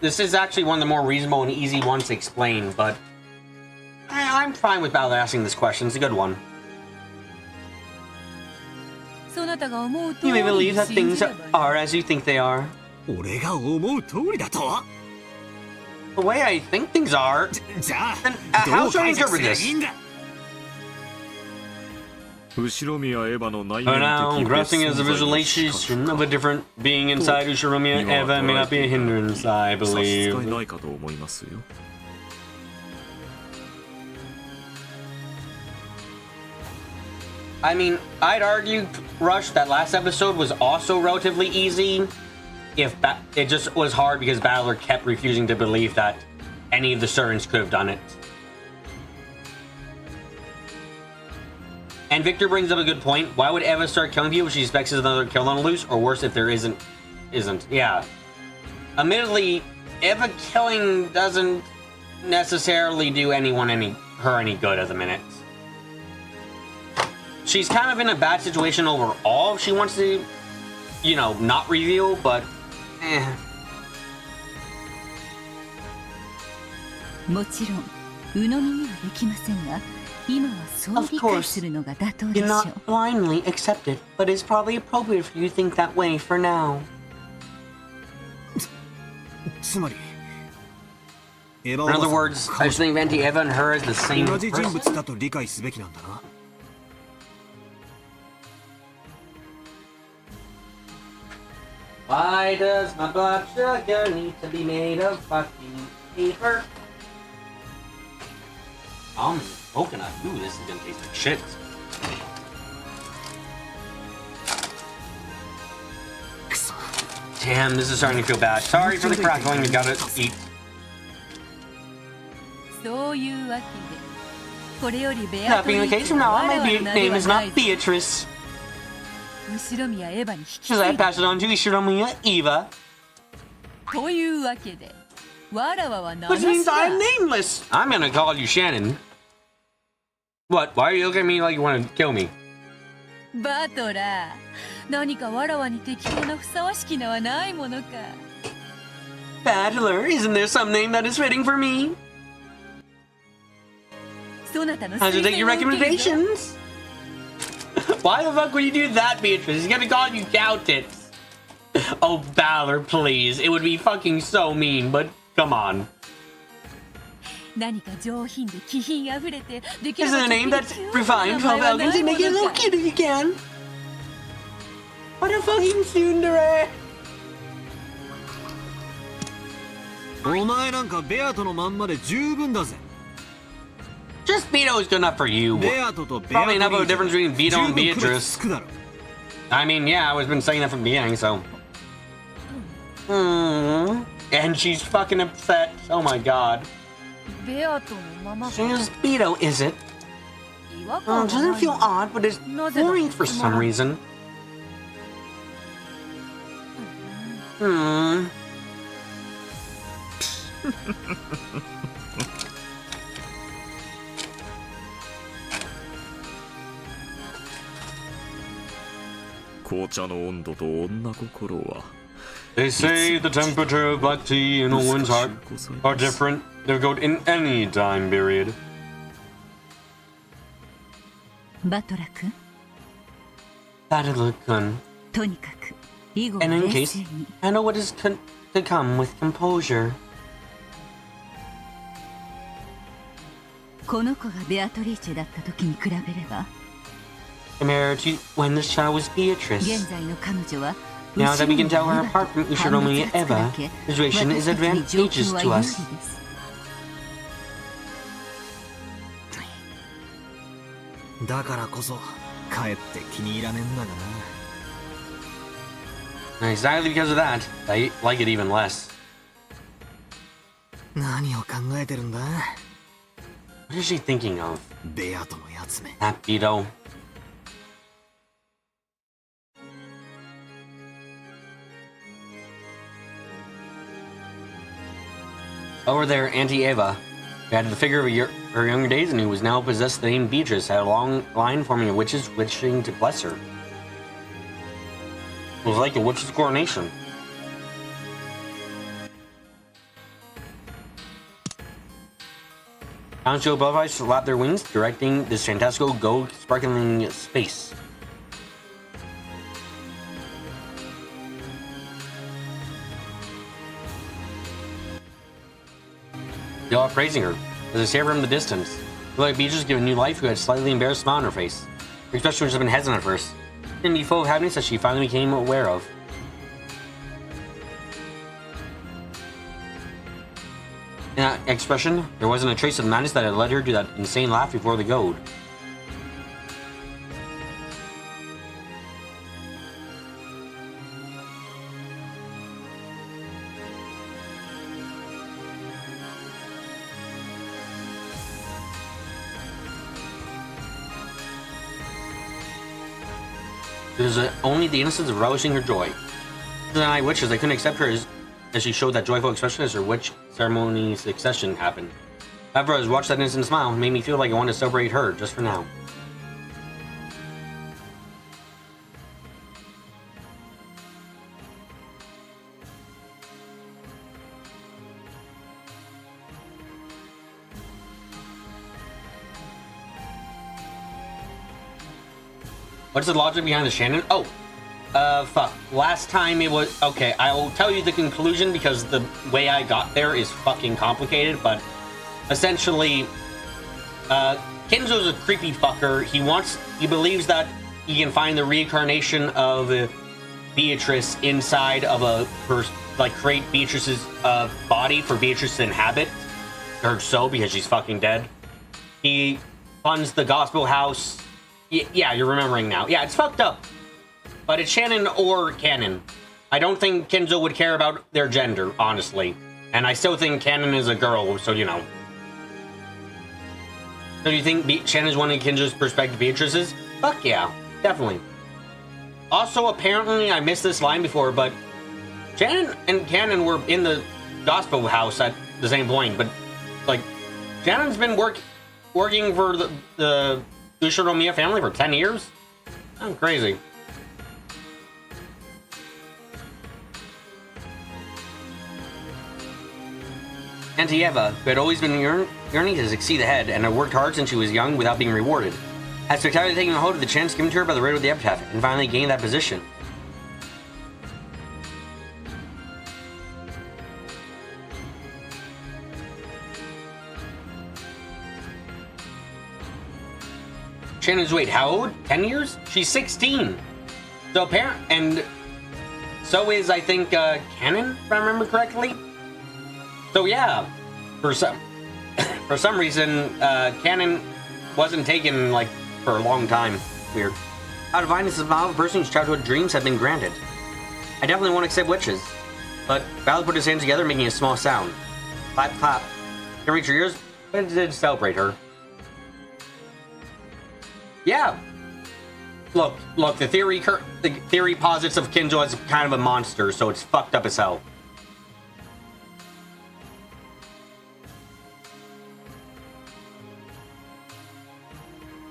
[SPEAKER 1] this is actually one of the more reasonable and easy ones to explain, but I'm fine with Balor asking this question. It's a good one. You may believe that things are as you think they are.
[SPEAKER 5] 俺が思う通りだと。
[SPEAKER 1] the way I think things are,
[SPEAKER 5] じゃ
[SPEAKER 1] then
[SPEAKER 5] あ
[SPEAKER 1] how
[SPEAKER 5] どう
[SPEAKER 1] should I
[SPEAKER 5] 解釈
[SPEAKER 1] interpret
[SPEAKER 5] すりゃい
[SPEAKER 1] this?
[SPEAKER 5] いんだ。
[SPEAKER 4] 後宮エヴァの内
[SPEAKER 1] For now,
[SPEAKER 4] 面的
[SPEAKER 1] grasping
[SPEAKER 4] 別
[SPEAKER 1] as a
[SPEAKER 4] 存在の資
[SPEAKER 1] visualization
[SPEAKER 4] 格
[SPEAKER 1] of a different being inside Ushiromiya Eva may not be a hindrance, I
[SPEAKER 4] 差し支え
[SPEAKER 1] believe.
[SPEAKER 4] ないかと思いますよ。
[SPEAKER 1] I mean, I'd argue, Rush, that last episode was also relatively easy. If it just was hard because Battler kept refusing to believe that any of the servants could have done it. And Victor brings up a good point. Why would Eva start killing people if she expects there's another kill on the loose? Or worse, if there isn't. Yeah. Admittedly, Eva killing doesn't necessarily do anyone her any good at the minute. She's kind of in a bad situation overall if she wants to, you know, not reveal, but eh.
[SPEAKER 2] もちろん鵜呑みにはできませんが、今はそう理解するのが妥当で
[SPEAKER 1] You're
[SPEAKER 2] しょ
[SPEAKER 1] not
[SPEAKER 2] う。
[SPEAKER 1] blindly accept it, but it's probably appropriate for you to think that way for now.
[SPEAKER 5] つまりエヴァ
[SPEAKER 1] In
[SPEAKER 5] おば
[SPEAKER 1] other
[SPEAKER 5] さん
[SPEAKER 1] words, I just think Venti Eva and her is the same
[SPEAKER 5] 同じ人
[SPEAKER 1] person.
[SPEAKER 5] 物だと理解すべきなんだな。
[SPEAKER 1] Why does my blood sugar need to be made of fucking paper? Coconut. Ooh, this is gonna taste like shit. Damn, this is starting to feel bad. Sorry for the crackling, we gotta eat.
[SPEAKER 2] そういうわけで、これよりベ
[SPEAKER 1] That
[SPEAKER 2] アト
[SPEAKER 1] being
[SPEAKER 2] リ
[SPEAKER 1] the
[SPEAKER 2] ー
[SPEAKER 1] case,
[SPEAKER 2] チ
[SPEAKER 1] from
[SPEAKER 2] の
[SPEAKER 1] now
[SPEAKER 2] 我
[SPEAKER 1] on,
[SPEAKER 2] 々
[SPEAKER 1] my
[SPEAKER 2] の名で
[SPEAKER 1] name
[SPEAKER 2] は
[SPEAKER 1] is
[SPEAKER 2] ない
[SPEAKER 1] not Beatrice.
[SPEAKER 2] 後宮エヴァに引き
[SPEAKER 1] Should
[SPEAKER 2] 継
[SPEAKER 1] I
[SPEAKER 2] いだ
[SPEAKER 1] pass it on to Ishiromiya Eva?
[SPEAKER 2] というわけで、わらわは名
[SPEAKER 1] Which
[SPEAKER 2] な
[SPEAKER 1] means
[SPEAKER 2] しだ。
[SPEAKER 1] I'm nameless. I'm gonna call you Shannon. What? Why are you looking at me like you want to kill me?
[SPEAKER 2] バトラー、何かわらわに適当なふさわしき名はないものか。
[SPEAKER 1] Battler, isn't there some name that is fitting for me?
[SPEAKER 2] そなたの
[SPEAKER 1] How'd you
[SPEAKER 2] 推
[SPEAKER 1] take your
[SPEAKER 2] 薦を受けるぞ。
[SPEAKER 1] recommendations? Why the fuck would you do that, Beatrice? He's gonna call you Countess. Oh, Battler, please. It would be fucking so mean, but come on.
[SPEAKER 2] 何か上品で気品あふれて、できれ
[SPEAKER 1] Is
[SPEAKER 2] ば
[SPEAKER 1] it a name that's refined, 12 elegance, and make it a little cute if you can? What a fucking tsundere!
[SPEAKER 5] お前なんかベアとのまんまで十分だぜ。
[SPEAKER 1] Just Beto is good enough for you.
[SPEAKER 5] ベアととベア
[SPEAKER 1] Probably enough of a difference between Beto and
[SPEAKER 5] 十分区別
[SPEAKER 1] Beatrice.
[SPEAKER 5] つくだろ。
[SPEAKER 1] I mean, yeah, I've been saying that from the beginning, so. And she's fucking upset. Oh my god.
[SPEAKER 2] ベアとのまま
[SPEAKER 1] She is Beto, is it?
[SPEAKER 2] 違和感は
[SPEAKER 1] It doesn't
[SPEAKER 2] ない
[SPEAKER 1] feel odd, but it's boring for some reason. Hmm.
[SPEAKER 4] 紅茶の温度と女心は
[SPEAKER 1] They say the temperature of black tea in a woman's heart are different. They're good in any time period.
[SPEAKER 2] バトラ君、
[SPEAKER 1] Battler-kun.
[SPEAKER 2] とにかく以後は
[SPEAKER 1] And in
[SPEAKER 2] 冷
[SPEAKER 1] case,
[SPEAKER 2] 静に。
[SPEAKER 1] I know what is to come with composure.
[SPEAKER 2] この子がベアトリーチェだった時に比べれば、
[SPEAKER 1] Compared to when this child was
[SPEAKER 2] 現
[SPEAKER 1] Beatrice.
[SPEAKER 2] 在の彼女は
[SPEAKER 1] Now that we can tell her
[SPEAKER 2] 後ろ
[SPEAKER 1] apart from
[SPEAKER 2] に
[SPEAKER 1] Ushiromiya
[SPEAKER 2] 判別がつくだ
[SPEAKER 1] Eva,
[SPEAKER 2] け
[SPEAKER 1] the situation is
[SPEAKER 2] 私たちに状
[SPEAKER 1] advantageous
[SPEAKER 2] 況は
[SPEAKER 1] to
[SPEAKER 2] 有利
[SPEAKER 1] us.
[SPEAKER 2] です。
[SPEAKER 5] だからこそかえって気に入らねえんだがな。
[SPEAKER 1] Exactly because of that, I like it even less.
[SPEAKER 5] 何を考えてるんだ
[SPEAKER 1] What is she thinking of?
[SPEAKER 5] ベアとのやつめ。
[SPEAKER 1] That Beto. Over there, Auntie Eva, who had the figure of her younger days and who was now possessed the name Beatrice, had a long line forming of witches wishing to bless her. It was like a witch's coronation. Council butterflies flap their wings, directing this fantastical gold sparkling space. They all praising her as they stare from the distance. They like Beatrice given new life who had a slightly embarrassed smile on her face. Her expression was just been hesitant at first. It didn't be full of happiness that she finally became aware of. In that expression, there wasn't a trace of madness that had led her to that insane laugh before the goad. It was only the innocence of relishing her joy. The night witches, they couldn't accept her as she showed that joyful expression as her witch ceremony succession happened. However, as I watched that innocent smile, it made me feel like I wanted to celebrate her just for now. What's the logic behind the Shannon? Oh, fuck. Last time it was... Okay, I will tell you the conclusion because the way I got there is fucking complicated, but essentially, Kinzo's a creepy fucker. He believes that he can find the reincarnation of Beatrice inside of create Beatrice's body for Beatrice to inhabit her soul because she's fucking dead. He funds the gospel house. Yeah, you're remembering now. Yeah, it's fucked up. But it's Shannon or canon. I don't think Kinzo would care about their gender, honestly. And I still think canon is a girl, so you know. So do you think Shannon's one of Kinzo's perspective Beatrice's? Fuck yeah, definitely. Also, apparently, I missed this line before, but Shannon and Canon were in the gospel house at the same point, but, like, Shannon's been working for the Ushinomiya family for 10 years? I'm crazy. Antieva, who had always been yearning to succeed ahead and had worked hard since she was young without being rewarded, had spectacularly taken a hold of the chance given to her by the riddle of the epitaph and finally gained that position. Shannon's wait, how old? 10 years? She's 16. So and so is, I think, Canon, if I remember correctly. So yeah, for some reason, Canon wasn't taken, like, for a long time. Weird. How divine is the vow of a person whose childhood dreams have been granted. I definitely won't accept witches. But Ballard put his hands together, making a small sound. Clap, clap. Can't reach her ears, but it did celebrate her. Yeah. Look, the theory posits of Kinzo as kind of a monster, so it's fucked up as hell.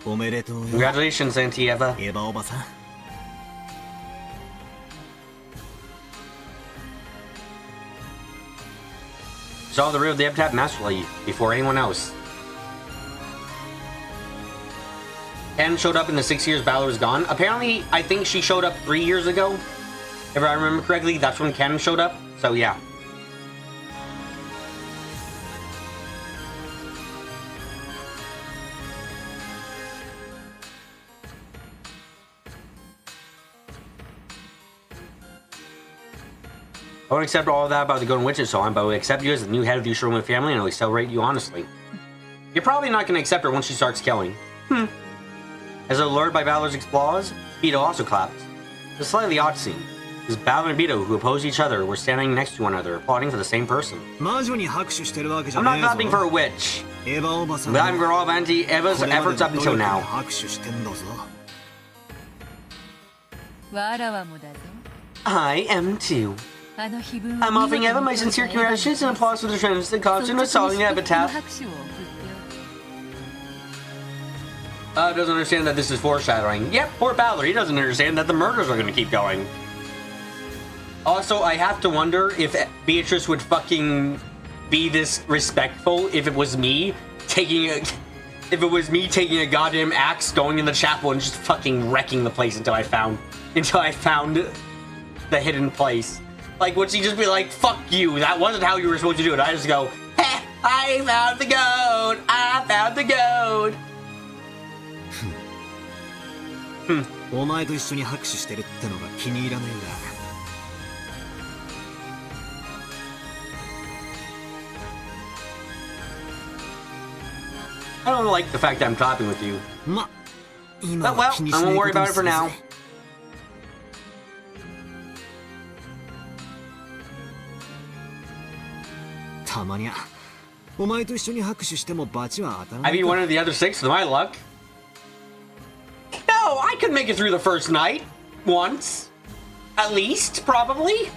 [SPEAKER 1] Congratulations, Antieva. Solve the riddle of the epitaph masterfully before anyone else. Ken showed up in the 6 years Ballard was gone. Apparently, I think she showed up 3 years ago. If I remember correctly, that's when Ken showed up. So yeah. I won't accept all of that about the Golden Witch and so on, but I will accept you as the new head of the Ushinomiya family and I will celebrate you honestly. You're probably not going to accept her once she starts killing. As allured by Balor's applause, Beto also clapped. It's a slightly odd scene. It was Balor and Beto, who opposed each other, were standing next to one another, applauding for the same person. I'm not clapping for a witch. I'm clapping for all of Antieva's efforts up until now. I am too. I'm offering Eva my sincere congratulations and applause for the tremendous accomplishment of solving the epitaph. Doesn't understand that this is foreshadowing. Yep, poor Balor, he doesn't understand that the murders are gonna keep going. Also, I have to wonder if Beatrice would fucking be this respectful if it was me taking a goddamn axe, going in the chapel and just fucking wrecking the place until I found the hidden place. Like, would she just be like, fuck you, that wasn't how you were supposed to do it? I just go, heh, I found the goat! I found the goat!
[SPEAKER 5] お前と一緒に拍手してるってのが気に入らねえんだ。
[SPEAKER 1] I don't like the fact that I'm clapping with you.
[SPEAKER 5] ま、今
[SPEAKER 1] But
[SPEAKER 5] は
[SPEAKER 1] well,
[SPEAKER 5] 気に
[SPEAKER 1] I
[SPEAKER 5] しない
[SPEAKER 1] won't
[SPEAKER 5] こ
[SPEAKER 1] worry
[SPEAKER 5] と
[SPEAKER 1] about
[SPEAKER 5] に
[SPEAKER 1] it
[SPEAKER 5] す
[SPEAKER 1] for
[SPEAKER 5] るぜ。
[SPEAKER 1] now.
[SPEAKER 5] たまにゃ、お前と一緒に拍手しても罰は当たらな
[SPEAKER 1] I
[SPEAKER 5] い
[SPEAKER 1] beat
[SPEAKER 5] か。
[SPEAKER 1] one of the other 6 with my luck. No, I could make it through the first night. Once. At least, probably.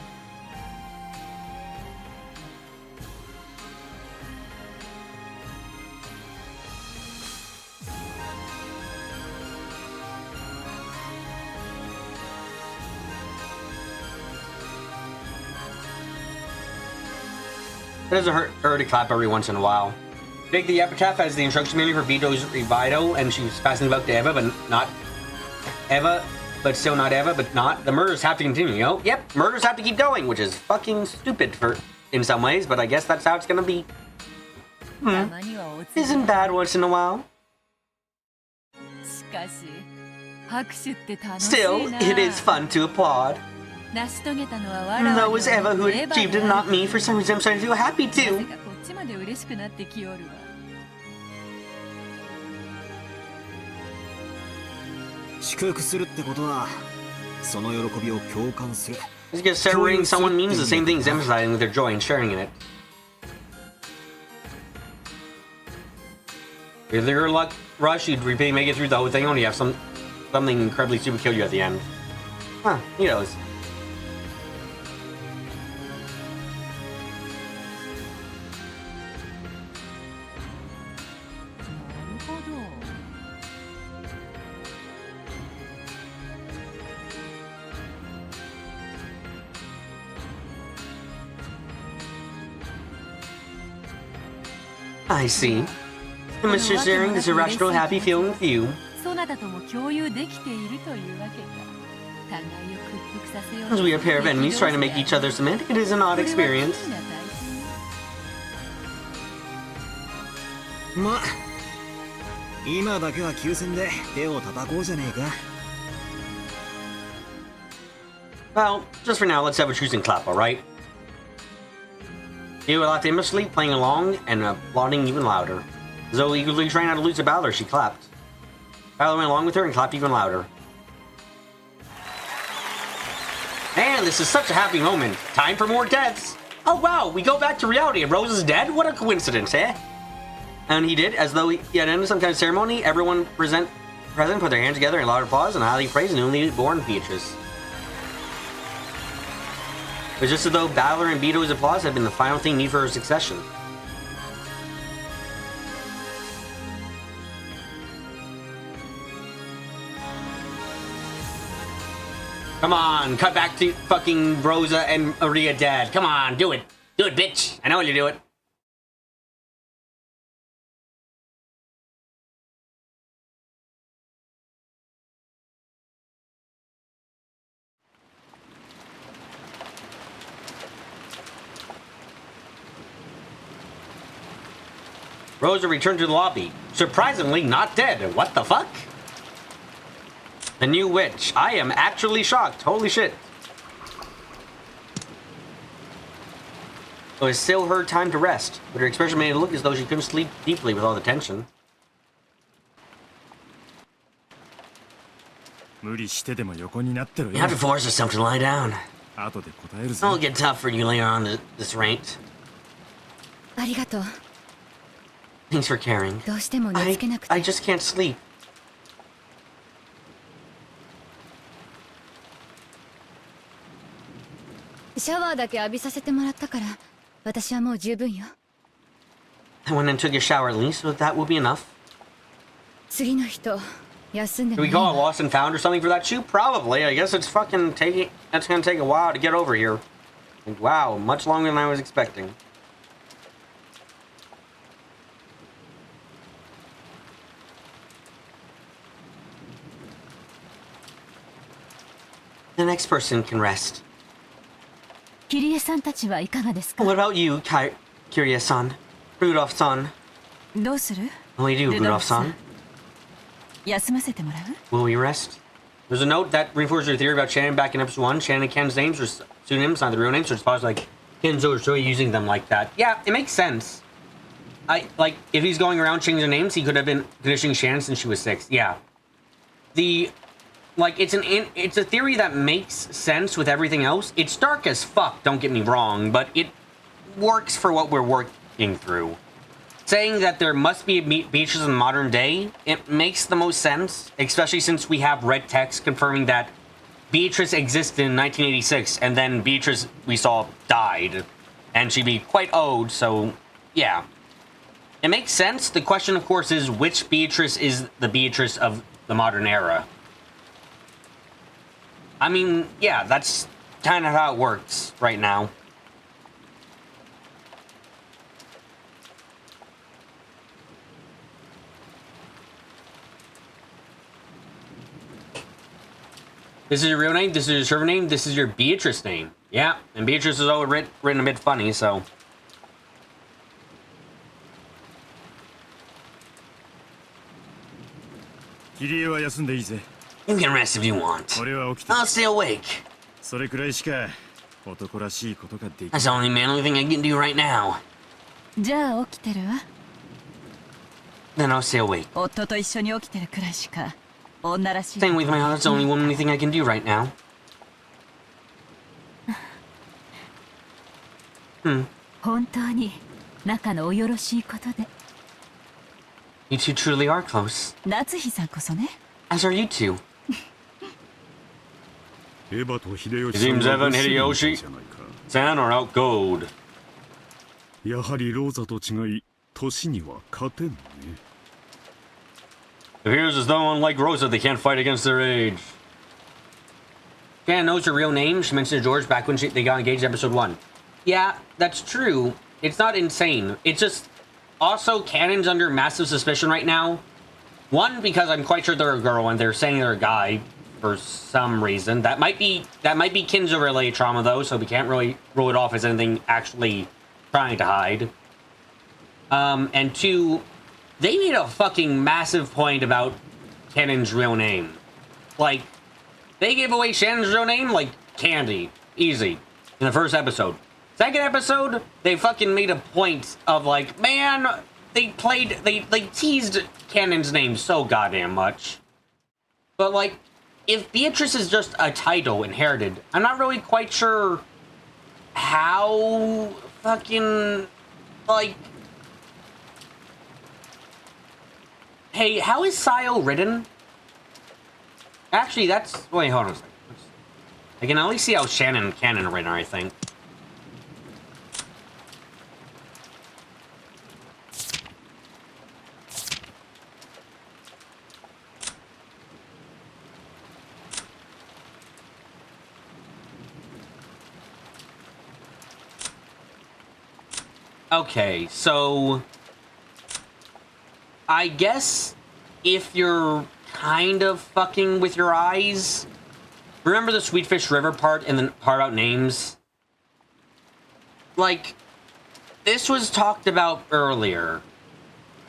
[SPEAKER 1] It doesn't hurt to clap every once in a while. Take the epitaph as the instruction manual for Vito's Revido, and she was passing about to Eva, but not Eva, but still not Eva, but not. The murders have to continue, you know? Yep, murders have to keep going, which is fucking stupid in some ways, but I guess that's how it's gonna be.
[SPEAKER 2] たまにはおつ
[SPEAKER 1] Isn't bad once in a while.
[SPEAKER 2] しかし拍手って楽しい
[SPEAKER 1] Still,
[SPEAKER 2] な
[SPEAKER 1] it is fun to applaud.
[SPEAKER 2] 成し遂げたのは我々
[SPEAKER 1] Though it was Eva who
[SPEAKER 2] エヴァ
[SPEAKER 1] achieved
[SPEAKER 2] で
[SPEAKER 1] it,
[SPEAKER 2] ある
[SPEAKER 1] not me. For some reason, I'm starting to feel happy
[SPEAKER 2] なぜ
[SPEAKER 1] too.
[SPEAKER 2] かこっちまで嬉しくなってきおるわ
[SPEAKER 5] 祝福するってことは、その喜びを共感する。
[SPEAKER 1] Just because celebrating someone means the same thing as emphasizing their joy and sharing in it. With your luck rush, you'd make it through the whole thing, only have something incredibly stupid kill you at the end. Huh, he knows. I see. The Mr. sharing this irrational happy feeling with you.
[SPEAKER 2] そなたとも共有できているというわけか互いを屈服させよう
[SPEAKER 1] As we are a pair of enemies trying to make each other submit, it is an odd experience.
[SPEAKER 5] ま、今だけは休戦で手を叩こうじゃねえか。
[SPEAKER 1] Well, just for now, let's have a choosing clap, alright? You laughed aimlessly, playing along, and applauding even louder. As though eagerly trying not to lose to Balor, she clapped. Balor went along with her and clapped even louder. And this is such a happy moment. Time for more deaths. Oh wow, we go back to reality and Rose is dead? What a coincidence, eh? And he did, as though he had ended some kind of ceremony. Everyone present put their hands together in loud applause and highly praised the newly born Beatrice. It was just as though Balor and Beto's applause had been the final thing needed for her succession. Come on, cut back to fucking Rosa and Maria dead. Come on, do it. Do it, bitch. I know when you do it. Rosa returned to the lobby. Surprisingly, not dead. What the fuck? The new witch. I am actually shocked. Holy shit. It was still her time to rest, but her expression made it look as though she couldn't sleep deeply with all the tension.
[SPEAKER 4] 無理してでも横になってろ
[SPEAKER 1] You
[SPEAKER 4] よ
[SPEAKER 1] have to force yourself to lie down.
[SPEAKER 4] 後で答えるぞ
[SPEAKER 1] It'll get tough for you later on this rate.
[SPEAKER 2] ありがとう
[SPEAKER 1] Thanks for caring.
[SPEAKER 2] どうしても寝つけなくて
[SPEAKER 1] I just can't sleep.
[SPEAKER 2] シャワーだけ浴びさせてもらったから私はもう十分よ
[SPEAKER 1] I went and took a shower at least, so that will be enough.
[SPEAKER 2] 次の人休んで
[SPEAKER 1] Do
[SPEAKER 2] も
[SPEAKER 1] we
[SPEAKER 2] いい
[SPEAKER 1] call it
[SPEAKER 2] わ
[SPEAKER 1] lost and found or something for that shoe? Probably. I guess it's fucking taking. That's gonna take a while to get over here. And wow, much longer than I was expecting. The next person can rest.
[SPEAKER 2] キリエさんたちはいかがですか
[SPEAKER 1] What about you, Kyria-san? Rudolph-san.
[SPEAKER 2] どうする？
[SPEAKER 1] What will you do, Rudolph-san?
[SPEAKER 2] 休ませてもらう？
[SPEAKER 1] Will we rest? There's a note that reinforces your theory about Shannon back in episode 1. Shannon and Ken's names are pseudonyms, not the real names, so it's possible like Kinzo is really using them like that. Yeah, it makes sense. Like, if he's going around changing their names, he could have been conditioning Shannon since she was 6. Yeah. It's a theory that makes sense with everything else. It's dark as fuck, don't get me wrong, but it works for what we're working through. Saying that there must be Beatrice in modern day, it makes the most sense, especially since we have red text confirming that Beatrice existed in 1986, and then Beatrice, we saw, died. And she'd be quite old, so, yeah. It makes sense. The question, of course, is which Beatrice is the Beatrice of the modern era? I mean, yeah, that's kind of how it works right now. This is your real name, this is your server name, this is your Beatrice name. Yeah, and Beatrice is always written a bit funny, so. You can rest if you want. I'll stay awake. That's the only manly thing I can do right now.
[SPEAKER 2] じゃあ起きてるわ。
[SPEAKER 1] Then I'll stay awake.
[SPEAKER 2] 夫と一緒に起きてるくらいしか女らしい。
[SPEAKER 1] Staying with my heart, that's the only womanly thing I can do right now.
[SPEAKER 2] 本当に仲のおよろしいことで。
[SPEAKER 1] You two truly are close.
[SPEAKER 2] 夏日さんこそね。
[SPEAKER 1] As are you two.
[SPEAKER 4] It
[SPEAKER 1] seems Eva and Hideyoshi-san are outgoed.
[SPEAKER 4] やはりローザと違い、年には勝てんね。
[SPEAKER 1] It appears as though, unlike Rosa, they can't fight against their age. Shannon knows her real name. She mentioned it to George back when they got engaged in episode 1. Yeah, that's true. It's not insane. It's just... Also, Cannon's under massive suspicion right now. One, because I'm quite sure they're a girl and they're saying they're a guy for some reason. That might be Kinzo-related trauma, though, so we can't really rule it off as anything actually trying to hide. And two... They made a fucking massive point about Cannon's real name. Like, they gave away Shannon's real name like candy. Easy. In the first episode. Second episode, they fucking made a point of like, man, they teased Cannon's name so goddamn much. But like, if Beatrice is just a title inherited, I'm not really quite sure how fucking, like... Hey, how is Sayo written? Actually, that's... Wait, hold on a second. I can at least see how Shannon and Cannon are written, I think. Okay, so... I guess if you're kind of fucking with your eyes... Remember the Sweetfish River part and the part about names? Like, this was talked about earlier.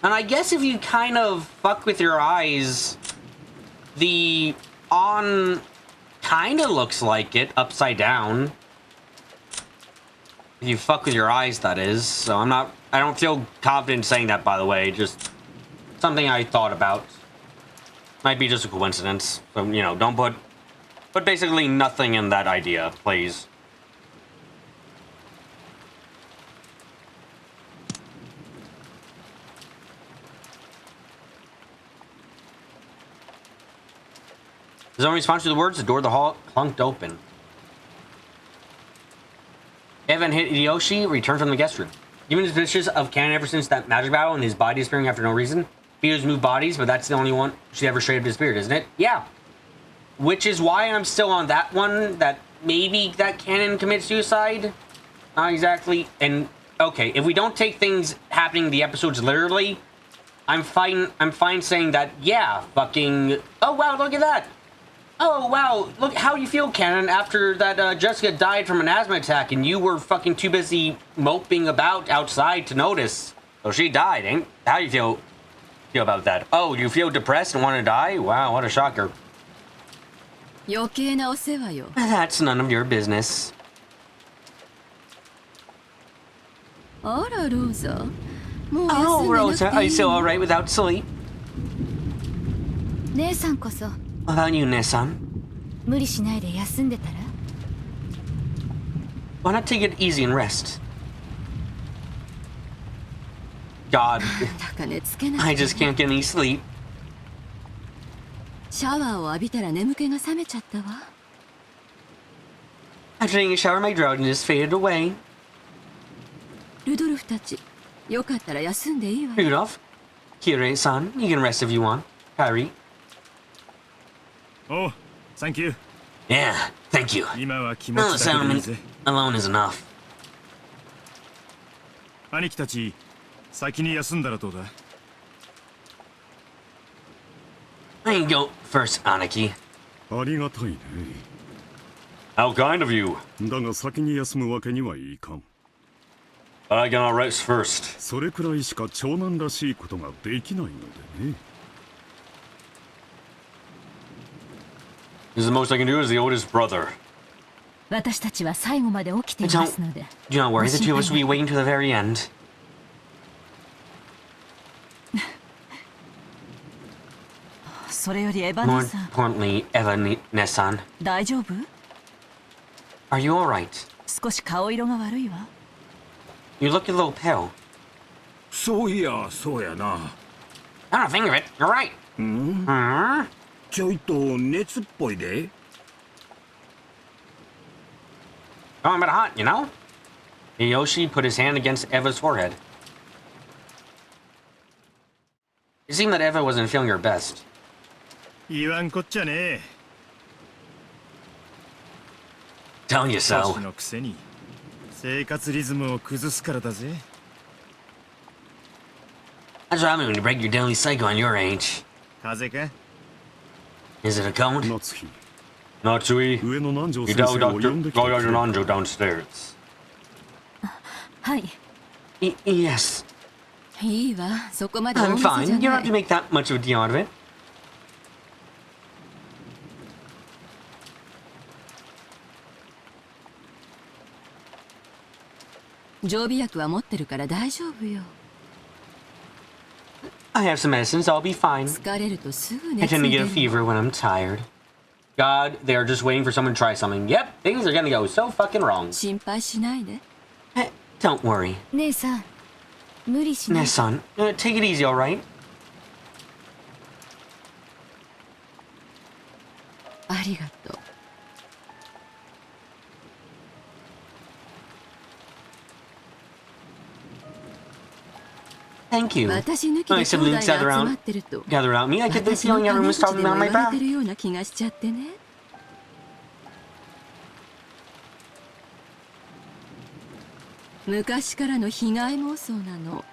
[SPEAKER 1] And I guess if you kind of fuck with your eyes, the on kind of looks like it, upside down. If you fuck with your eyes, that is. So I don't feel confident saying that, by the way. Just something I thought about. Might be just a coincidence. So, you know, don't put basically nothing in that idea, please. There's no response to the words. The door of the hall clunked open. Evan Hideyoshi returned from the guest room. Given his suspicious of Cannon ever since that magic battle and his body disappearing after no reason. Beaters move bodies, but that's the only one she ever straight up disappeared, isn't it? Yeah. Which is why I'm still on that one, that maybe that Cannon commits suicide. Not exactly. And, okay, if we don't take things happening in the episodes literally, I'm fine saying that, yeah, fucking... Oh, wow, look at that. Oh, wow, look how you feel, Cannon, after that Jessica died from an asthma attack and you were fucking too busy moping about outside to notice. So she died, ain't? How do you feel about that? Oh, you feel depressed and want to die? Wow, what a shocker.
[SPEAKER 3] 余計なお世話よ。
[SPEAKER 1] That's none of your business.
[SPEAKER 3] あらローザ、もう
[SPEAKER 1] Oh,
[SPEAKER 3] 休ん
[SPEAKER 1] Rosa,
[SPEAKER 3] でなく
[SPEAKER 1] are
[SPEAKER 3] て
[SPEAKER 1] you
[SPEAKER 3] いい
[SPEAKER 1] still
[SPEAKER 3] の？
[SPEAKER 1] alright without sleep?
[SPEAKER 2] 姉さんこそ
[SPEAKER 1] What about you, Nissan?
[SPEAKER 2] 無理しないで休んでたら？
[SPEAKER 1] Why not take it easy and rest? God,
[SPEAKER 3] 高値つけな
[SPEAKER 1] I
[SPEAKER 3] くて
[SPEAKER 1] just can't get any sleep.
[SPEAKER 3] シャワーを浴びたら眠気が覚めちゃったわ。
[SPEAKER 1] After taking a shower, my drowsiness faded away.
[SPEAKER 3] ルドルフたち、よかったら休んでいいわよ。
[SPEAKER 1] Rudolph, Kirei-san, you can rest if you want. Kyrie.
[SPEAKER 4] おう、サンキュー。
[SPEAKER 1] Yeah, thank you.
[SPEAKER 4] 今は気持
[SPEAKER 1] No,
[SPEAKER 4] ちだけでいい
[SPEAKER 1] settlement
[SPEAKER 4] ぜ。
[SPEAKER 1] alone is enough.
[SPEAKER 4] 兄貴たち、先に休んだらどうだ？
[SPEAKER 1] I can go first, Aniki.
[SPEAKER 6] ありがたいね。
[SPEAKER 1] How kind of you.
[SPEAKER 6] だが先に休むわけにはいかん。
[SPEAKER 1] I cannot rest first.
[SPEAKER 6] それくらいしか長男らしいことができないのでね。
[SPEAKER 1] This is the most I can do as the oldest brother.
[SPEAKER 2] 私たちは最後まで起きていますので。
[SPEAKER 1] Do not worry, the two of us will be waiting to the very end.
[SPEAKER 2] それよりエヴァ
[SPEAKER 1] More
[SPEAKER 2] 姉さん、
[SPEAKER 1] importantly, Eva Nessan,
[SPEAKER 2] 大丈夫？
[SPEAKER 1] are you alright?
[SPEAKER 2] 少し顔色が悪いわ。
[SPEAKER 1] You look a little pale.
[SPEAKER 7] そういや、そうやな。
[SPEAKER 1] I don't think of it. You're right.
[SPEAKER 7] うん、
[SPEAKER 1] Hmm?
[SPEAKER 7] ちょいと熱っぽいで。
[SPEAKER 1] Oh, I'm a bit hot, you know? Hiyoshi put his hand against Eva's forehead. It seemed that Eva wasn't feeling her best.
[SPEAKER 4] 言わんこっちゃね。
[SPEAKER 1] Tell you
[SPEAKER 4] 年
[SPEAKER 1] so.
[SPEAKER 4] のくせに生活リズムを崩すからだぜ。
[SPEAKER 1] That's what happened when you break your daily cycle on your age.
[SPEAKER 4] 風邪か？
[SPEAKER 1] Is it a cold?
[SPEAKER 6] 夏日、
[SPEAKER 1] Natsui.
[SPEAKER 6] 上の南條
[SPEAKER 1] You
[SPEAKER 6] 先
[SPEAKER 1] tell
[SPEAKER 6] 生を呼ん
[SPEAKER 1] Dr.
[SPEAKER 6] できてく
[SPEAKER 1] Dr.
[SPEAKER 6] れ。
[SPEAKER 1] Nanjo downstairs.
[SPEAKER 2] はい。
[SPEAKER 1] Yes.
[SPEAKER 3] いいわ、そこまで大
[SPEAKER 1] I'm
[SPEAKER 3] げさ
[SPEAKER 1] fine.
[SPEAKER 3] じゃ
[SPEAKER 1] You don't
[SPEAKER 3] な
[SPEAKER 1] have to
[SPEAKER 3] い。
[SPEAKER 1] make that much of a deal out of it.
[SPEAKER 3] 常備薬は持ってるから大丈夫よ。
[SPEAKER 1] I have some medicine, so I'll be fine.
[SPEAKER 3] 疲れるとすぐ
[SPEAKER 1] I
[SPEAKER 3] 熱
[SPEAKER 1] tend to
[SPEAKER 3] 出
[SPEAKER 1] get
[SPEAKER 3] る
[SPEAKER 1] a fever when I'm tired. God, they are just waiting for someone to try something. Yep, things are gonna go so fucking wrong.
[SPEAKER 3] 心配しないで。
[SPEAKER 1] Don't worry.
[SPEAKER 2] 姉さん、無理しない。
[SPEAKER 1] Nessan, take it easy, alright?
[SPEAKER 3] ありがとう。
[SPEAKER 1] Thank you.
[SPEAKER 3] 私抜き
[SPEAKER 1] My
[SPEAKER 3] で兄弟
[SPEAKER 1] siblings
[SPEAKER 3] が集
[SPEAKER 1] gather
[SPEAKER 3] ま
[SPEAKER 1] around,
[SPEAKER 3] ってると
[SPEAKER 1] gather around me. I get the
[SPEAKER 3] 私の
[SPEAKER 1] feeling
[SPEAKER 3] 陰
[SPEAKER 1] everyone's
[SPEAKER 3] 口で
[SPEAKER 1] talking
[SPEAKER 3] も
[SPEAKER 1] about
[SPEAKER 3] 言
[SPEAKER 1] my
[SPEAKER 3] われ
[SPEAKER 1] back.
[SPEAKER 3] てるような気がしちゃってね。昔からの被害妄想なの。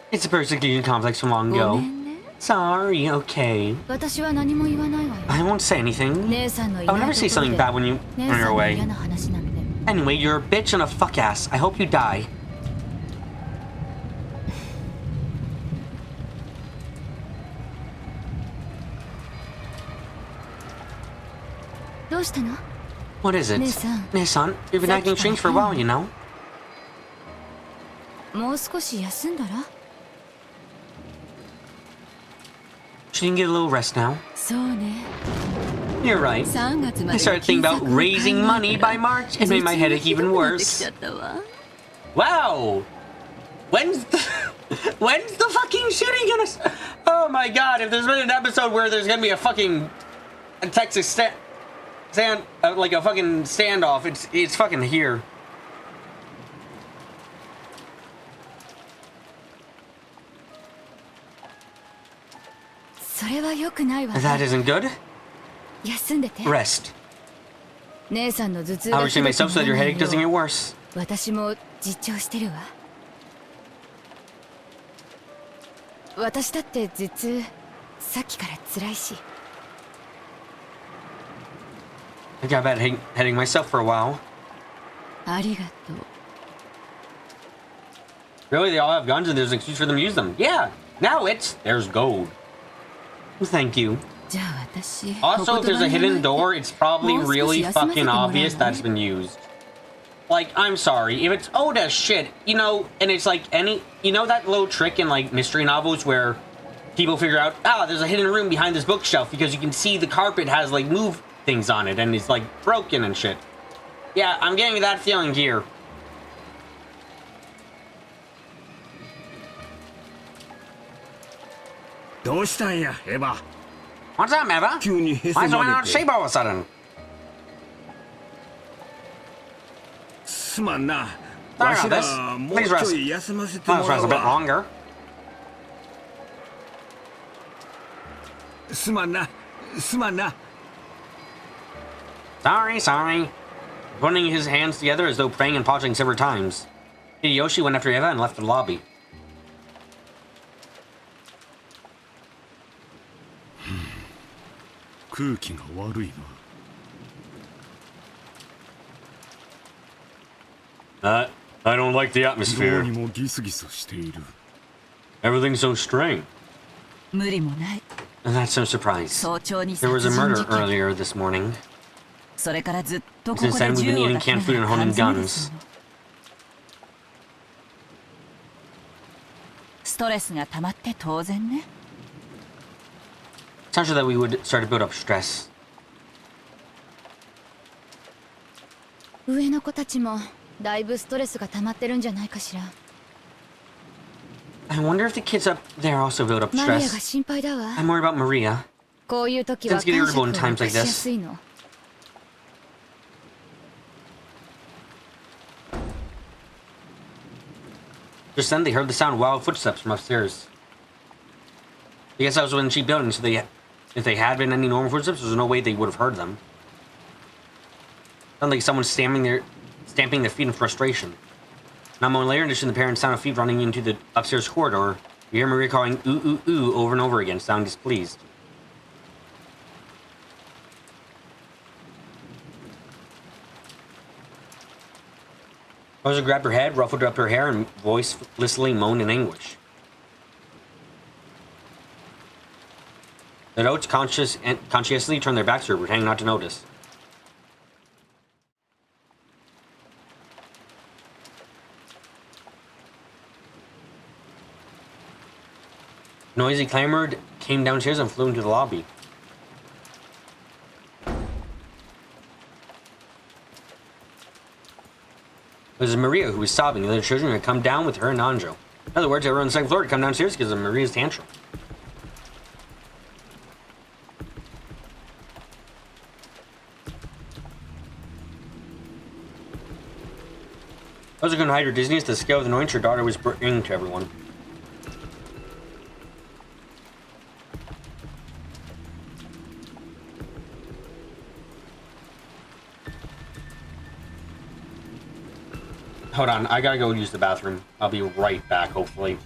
[SPEAKER 1] It's a persecution complex from long
[SPEAKER 3] ご
[SPEAKER 1] ago.
[SPEAKER 3] めんね。
[SPEAKER 1] Sorry, okay.
[SPEAKER 2] 私は何も言わないわよ。
[SPEAKER 1] I won't say anything.
[SPEAKER 2] 姉さんのい
[SPEAKER 1] I
[SPEAKER 2] な
[SPEAKER 1] would
[SPEAKER 2] い
[SPEAKER 1] never say
[SPEAKER 2] ところ
[SPEAKER 1] something
[SPEAKER 2] で
[SPEAKER 1] bad when you're
[SPEAKER 2] 姉
[SPEAKER 1] on
[SPEAKER 2] さ
[SPEAKER 1] your
[SPEAKER 2] んの
[SPEAKER 1] way.
[SPEAKER 2] 嫌な話なんて。
[SPEAKER 1] Anyway, you're a bitch and a fuck ass. I hope you die.
[SPEAKER 2] どうしたの？
[SPEAKER 1] What is it?
[SPEAKER 2] Nissan.
[SPEAKER 1] Nissan, you've been acting strange for a while, you know?
[SPEAKER 2] もう少し休んだら？
[SPEAKER 1] She can get a little rest now.
[SPEAKER 3] そうね。
[SPEAKER 1] You're right.
[SPEAKER 3] 3月ま
[SPEAKER 1] I
[SPEAKER 3] で
[SPEAKER 1] started thinking about raising money by March. It made my headache even
[SPEAKER 3] 頭痛が
[SPEAKER 1] worse.
[SPEAKER 3] ひどくなってきちゃったわ。
[SPEAKER 1] Wow! When's the fucking shooting gonna Oh my god, if there's been an episode where there's gonna be a fucking Texas like a fucking standoff, it's fucking here.
[SPEAKER 2] それは良くないわね。
[SPEAKER 1] That isn't good.
[SPEAKER 2] 休んでて。
[SPEAKER 1] Rest.
[SPEAKER 2] 姉さんの頭痛
[SPEAKER 1] I'll
[SPEAKER 2] が
[SPEAKER 1] restrain
[SPEAKER 2] ひどく
[SPEAKER 1] myself
[SPEAKER 2] な
[SPEAKER 1] so that
[SPEAKER 2] ら
[SPEAKER 1] your
[SPEAKER 2] ない
[SPEAKER 1] headache doesn't
[SPEAKER 2] よ
[SPEAKER 1] get
[SPEAKER 2] う
[SPEAKER 1] worse.
[SPEAKER 2] 私も実調してるわ。
[SPEAKER 3] 私だって頭痛さっきから辛いし。
[SPEAKER 1] I got bad heading myself for a while.
[SPEAKER 3] ありがとう。
[SPEAKER 1] Really, they all have guns and there's an excuse for them to use them. Yeah, now there's gold. Thank you.
[SPEAKER 3] じゃあ私
[SPEAKER 1] Also, if there's a hidden door, it's probably really fucking obvious that's been used. Like, I'm sorry, if it's old as shit, you know, and it's like you know that little trick in like mystery novels where people figure out, there's a hidden room behind this bookshelf because you can see the carpet has like move things on it and it's like broken and shit. Yeah, I'm getting that feeling here.
[SPEAKER 7] What's up, Eva?
[SPEAKER 1] What's up, Eva? Why so out of shape all of a sudden?
[SPEAKER 7] すまんな。
[SPEAKER 1] Sorry
[SPEAKER 7] わし
[SPEAKER 1] about
[SPEAKER 7] ら
[SPEAKER 1] this.
[SPEAKER 7] もう
[SPEAKER 1] Please
[SPEAKER 7] ちょ
[SPEAKER 1] rest.
[SPEAKER 7] い休ませても
[SPEAKER 1] Let's
[SPEAKER 7] ら
[SPEAKER 1] rest
[SPEAKER 7] う
[SPEAKER 1] a bit
[SPEAKER 7] わ。
[SPEAKER 1] longer.
[SPEAKER 7] すまんな。すまんな。
[SPEAKER 1] Sorry. Putting his hands together as though praying and pausing several times. Hideyoshi went after Eva and left the lobby. I don't like the atmosphere. Everything's so strange.
[SPEAKER 2] 無理もない。
[SPEAKER 1] And that's no surprise.
[SPEAKER 2] 早朝に
[SPEAKER 1] There was
[SPEAKER 2] 殺
[SPEAKER 1] a
[SPEAKER 2] 人
[SPEAKER 1] murder
[SPEAKER 2] 事件。
[SPEAKER 1] earlier this morning.
[SPEAKER 2] それからずっとこ
[SPEAKER 1] Since
[SPEAKER 2] こで
[SPEAKER 1] then, we've
[SPEAKER 2] 銃
[SPEAKER 1] been
[SPEAKER 2] を
[SPEAKER 1] eating
[SPEAKER 2] 出し
[SPEAKER 1] canned
[SPEAKER 2] な
[SPEAKER 1] food
[SPEAKER 2] が
[SPEAKER 1] and
[SPEAKER 2] ら
[SPEAKER 1] holding
[SPEAKER 2] 缶詰です
[SPEAKER 1] guns.
[SPEAKER 2] の。ストレスが溜まって当然ね。
[SPEAKER 1] It's natural that we would start to build up stress.
[SPEAKER 3] 上の子たちもだいぶストレスが溜まってるんじゃないかしら。
[SPEAKER 1] I wonder if the kids up there also build up
[SPEAKER 3] マリアが
[SPEAKER 1] stress.
[SPEAKER 3] 心配だわ。
[SPEAKER 1] I'm worried about Maria.
[SPEAKER 3] こういう時は
[SPEAKER 1] Things get
[SPEAKER 3] 感触
[SPEAKER 1] irritable
[SPEAKER 3] を
[SPEAKER 1] in
[SPEAKER 3] 起
[SPEAKER 1] times
[SPEAKER 3] こ
[SPEAKER 1] like
[SPEAKER 3] しや
[SPEAKER 1] this.
[SPEAKER 3] すいの。
[SPEAKER 1] Just then, they heard the sound of wild footsteps from upstairs. I guess that was when she building, so if they had been any normal footsteps, there's no way they would have heard them. Sounded like someone stamping their feet in frustration. Not a moment later, in addition to the parents' sound of feet running into the upstairs corridor, we hear Maria calling ooh ooh ooh over and over again, sounding displeased. Rosa grabbed her head, ruffled up her hair, and voicelessly moaned in anguish. The notes conscientiously turned their backs to her, pretending not to notice. Noisy clamor came downstairs and flew into the lobby. It was Maria who was sobbing. The other children had come down with her and Anjo. In other words, everyone on the second floor had come downstairs because of Maria's tantrum. Rosa couldn't hide her dizziness, the scale of the annoyance her daughter was bringing to everyone. Hold on, I gotta go use the bathroom. I'll be right back, hopefully.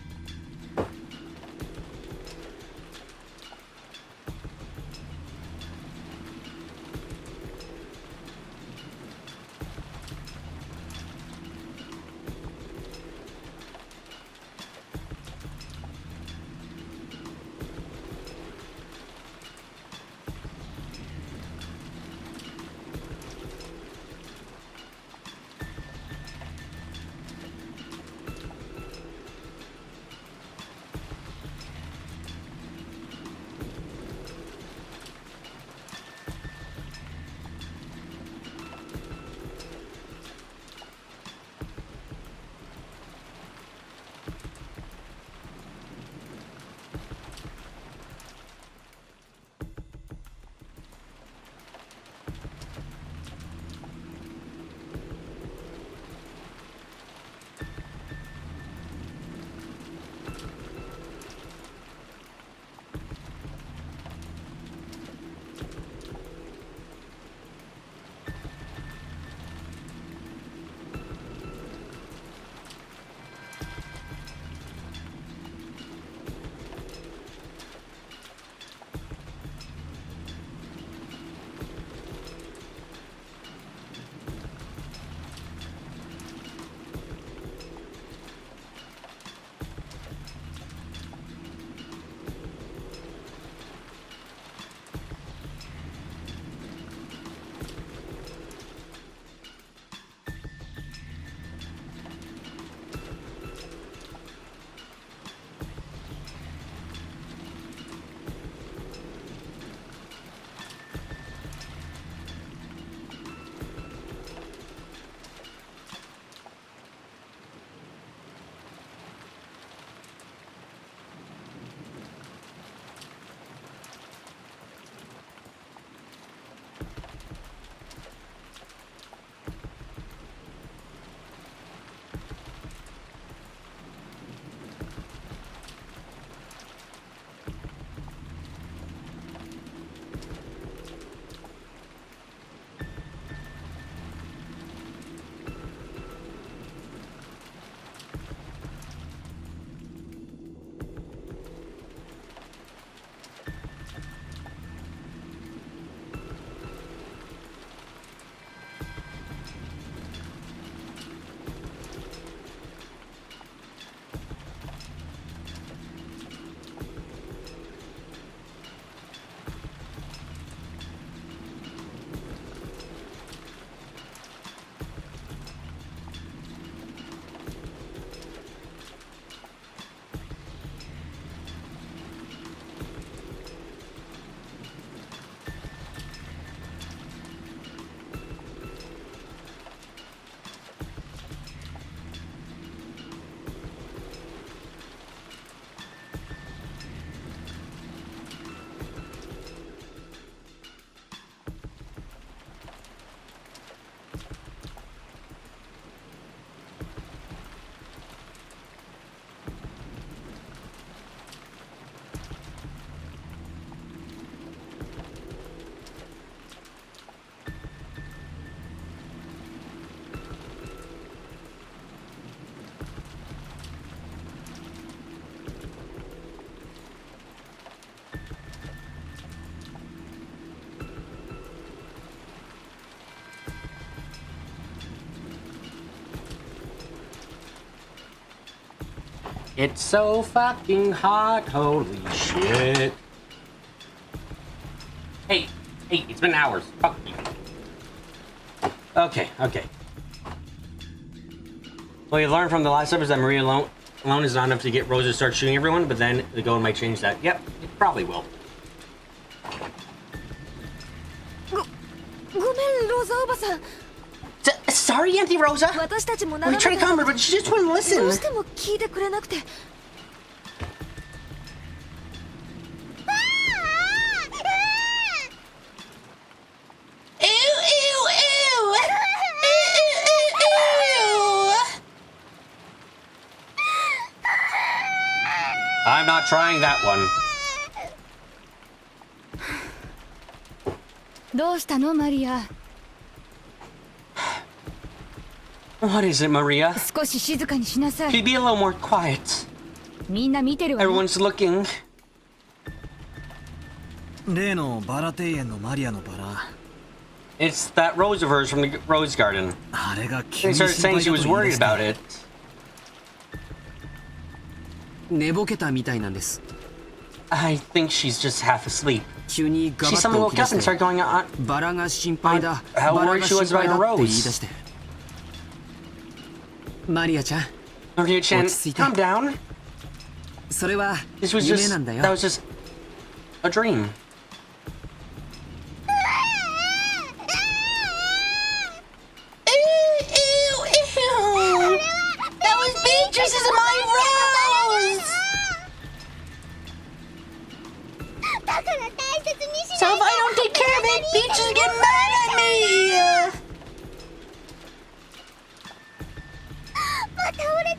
[SPEAKER 1] It's so fucking hot. Holy shit. Hey, it's been hours. Fuck you. Okay. Well, you learned from the last episode that Maria alone is not enough to get Rosa to start shooting everyone, but then the goal might change that. Yep, it probably will.
[SPEAKER 3] ごめんローザおばさん
[SPEAKER 1] Sorry, Auntie Rosa.
[SPEAKER 3] 私たちも
[SPEAKER 1] We
[SPEAKER 3] 長
[SPEAKER 1] tried to calm her, but she just wouldn't
[SPEAKER 3] どう
[SPEAKER 1] listen.
[SPEAKER 3] しても聞いてくれなくて
[SPEAKER 1] I'm not trying that one.
[SPEAKER 3] どうしたのマリア
[SPEAKER 1] What is it, Maria?
[SPEAKER 3] 少し静かにしなさ
[SPEAKER 1] Could
[SPEAKER 3] い
[SPEAKER 1] you be a little more quiet?
[SPEAKER 3] みんな見てるわよ
[SPEAKER 1] Everyone's looking.
[SPEAKER 5] 例のバラ庭園のマリアのバラ。
[SPEAKER 1] It's that rose of hers from the rose garden.
[SPEAKER 5] あれが急
[SPEAKER 1] They
[SPEAKER 5] に
[SPEAKER 1] started
[SPEAKER 5] 心
[SPEAKER 1] saying
[SPEAKER 5] 配
[SPEAKER 1] she
[SPEAKER 5] だ
[SPEAKER 1] was
[SPEAKER 5] と言い
[SPEAKER 1] worried
[SPEAKER 5] 出して
[SPEAKER 1] about it.
[SPEAKER 8] 寝ぼけたみたいなんです。
[SPEAKER 1] I think she's just half asleep.
[SPEAKER 8] 急にガ
[SPEAKER 1] She
[SPEAKER 8] バッ
[SPEAKER 1] suddenly
[SPEAKER 8] と
[SPEAKER 1] woke
[SPEAKER 8] 起き出
[SPEAKER 1] up and
[SPEAKER 8] して
[SPEAKER 1] started going on.
[SPEAKER 8] バラが心配だ
[SPEAKER 1] How
[SPEAKER 8] バラ
[SPEAKER 1] worried
[SPEAKER 8] が
[SPEAKER 1] she was
[SPEAKER 8] 心
[SPEAKER 1] about
[SPEAKER 8] 配だ
[SPEAKER 1] her
[SPEAKER 8] って言い
[SPEAKER 1] rose.
[SPEAKER 8] 出してマリアちゃん
[SPEAKER 1] Maria Chan,
[SPEAKER 8] 落ち着いて。
[SPEAKER 1] calm down.
[SPEAKER 8] それは
[SPEAKER 1] This was
[SPEAKER 8] 夢
[SPEAKER 1] just
[SPEAKER 8] なんだよ
[SPEAKER 1] that was just a dream.
[SPEAKER 9] That was Beatrice's and my rose! So if I don't take care of it, Beatrice will get mad at me!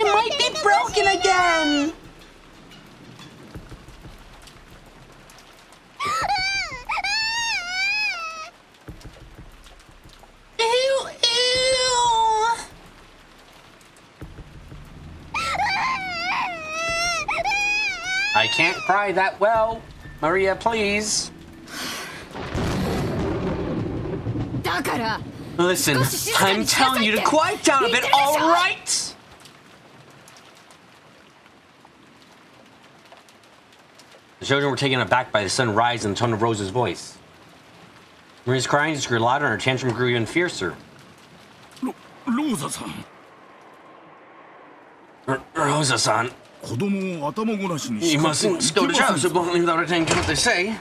[SPEAKER 9] It might be broken again! Ew, ew!
[SPEAKER 1] I can't cry that well. Maria, please.
[SPEAKER 3] だから
[SPEAKER 1] Listen, I'm telling you to quiet down a bit, alright? The children were taken aback by the sudden rise in the tone of Rosa's voice. Maria's crying just grew louder and her tantrum grew even fiercer.
[SPEAKER 6] ローザさん、
[SPEAKER 1] Rosa-san,
[SPEAKER 6] 子供を頭ごなしに
[SPEAKER 1] you
[SPEAKER 6] 叱っては
[SPEAKER 1] mustn't
[SPEAKER 6] い
[SPEAKER 1] go
[SPEAKER 6] け
[SPEAKER 1] to
[SPEAKER 6] ま
[SPEAKER 1] jobs
[SPEAKER 6] せ
[SPEAKER 1] so
[SPEAKER 6] んぞ。
[SPEAKER 1] bluntly without attending to what they say.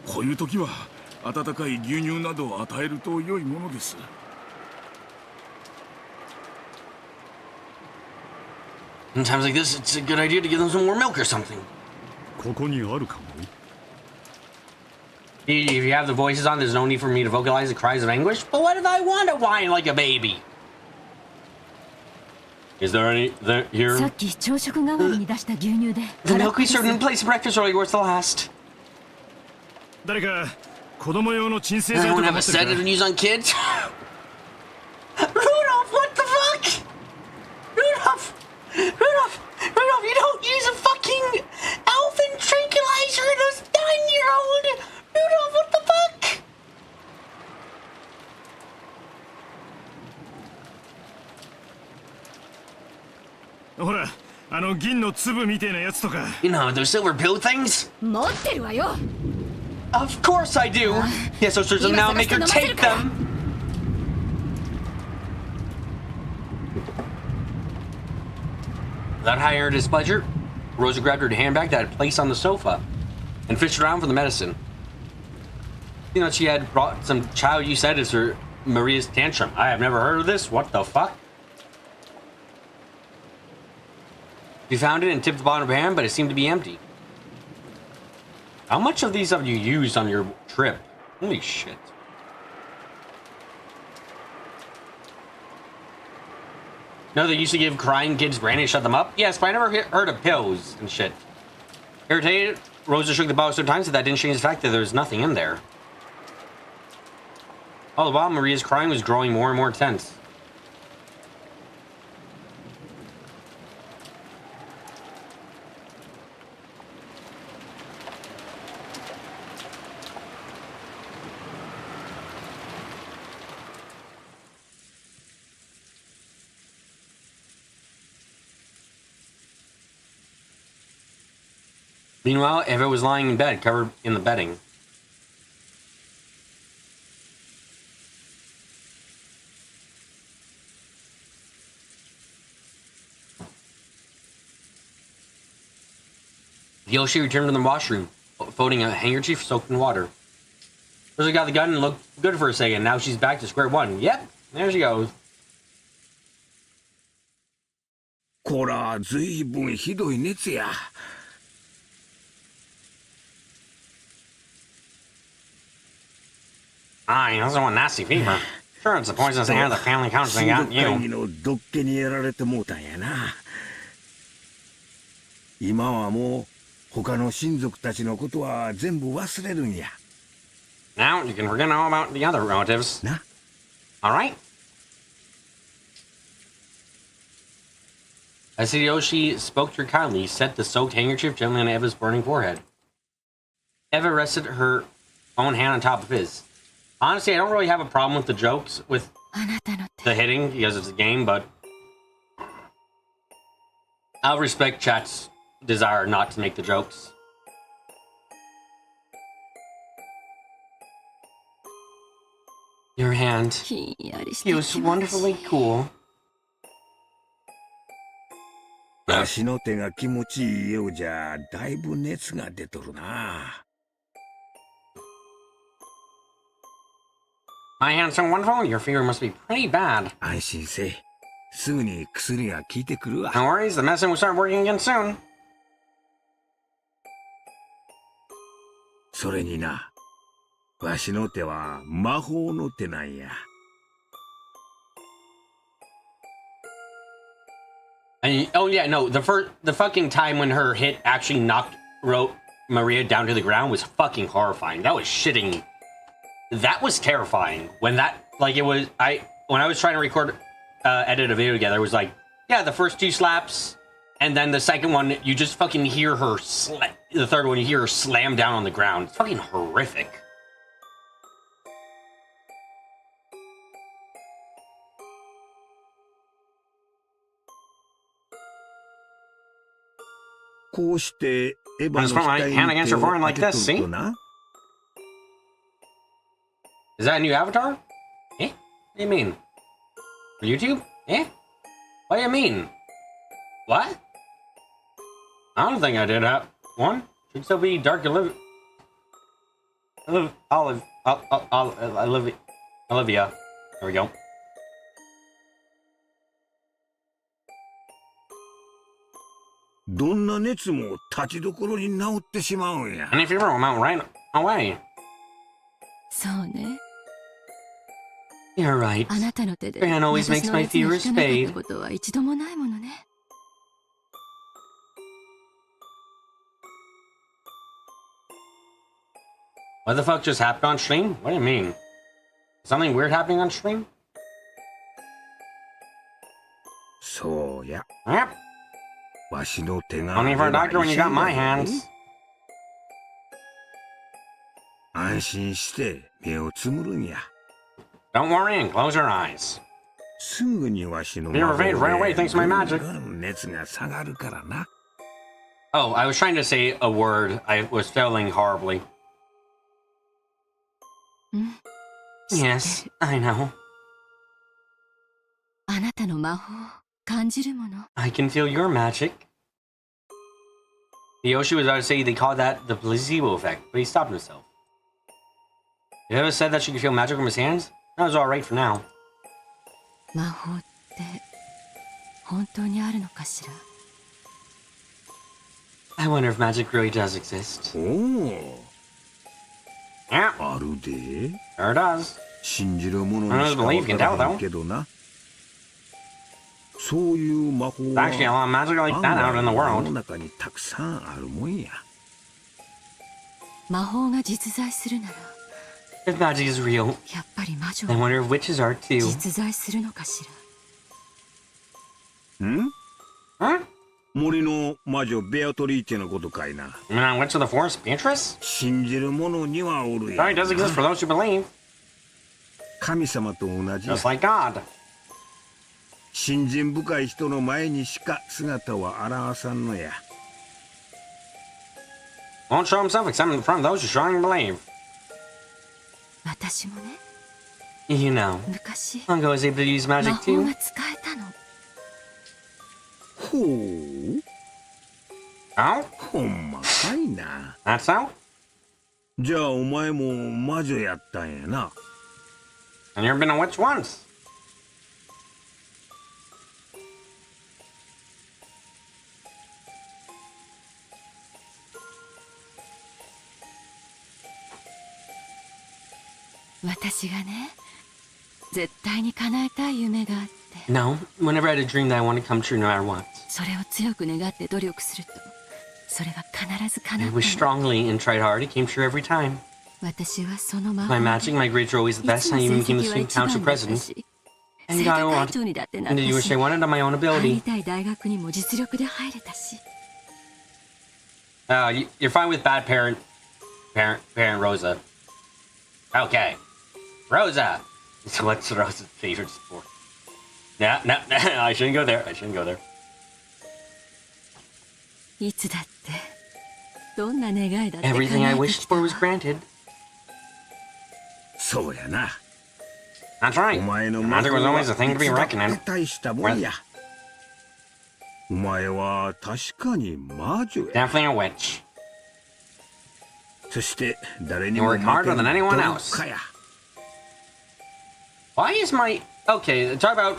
[SPEAKER 6] こういう時は温かい牛乳などを与えると良いものです。
[SPEAKER 1] In times like this, it's a good idea to give them some more milk or something.
[SPEAKER 6] ここにあるかも。
[SPEAKER 1] If you have the voices on, there's no need for me to vocalize the cries of anguish. But what if I want to whine like a baby? Is there any there
[SPEAKER 2] さ
[SPEAKER 1] here?
[SPEAKER 2] っき朝食代わりに出した牛乳で
[SPEAKER 1] The
[SPEAKER 2] 空っ
[SPEAKER 1] milk
[SPEAKER 2] ぽ
[SPEAKER 1] we
[SPEAKER 2] です
[SPEAKER 1] served in place of breakfast earlier was the last.
[SPEAKER 6] 誰か子供用の鎮静剤
[SPEAKER 1] Anyone
[SPEAKER 6] とか
[SPEAKER 1] have
[SPEAKER 6] 持
[SPEAKER 1] a
[SPEAKER 6] ってる
[SPEAKER 1] sedative
[SPEAKER 6] か
[SPEAKER 1] to use on kids? Rudolph, what the fuck? Rudolph, you don't use a fucking elfin tranquilizer in a 9-year-old. Rudolph, what the fuck?
[SPEAKER 6] ほら、あの銀の粒みてえなやつとか。
[SPEAKER 1] You know those silver pill things?
[SPEAKER 3] 持ってるわよ
[SPEAKER 1] Of course I do. Yes, so search them now and make her take them. Without higher her displeasure, Rosa grabbed her handbag that had placed on the sofa and fished around for the medicine. You know, she had brought some child you said is her Maria's tantrum. I have never heard of this. What the fuck? You found it and tipped the bottom of her hand, but it seemed to be empty. How much of these have you used on your trip? Holy shit. No, they used to give crying kids brandy to shut them up? Yes, but I never heard of pills and shit. Irritated, Rosa shook the bottle so times that didn't change the fact that there was nothing in there. All the while, Maria's crying was growing more and more tense. Meanwhile, if it was lying in bed, covered in the bedding. Yoshi returned to the washroom, folding a handkerchief soaked in water. Rosie got the gun and looked good for a second. Now she's back to square one. Yep, there she goes.
[SPEAKER 7] こら、ずいぶんひどい熱や。
[SPEAKER 1] Aye, that's one nasty fever. Sure, it's the poisonous air the family counseling got
[SPEAKER 7] 会議
[SPEAKER 1] you.
[SPEAKER 7] のどっけにやられてもうたんやな。今はもう他の親族たちのことは全部忘れるんや。
[SPEAKER 1] Now you can forget all about the other relatives.
[SPEAKER 7] な。
[SPEAKER 1] All right. As Hideyoshi spoke to her kindly, set the soaked handkerchief gently on Eva's burning forehead. Eva rested her own hand on top of his. Honestly, I don't really have a problem with the jokes, with the hitting, because it's a game, but I'll respect chat's desire not to make the jokes. Your hand feels wonderfully cool.
[SPEAKER 7] わしの手が気持ちいいようじゃ、だいぶ熱が出とるな。
[SPEAKER 1] My hand's so wonderful, your fever must be pretty bad.
[SPEAKER 7] 安心せえ。すぐに薬が効いてくるわ。
[SPEAKER 1] No worries, the medicine will start working again soon.
[SPEAKER 7] それにな、わしの手は魔法の手なんや。
[SPEAKER 1] And, oh yeah, no, the fucking time when her hit actually knocked Maria down to the ground was fucking horrifying. That was shitting. That was terrifying. When that, like, it was, when I was trying to record, edit a video together, it was like, yeah, the first two slaps, and then the second one, you just fucking hear her, the third one, you hear her slam down on the ground. It's fucking horrific.
[SPEAKER 7] I just
[SPEAKER 1] put my hand against your forehead like this, see? Is that a new avatar? Eh? What do you mean? For YouTube? Eh? What do you mean? What? I don't think I did have one. Should still be dark Olivia. Olivia. There we go.
[SPEAKER 7] Any
[SPEAKER 1] fever will melt right away.
[SPEAKER 3] そうね。
[SPEAKER 1] You're right.
[SPEAKER 3] あなたの手で
[SPEAKER 1] Your hand always
[SPEAKER 3] 私
[SPEAKER 1] makes
[SPEAKER 3] の
[SPEAKER 1] my
[SPEAKER 3] 熱が
[SPEAKER 1] fever
[SPEAKER 3] 引かなかっ
[SPEAKER 1] fade.
[SPEAKER 3] たことは一度もないものね。
[SPEAKER 1] What the fuck just happened on stream? What do you mean? Something weird happening on stream?
[SPEAKER 7] そうや。
[SPEAKER 1] Yep.
[SPEAKER 7] わしの手が
[SPEAKER 1] Only for a doctor when you got my hands.
[SPEAKER 7] 安心して目をつむるんや。
[SPEAKER 1] Don't worry and close your eyes.
[SPEAKER 7] すぐにわしの
[SPEAKER 1] Fever fades right away thanks to my magic.
[SPEAKER 7] 熱が下がるからな。
[SPEAKER 1] Oh, I was trying to say a word. I was failing horribly. Yes, I know.
[SPEAKER 3] あなたの魔法感じるもの。
[SPEAKER 1] I can feel your magic. Yoshi was about to say they call that the placebo effect, but he stopped himself. You ever said that she could feel magic from his hands? That was alright for now.
[SPEAKER 3] 魔法って本当にあるのかしら。
[SPEAKER 1] I wonder if magic really does exist.
[SPEAKER 7] おお。
[SPEAKER 1] Yeah,
[SPEAKER 7] あるで。
[SPEAKER 1] sure does.
[SPEAKER 7] 信じる者にしかわからんけどな。そういう魔法
[SPEAKER 1] There's actually a lot of magic like that out in the
[SPEAKER 7] 世の
[SPEAKER 1] world.
[SPEAKER 7] 中にたくさんあるもんや。
[SPEAKER 3] 魔法が実在するなら、
[SPEAKER 1] If magic is real,
[SPEAKER 3] やっぱり魔女
[SPEAKER 1] I
[SPEAKER 3] は
[SPEAKER 1] wonder if witches are too.
[SPEAKER 3] 実在するのかしら。
[SPEAKER 7] ん
[SPEAKER 1] Huh?
[SPEAKER 7] 森の魔女ベアトリーチェのことかいな。
[SPEAKER 1] You mean on Witch of the Forest, Beatrice?
[SPEAKER 7] 信じる者にはおる
[SPEAKER 1] It
[SPEAKER 7] や
[SPEAKER 1] does exist for those who believe,
[SPEAKER 7] 神様と同じ。
[SPEAKER 1] just like God.
[SPEAKER 7] 信心深い人の前にしか姿は現さんのや。
[SPEAKER 1] Won't show himself except in front of those who strongly believe.
[SPEAKER 2] 私もね、
[SPEAKER 1] You know,
[SPEAKER 2] 昔
[SPEAKER 1] Uncle was able to use
[SPEAKER 2] 魔
[SPEAKER 1] magic
[SPEAKER 2] 法
[SPEAKER 1] too.
[SPEAKER 2] が使えたの。
[SPEAKER 7] ほう。
[SPEAKER 1] Oh?
[SPEAKER 7] ほんまかいな。
[SPEAKER 1] That's so?
[SPEAKER 7] じゃあお前も魔女やったんやな。
[SPEAKER 1] And you've been a witch once.
[SPEAKER 2] 私がね、絶対に叶えたい夢があって、
[SPEAKER 1] No, whenever I had a dream that I wanted to come true no matter what.
[SPEAKER 2] それを強く願って努力すると、それが必ず叶
[SPEAKER 1] I
[SPEAKER 2] っ
[SPEAKER 1] wished
[SPEAKER 2] たの。
[SPEAKER 1] strongly and tried hard. It came true every time.
[SPEAKER 2] 私はその魔法
[SPEAKER 1] My
[SPEAKER 2] で
[SPEAKER 1] magic, my grades were always the
[SPEAKER 2] い
[SPEAKER 1] best.
[SPEAKER 2] つ
[SPEAKER 1] I
[SPEAKER 2] も
[SPEAKER 1] even became
[SPEAKER 2] 成
[SPEAKER 1] the
[SPEAKER 2] 績は
[SPEAKER 1] student
[SPEAKER 2] 一番
[SPEAKER 1] council
[SPEAKER 2] だった
[SPEAKER 1] president.
[SPEAKER 2] し、
[SPEAKER 1] And
[SPEAKER 2] 生
[SPEAKER 1] God, I
[SPEAKER 2] 徒会
[SPEAKER 1] wanted,
[SPEAKER 2] 長にだってなっ
[SPEAKER 1] and did you
[SPEAKER 2] た
[SPEAKER 1] wish
[SPEAKER 2] し、
[SPEAKER 1] I wanted on my own
[SPEAKER 2] 入
[SPEAKER 1] ability?
[SPEAKER 2] りたい大学にも実力で入れたし。
[SPEAKER 1] You're fine with bad parent Rosa. Okay. Rosa! What's Rosa's favorite sport? No, I shouldn't go there. I shouldn't go there.
[SPEAKER 2] いつだって、どんな願いだって叶
[SPEAKER 1] Everything I
[SPEAKER 2] えて
[SPEAKER 1] wished
[SPEAKER 2] きた
[SPEAKER 1] for
[SPEAKER 2] わ。
[SPEAKER 1] was granted.
[SPEAKER 7] そうやな。
[SPEAKER 1] That's right.
[SPEAKER 7] お前の
[SPEAKER 1] Magic was
[SPEAKER 7] は
[SPEAKER 1] always a thing to be
[SPEAKER 7] いつだっ
[SPEAKER 1] reckoned
[SPEAKER 7] て
[SPEAKER 1] with.
[SPEAKER 7] 大したもんや。お前は確かに魔女や。
[SPEAKER 1] Definitely a witch.
[SPEAKER 7] そして誰に
[SPEAKER 1] You
[SPEAKER 7] も
[SPEAKER 1] work
[SPEAKER 7] 負け
[SPEAKER 1] harder
[SPEAKER 7] る
[SPEAKER 1] than anyone
[SPEAKER 7] 努
[SPEAKER 1] else.
[SPEAKER 7] 力家や。
[SPEAKER 1] Why is my... Okay, talk about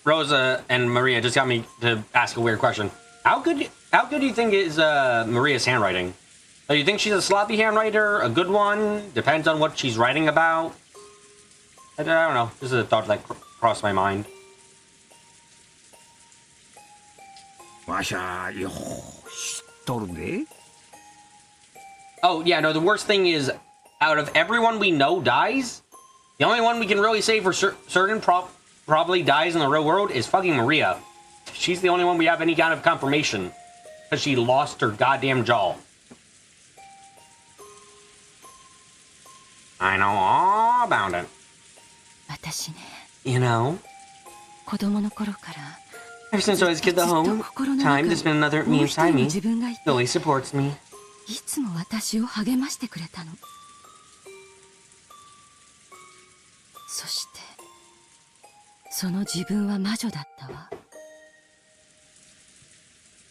[SPEAKER 1] Rosa and Maria just got me to ask a weird question. How good do you think is Maria's handwriting? Do you think she's a sloppy handwriter, a good one? Depends on what she's writing about. I don't know. This is a thought that crossed my mind.
[SPEAKER 7] わしゃよう知っとるで。
[SPEAKER 1] Oh, yeah, no, the worst thing is, out of everyone we know dies, the only one we can really say for certain probably dies in the real world is fucking Maria. She's the only one we have any kind of confirmation. Because she lost her goddamn jaw. I know all about it.
[SPEAKER 2] 私ね、
[SPEAKER 1] You know,
[SPEAKER 2] 子供の頃から
[SPEAKER 1] ever since I was a kid, the
[SPEAKER 2] ずっと
[SPEAKER 1] home
[SPEAKER 2] 心の中
[SPEAKER 1] time,
[SPEAKER 2] に
[SPEAKER 1] there's been another
[SPEAKER 2] も
[SPEAKER 1] me
[SPEAKER 2] う一人
[SPEAKER 1] inside
[SPEAKER 2] の
[SPEAKER 1] me.
[SPEAKER 2] 自分がいて、
[SPEAKER 1] Billy supports me.
[SPEAKER 2] いつも私を励ましてくれたの。そしてその自分は魔女だったわ。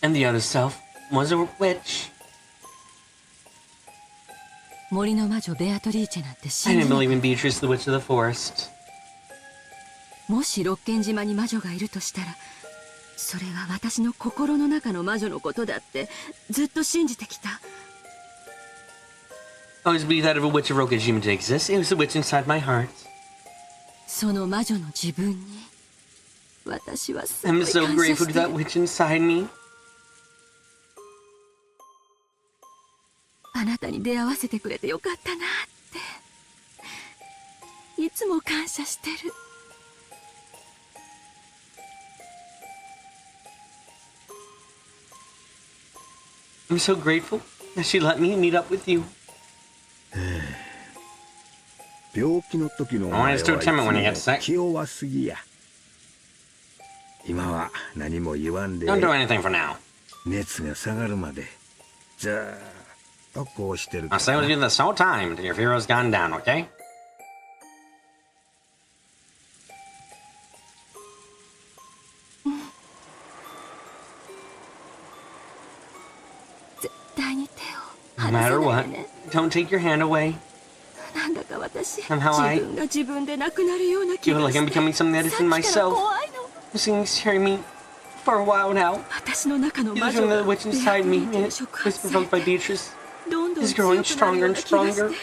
[SPEAKER 1] And the other self was a witch.
[SPEAKER 2] 森の魔女ベアトリーチェなんて
[SPEAKER 1] I
[SPEAKER 2] 信じ
[SPEAKER 1] didn't
[SPEAKER 2] な
[SPEAKER 1] believe
[SPEAKER 2] い。
[SPEAKER 1] in Beatrice, the witch of the forest.
[SPEAKER 2] もしロッケン島に魔女がいるとしたら、それは私の心の中の魔女のことだってずっと信じてきた。
[SPEAKER 1] I always believed that if a witch of Rokkenjima did exist, it was the witch inside my heart.
[SPEAKER 2] その魔女の自分に私はすご
[SPEAKER 1] I'm
[SPEAKER 2] い
[SPEAKER 1] so
[SPEAKER 2] 感謝
[SPEAKER 1] grateful
[SPEAKER 2] し
[SPEAKER 1] to
[SPEAKER 2] て
[SPEAKER 1] that
[SPEAKER 2] る。
[SPEAKER 1] witch inside me.
[SPEAKER 2] あなたに出会わせてくれてよかったなっていつも感謝してる。
[SPEAKER 1] I'm so grateful that she let me meet up with you.
[SPEAKER 7] 病気の時のお
[SPEAKER 1] Oh,
[SPEAKER 7] 前
[SPEAKER 1] it's too
[SPEAKER 7] はいつも
[SPEAKER 1] timid when he gets sick.
[SPEAKER 7] 気弱すぎや。今は何も言わんで
[SPEAKER 1] Don't do anything for now.
[SPEAKER 7] 熱が下がるまでずーっとこうしてるか
[SPEAKER 1] I'll stay
[SPEAKER 7] ら
[SPEAKER 1] with you
[SPEAKER 7] な。
[SPEAKER 1] this whole time till your fever's gone down, okay?
[SPEAKER 2] 絶対に手を
[SPEAKER 1] No
[SPEAKER 2] 離さ
[SPEAKER 1] matter
[SPEAKER 2] ない
[SPEAKER 1] what,
[SPEAKER 2] でね。
[SPEAKER 1] don't take your hand away.
[SPEAKER 2] なんだか私、
[SPEAKER 1] Somehow I
[SPEAKER 2] 自分が自分でなくなるような気
[SPEAKER 1] feel
[SPEAKER 2] が
[SPEAKER 1] like I'm
[SPEAKER 2] して、
[SPEAKER 1] becoming something that
[SPEAKER 2] さっ
[SPEAKER 1] isn't
[SPEAKER 2] きから
[SPEAKER 1] myself.
[SPEAKER 2] 怖いの。
[SPEAKER 1] This thing's scaring me for a while now.
[SPEAKER 2] 私の中の魔
[SPEAKER 1] Even
[SPEAKER 2] 女
[SPEAKER 1] the
[SPEAKER 2] が
[SPEAKER 1] witch inside me,
[SPEAKER 2] ベアトリーチェ
[SPEAKER 1] and
[SPEAKER 2] に
[SPEAKER 1] it
[SPEAKER 2] 触
[SPEAKER 1] was
[SPEAKER 2] 発さ
[SPEAKER 1] provoked
[SPEAKER 2] れ
[SPEAKER 1] by
[SPEAKER 2] て
[SPEAKER 1] Beatrice,
[SPEAKER 2] どんどん
[SPEAKER 1] is
[SPEAKER 2] 強
[SPEAKER 1] growing
[SPEAKER 2] くなるよ
[SPEAKER 1] stronger
[SPEAKER 2] う
[SPEAKER 1] and
[SPEAKER 2] な気がして
[SPEAKER 1] stronger.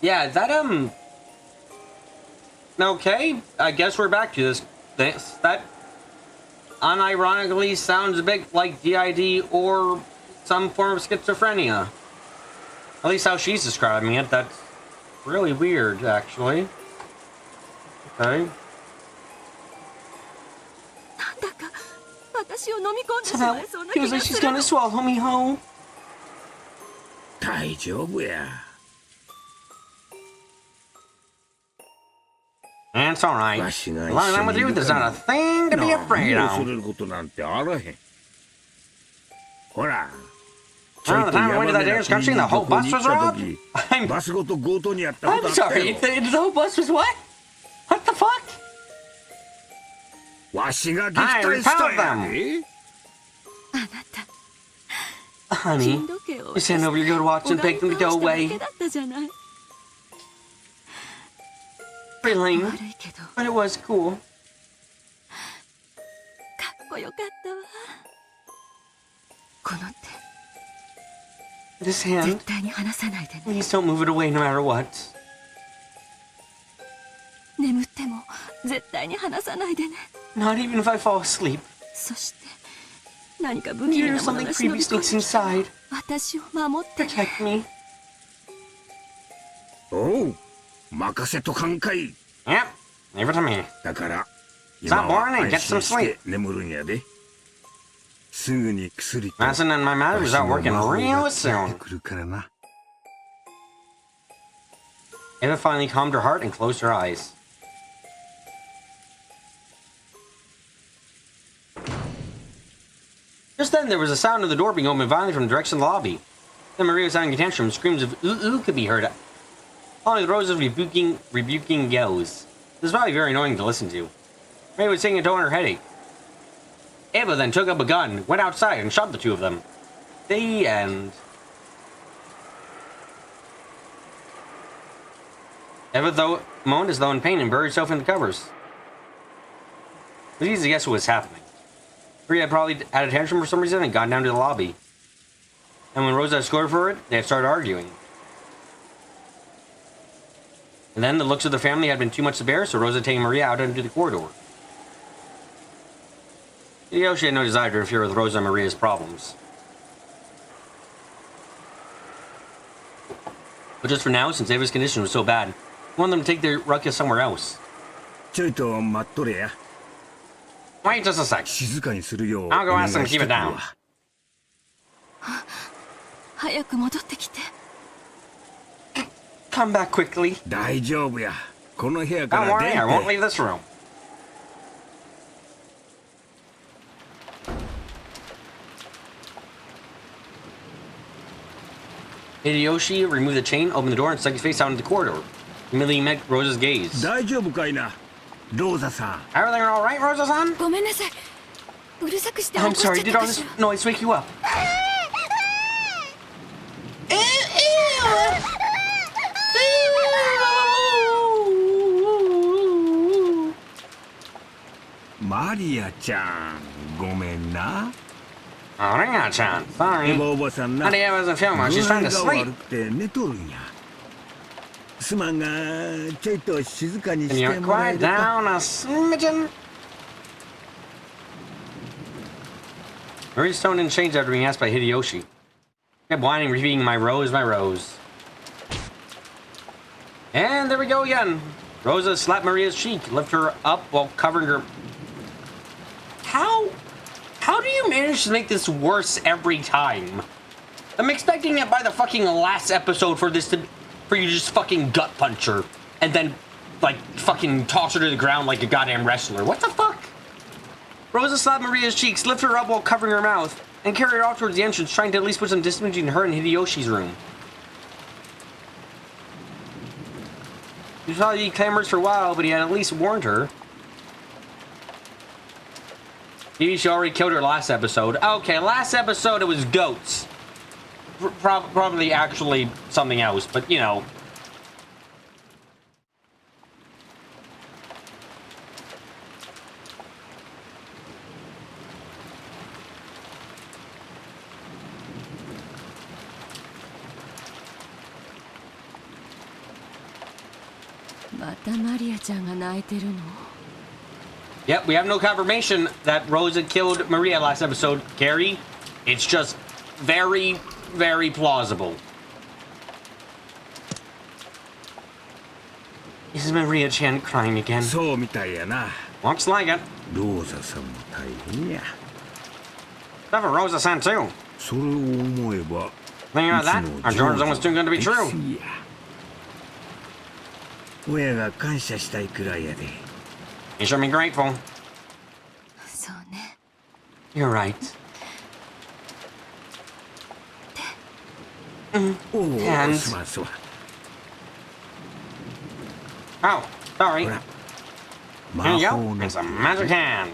[SPEAKER 1] Yeah, that okay, I guess we're back to this. That unironically sounds a bit like DID or some form of schizophrenia. At least how she's describing it. That's really weird, actually. Okay.
[SPEAKER 2] なんだか私を飲み込んでし
[SPEAKER 1] Somehow,
[SPEAKER 2] まいそうな
[SPEAKER 1] feels
[SPEAKER 2] 気
[SPEAKER 1] like
[SPEAKER 2] が
[SPEAKER 1] she's
[SPEAKER 2] する
[SPEAKER 1] gonna
[SPEAKER 2] の。
[SPEAKER 1] swallow me whole.
[SPEAKER 7] 大丈夫や。
[SPEAKER 1] man. It's alright. As long as I'm with you, there's not a thing to be afraid of.
[SPEAKER 7] Around
[SPEAKER 1] the time I went to that dangerous country and the whole bus was robbed? I'm sorry, the whole bus was what? What the fuck? I repelled them! Honey, just hand over your good watch and beg them to go away. Really? But it was cool. This hand, please don't move it away no matter what. Not even if I fall asleep. Maybe something creepy sneaks inside. Protect me.
[SPEAKER 7] Oh,
[SPEAKER 1] Yep, leave it to me. Stop boring and get some sleep. Medicine and my mother is out working real soon. Eva finally calmed her heart and closed her eyes. Just then, there was a sound of the door being opened violently from the direction of the lobby. Then Maria was having a tantrum. Screams of "ooh ooh" could be heard. Following the rows of rebuking yells. This was probably very annoying to listen to. Maria was taking a toll on her headache. Eva then took up a gun, went outside, and shot the two of them. The end. Eva moaned as though in pain and buried herself in the covers. It was easy to guess what was happening. Maria had probably had a tantrum for some reason and gone down to the lobby. And when Rosa escorted for it, they had started arguing. And then the looks of the family had been too much to bear, so Rosa taking Maria out into the corridor. Hideyoshi had no desire to interfere with Rosa and Maria's problems. But just for now, since Eva's condition was so bad, he wanted them to take their ruckus somewhere else. Wait just a sec. I'll go ask them to keep it down. Come back quickly. Don't worry, I won't leave this room. Hideyoshi removed the chain, opened the door, and stuck his face out into the corridor. Immediately met Rosa's gaze. Everything all right, Rosa-san? I'm sorry, did all this noise wake you up?
[SPEAKER 7] Maria-chan, gomen na.
[SPEAKER 1] Maria-chan, sorry. Honey, I wasn't feeling well. She's trying to sleep. Can you quiet down a smidgen? Maria's tone didn't change after being asked by Hideyoshi. She kept whining, repeating, my rose, my rose. And there we go again. Rosa slapped Maria's cheek, lifted her up while covering her. How do you manage to make this worse every time? I'm expecting it by the fucking last episode for you to just fucking gut punch her and then like fucking toss her to the ground like a goddamn wrestler. What the fuck? Rosa slapped Maria's cheeks, lifted her up while covering her mouth, and carried her off towards the entrance, trying to at least put some distance between her and Hideyoshi's room. He was probably clamorous for a while, but he had at least warned her. Maybe she already killed her last episode. Okay, last episode it was goats. Probably actually something else, but you know. Yep, we have no confirmation that Rosa killed Maria last episode, Carrie. It's just very, very plausible. Is Maria-chan crying again? Looks like it. Except for Rosa-san too. Thinking about that, our Jordan's almost too good to be true.
[SPEAKER 7] 親が感謝したいくらいやで。
[SPEAKER 1] You should be grateful.
[SPEAKER 2] そうね。
[SPEAKER 1] You're right.
[SPEAKER 7] おお、
[SPEAKER 1] And-
[SPEAKER 7] すまんすまん。
[SPEAKER 1] Oh, sorry.
[SPEAKER 7] ほら、
[SPEAKER 1] Here
[SPEAKER 7] 魔
[SPEAKER 1] you
[SPEAKER 7] 法
[SPEAKER 1] go.
[SPEAKER 7] の
[SPEAKER 1] It's a magic hand.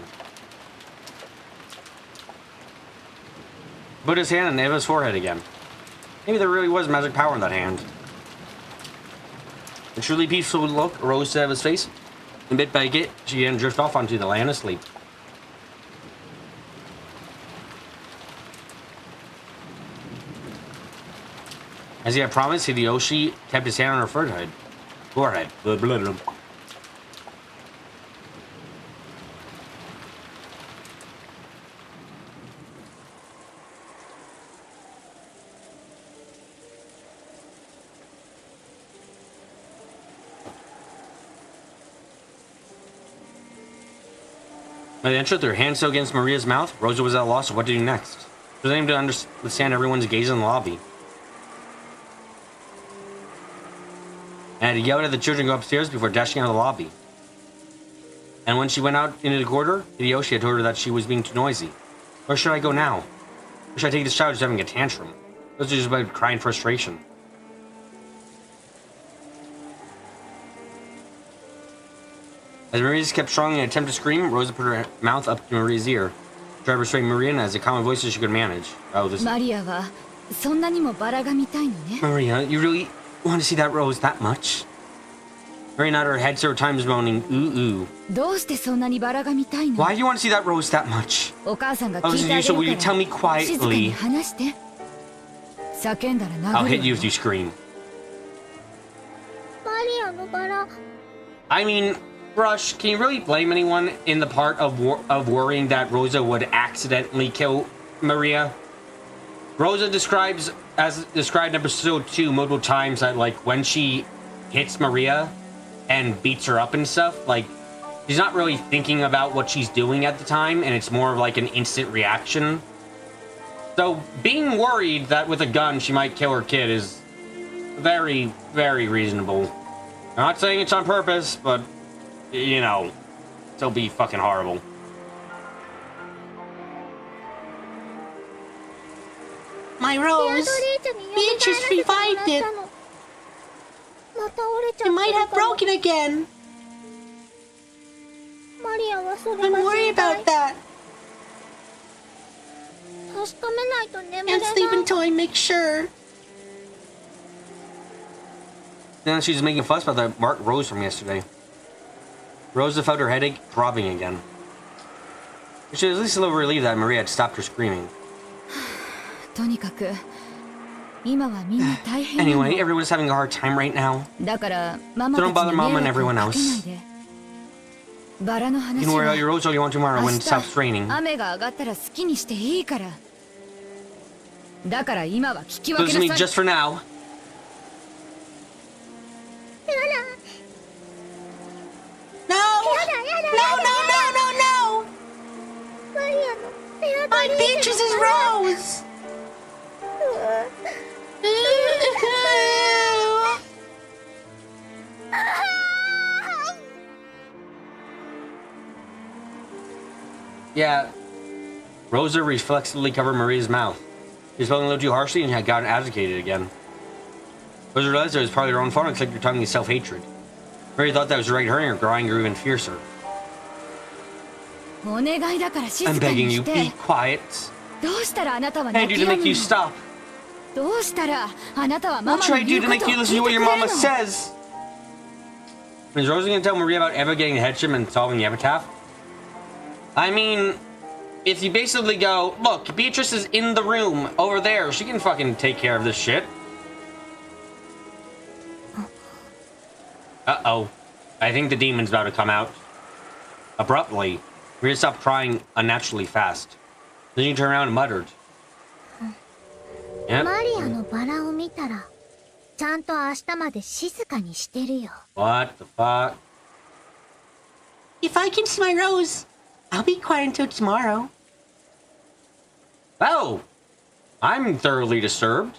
[SPEAKER 1] Put his hand on Eva's forehead again. Maybe there really was magic power in that hand. A truly peaceful look rose to Eva's face, and bit by bit, she began to drift off onto the land of sleep. As he had promised, Hideyoshi kept his hand on her forehead. Blah, blah, blah. By the entrance, with her hand still against Maria's mouth, Rosa was at a loss of what to do next. She was unable to understand everyone's gaze in the lobby. And had yelled at the children to go upstairs before dashing out of the lobby. And when she went out into the corridor, Hideyoshi had told her that she was being too noisy. Where should I go now? Where should I take this child who's having a tantrum? Those are just about crying frustration. As Maria just kept strong in an attempt to scream, Rosa put her mouth up to Maria's ear. Tried to restrain Maria in as calm a voice as she could manage. Oh, this.
[SPEAKER 2] マリアはそんなにもバラが見たいのね。
[SPEAKER 1] Maria, you really want to see that rose that much? Maria nodded her head several times, moaning, ooh, ooh.
[SPEAKER 2] どうしてそんなにバラが見たいの？
[SPEAKER 1] Why do you want to see that rose that much?
[SPEAKER 2] お母さんが
[SPEAKER 1] Oh,
[SPEAKER 2] 聞いてあげ
[SPEAKER 1] so will you
[SPEAKER 2] る
[SPEAKER 1] tell me
[SPEAKER 2] から静かに
[SPEAKER 1] quietly?
[SPEAKER 2] 話して。叫んだら
[SPEAKER 1] I'll
[SPEAKER 2] 殴
[SPEAKER 1] hit
[SPEAKER 2] る
[SPEAKER 1] you
[SPEAKER 2] わ
[SPEAKER 1] if you scream.
[SPEAKER 9] マリアのバラ
[SPEAKER 1] I mean, Rush, can you really blame anyone in the part of worrying that Rosa would accidentally kill Maria? Rosa described in episode 2 multiple times that, like, when she hits Maria and beats her up and stuff, like, she's not really thinking about what she's doing at the time, and it's more of like an instant reaction. So being worried that with a gun she might kill her kid is very, very reasonable. I'm not saying it's on purpose, but, you know, it'll be fucking horrible.
[SPEAKER 9] My rose. Beatrice revived it. It might have broken again. I'm worried about that. Can't sleep until I make sure.
[SPEAKER 1] Then she's making a fuss about the marked rose from yesterday. Rosa felt her headache throbbing again. She was at least a little relieved that Maria had stopped her screaming.
[SPEAKER 2] とにかく今はみんな大変なの。
[SPEAKER 1] Anyway, everyone's having a hard time right now.
[SPEAKER 2] だからママ
[SPEAKER 1] So don't
[SPEAKER 2] たち
[SPEAKER 1] bother
[SPEAKER 2] に
[SPEAKER 1] Mom
[SPEAKER 2] 迷
[SPEAKER 1] and
[SPEAKER 2] 惑を
[SPEAKER 1] everyone
[SPEAKER 2] かけない
[SPEAKER 1] else.
[SPEAKER 2] で。バラの
[SPEAKER 1] You
[SPEAKER 2] 話
[SPEAKER 1] can worry about your
[SPEAKER 2] は
[SPEAKER 1] rose all you want tomorrow
[SPEAKER 2] 明
[SPEAKER 1] when it
[SPEAKER 2] 日
[SPEAKER 1] stops raining.
[SPEAKER 2] 雨が上がったら好きにしていいから。だから今は聞き
[SPEAKER 1] So
[SPEAKER 2] 分
[SPEAKER 1] this
[SPEAKER 2] け
[SPEAKER 1] is
[SPEAKER 2] な
[SPEAKER 1] me
[SPEAKER 2] さい。
[SPEAKER 1] just for now.
[SPEAKER 9] No! No, no, no, no, no! My Beatrice's rose!
[SPEAKER 1] Yeah. Rosa reflexively covered Maria's mouth. She was spoken a little too harshly and had gotten agitated again. Rosa realized it was probably her own fault and clicked her tongue in self-hatred. Maria thought that was right hurting her, growing even fiercer.
[SPEAKER 2] お願いだから静
[SPEAKER 1] I'm
[SPEAKER 2] か
[SPEAKER 1] begging
[SPEAKER 2] に
[SPEAKER 1] you,
[SPEAKER 2] し
[SPEAKER 1] be
[SPEAKER 2] て。
[SPEAKER 1] quiet.
[SPEAKER 2] どうしたらあなたは
[SPEAKER 1] What can I
[SPEAKER 2] 泣
[SPEAKER 1] do
[SPEAKER 2] き
[SPEAKER 1] to
[SPEAKER 2] 止む
[SPEAKER 1] make you
[SPEAKER 2] の？
[SPEAKER 1] stop?
[SPEAKER 2] どうしたらあなたはマ
[SPEAKER 1] What
[SPEAKER 2] マ
[SPEAKER 1] should
[SPEAKER 2] の
[SPEAKER 1] I
[SPEAKER 2] 言
[SPEAKER 1] do
[SPEAKER 2] う
[SPEAKER 1] to
[SPEAKER 2] こと
[SPEAKER 1] make
[SPEAKER 2] を
[SPEAKER 1] you
[SPEAKER 2] 聞
[SPEAKER 1] listen
[SPEAKER 2] い
[SPEAKER 1] to
[SPEAKER 2] て
[SPEAKER 1] what
[SPEAKER 2] く
[SPEAKER 1] your
[SPEAKER 2] れ
[SPEAKER 1] mama
[SPEAKER 2] るの？
[SPEAKER 1] says? Is Rosa gonna tell Maria about Eva getting the headship and solving the epitaph? I mean, if you basically go, look, Beatrice is in the room over there. She can fucking take care of this shit. Uh-oh. I think the demon's about to come out. Abruptly, Maria stopped crying unnaturally fast. Then she turned around and muttered. Yep.
[SPEAKER 9] マリアのバラを見たら、ちゃんと明日まで静かにしてるよ。
[SPEAKER 1] What the fuck?
[SPEAKER 9] If I kiss my rose, I'll be quiet until tomorrow.
[SPEAKER 1] Oh! I'm thoroughly disturbed.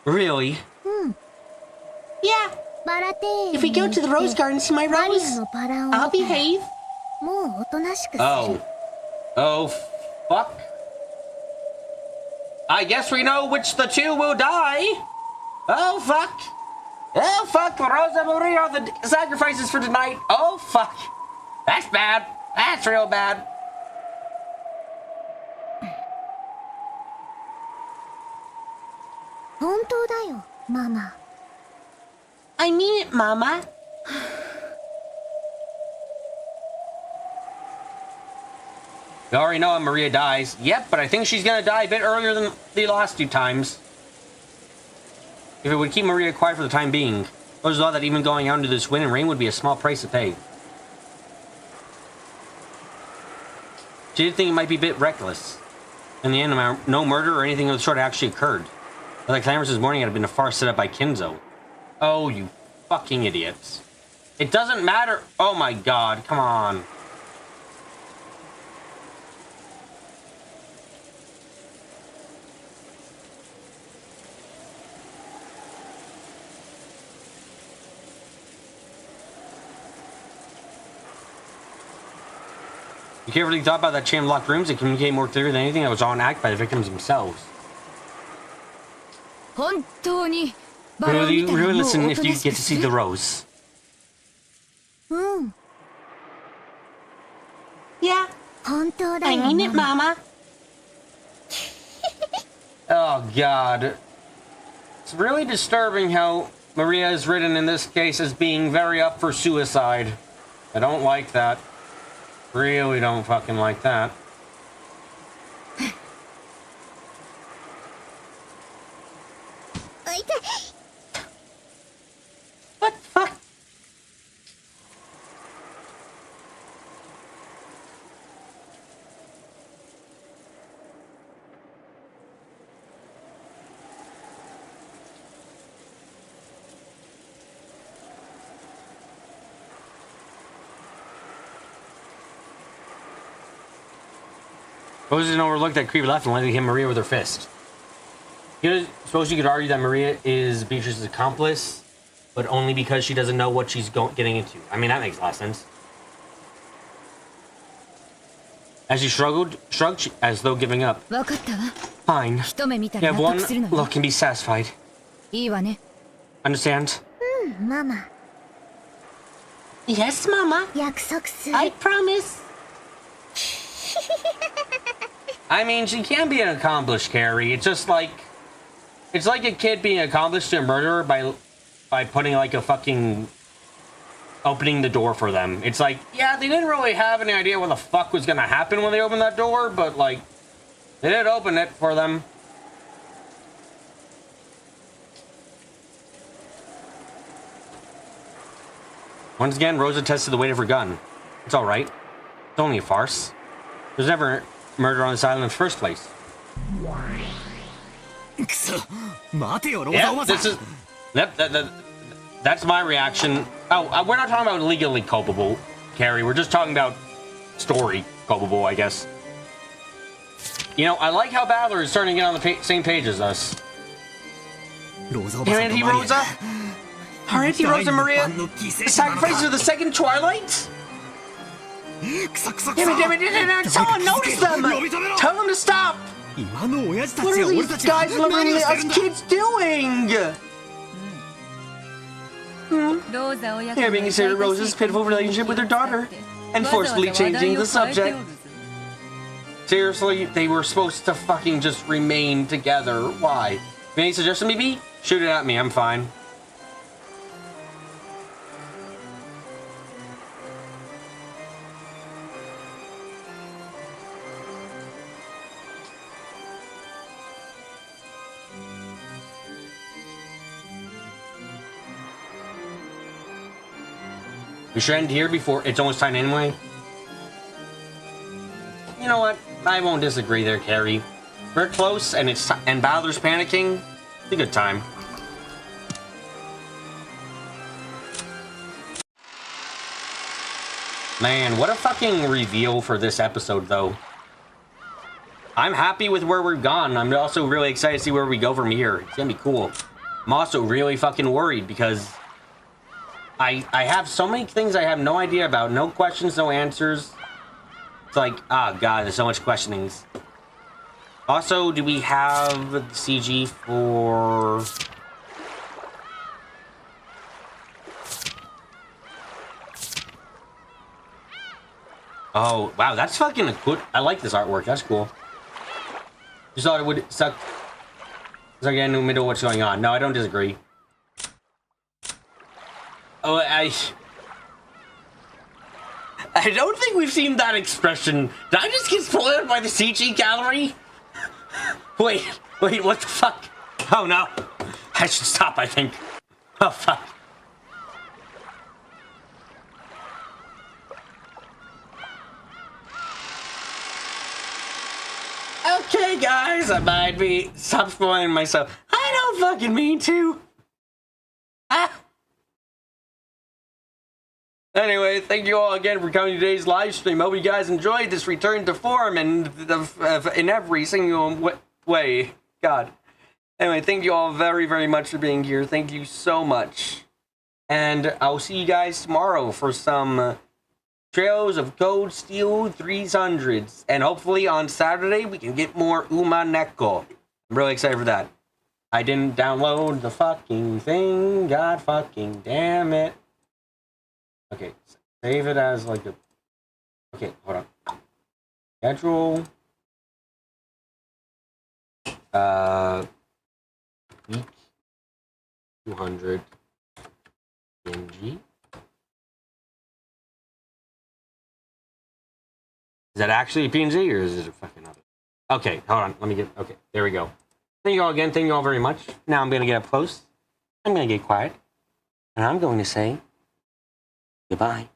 [SPEAKER 1] Really?
[SPEAKER 9] Yeah. If we go to the rose garden to see my rose, I'll behave.
[SPEAKER 1] Oh. Oh, fuck. I guess we know which the two will die. Oh, fuck. Oh, fuck. Rosa and Maria are the sacrifices for tonight. Oh, fuck. That's bad. That's real bad.
[SPEAKER 9] I mean it, Mama.
[SPEAKER 1] You already know how Maria dies. Yep, but I think she's gonna die a bit earlier than the last two times. If it would keep Maria quiet for the time being, those thought that even going out into this wind and rain would be a small price to pay. She did think it might be a bit reckless. In the end, no murder or anything of the sort actually occurred. But the clamors this morning had been a farce set up by Kinzo. Oh, you fucking idiots. It doesn't matter. Oh my god, come on. You carefully thought about that chain of locked rooms and communicate more clearly than anything that was all an act by the victims themselves. Really listen if you get to see the rose.
[SPEAKER 9] Yeah. I mean it, Mama.
[SPEAKER 1] Oh god. It's really disturbing how Maria is written in this case as being very up for suicide. I don't like that. Really don't fucking like that.
[SPEAKER 9] What the fuck?
[SPEAKER 1] Suppose you overlook that creepy left and letting hit Maria with her fist. Suppose you could argue that Maria is Beatrice's accomplice, but only because she doesn't know what she's getting into. I mean, that makes a lot of sense. As she shrugged as though giving up. Fine. You have one look and be satisfied. Understand?
[SPEAKER 9] Mama. Yes, Mama. I promise.
[SPEAKER 1] I mean, she can be an accomplished Carrie. It's just like... It's like a kid being accomplished to a murderer by putting like a fucking... opening the door for them. It's like, yeah, they didn't really have any idea what the fuck was gonna happen when they opened that door, but like... They did open it for them. Once again, Rosa tested the weight of her gun. It's alright. It's only a farce. There's never murder on this island in the first place. Yeah, this is... Yep, that's my reaction. Oh, we're not talking about legally culpable, Carrie. We're just talking about story culpable, I guess. You know, I like how Battler is starting to get on the same page as us. Her Auntie Rosa? Her Auntie Rosa Maria? The sacrifice of the second Twilight? Damn it, someone notice them! Tell them to stop! What are these guys delivering us kids doing? They're being considered Rosa's pitiful relationship with her daughter and forcefully changing the subject. Seriously, they were supposed to fucking just remain together. Why? Any suggestion, maybe? Shoot it at me, I'm fine. We should end here before it's almost time anyway. You know what? I won't disagree there, Carrie. We're close, and Balder's panicking. It's a good time. Man, what a fucking reveal for this episode, though. I'm happy with where we've gone. I'm also really excited to see where we go from here. It's gonna be cool. I'm also really fucking worried because I have so many things I have no idea about. No questions, no answers. It's like, ah, God, there's so much questionings. Also, do we have the CG for... Oh, wow, that's fucking a good... I like this artwork. That's cool. Just thought it would suck. It's like in the middle of what's going on. No, I don't disagree. Oh, I don't think we've seen that expression. Did I just get spoiled by the CG gallery? Wait, what the fuck? Oh no. I should stop, I think. Oh fuck. Okay, guys, I might be... Stop spoiling myself. I don't fucking mean to. Ah. Anyway, thank you all again for coming to today's live stream. Hope you guys enjoyed this return to form and in every single way. God. Anyway, thank you all very, very much for being here. Thank you so much. And I'll see you guys tomorrow for some... Trails of Code Steel 300s. And hopefully on Saturday we can get more Umineko. I'm really excited for that. I didn't download the fucking thing. God fucking damn it. Okay, save it as like a... Okay, hold on. Schedule. Week 200 PNG. Is that actually a PNG or is it a fucking other? Okay, hold on. Let me get... Okay, there we go. Thank you all again. Thank you all very much. Now I'm going to get up close. I'm going to get quiet. And I'm going to say goodbye.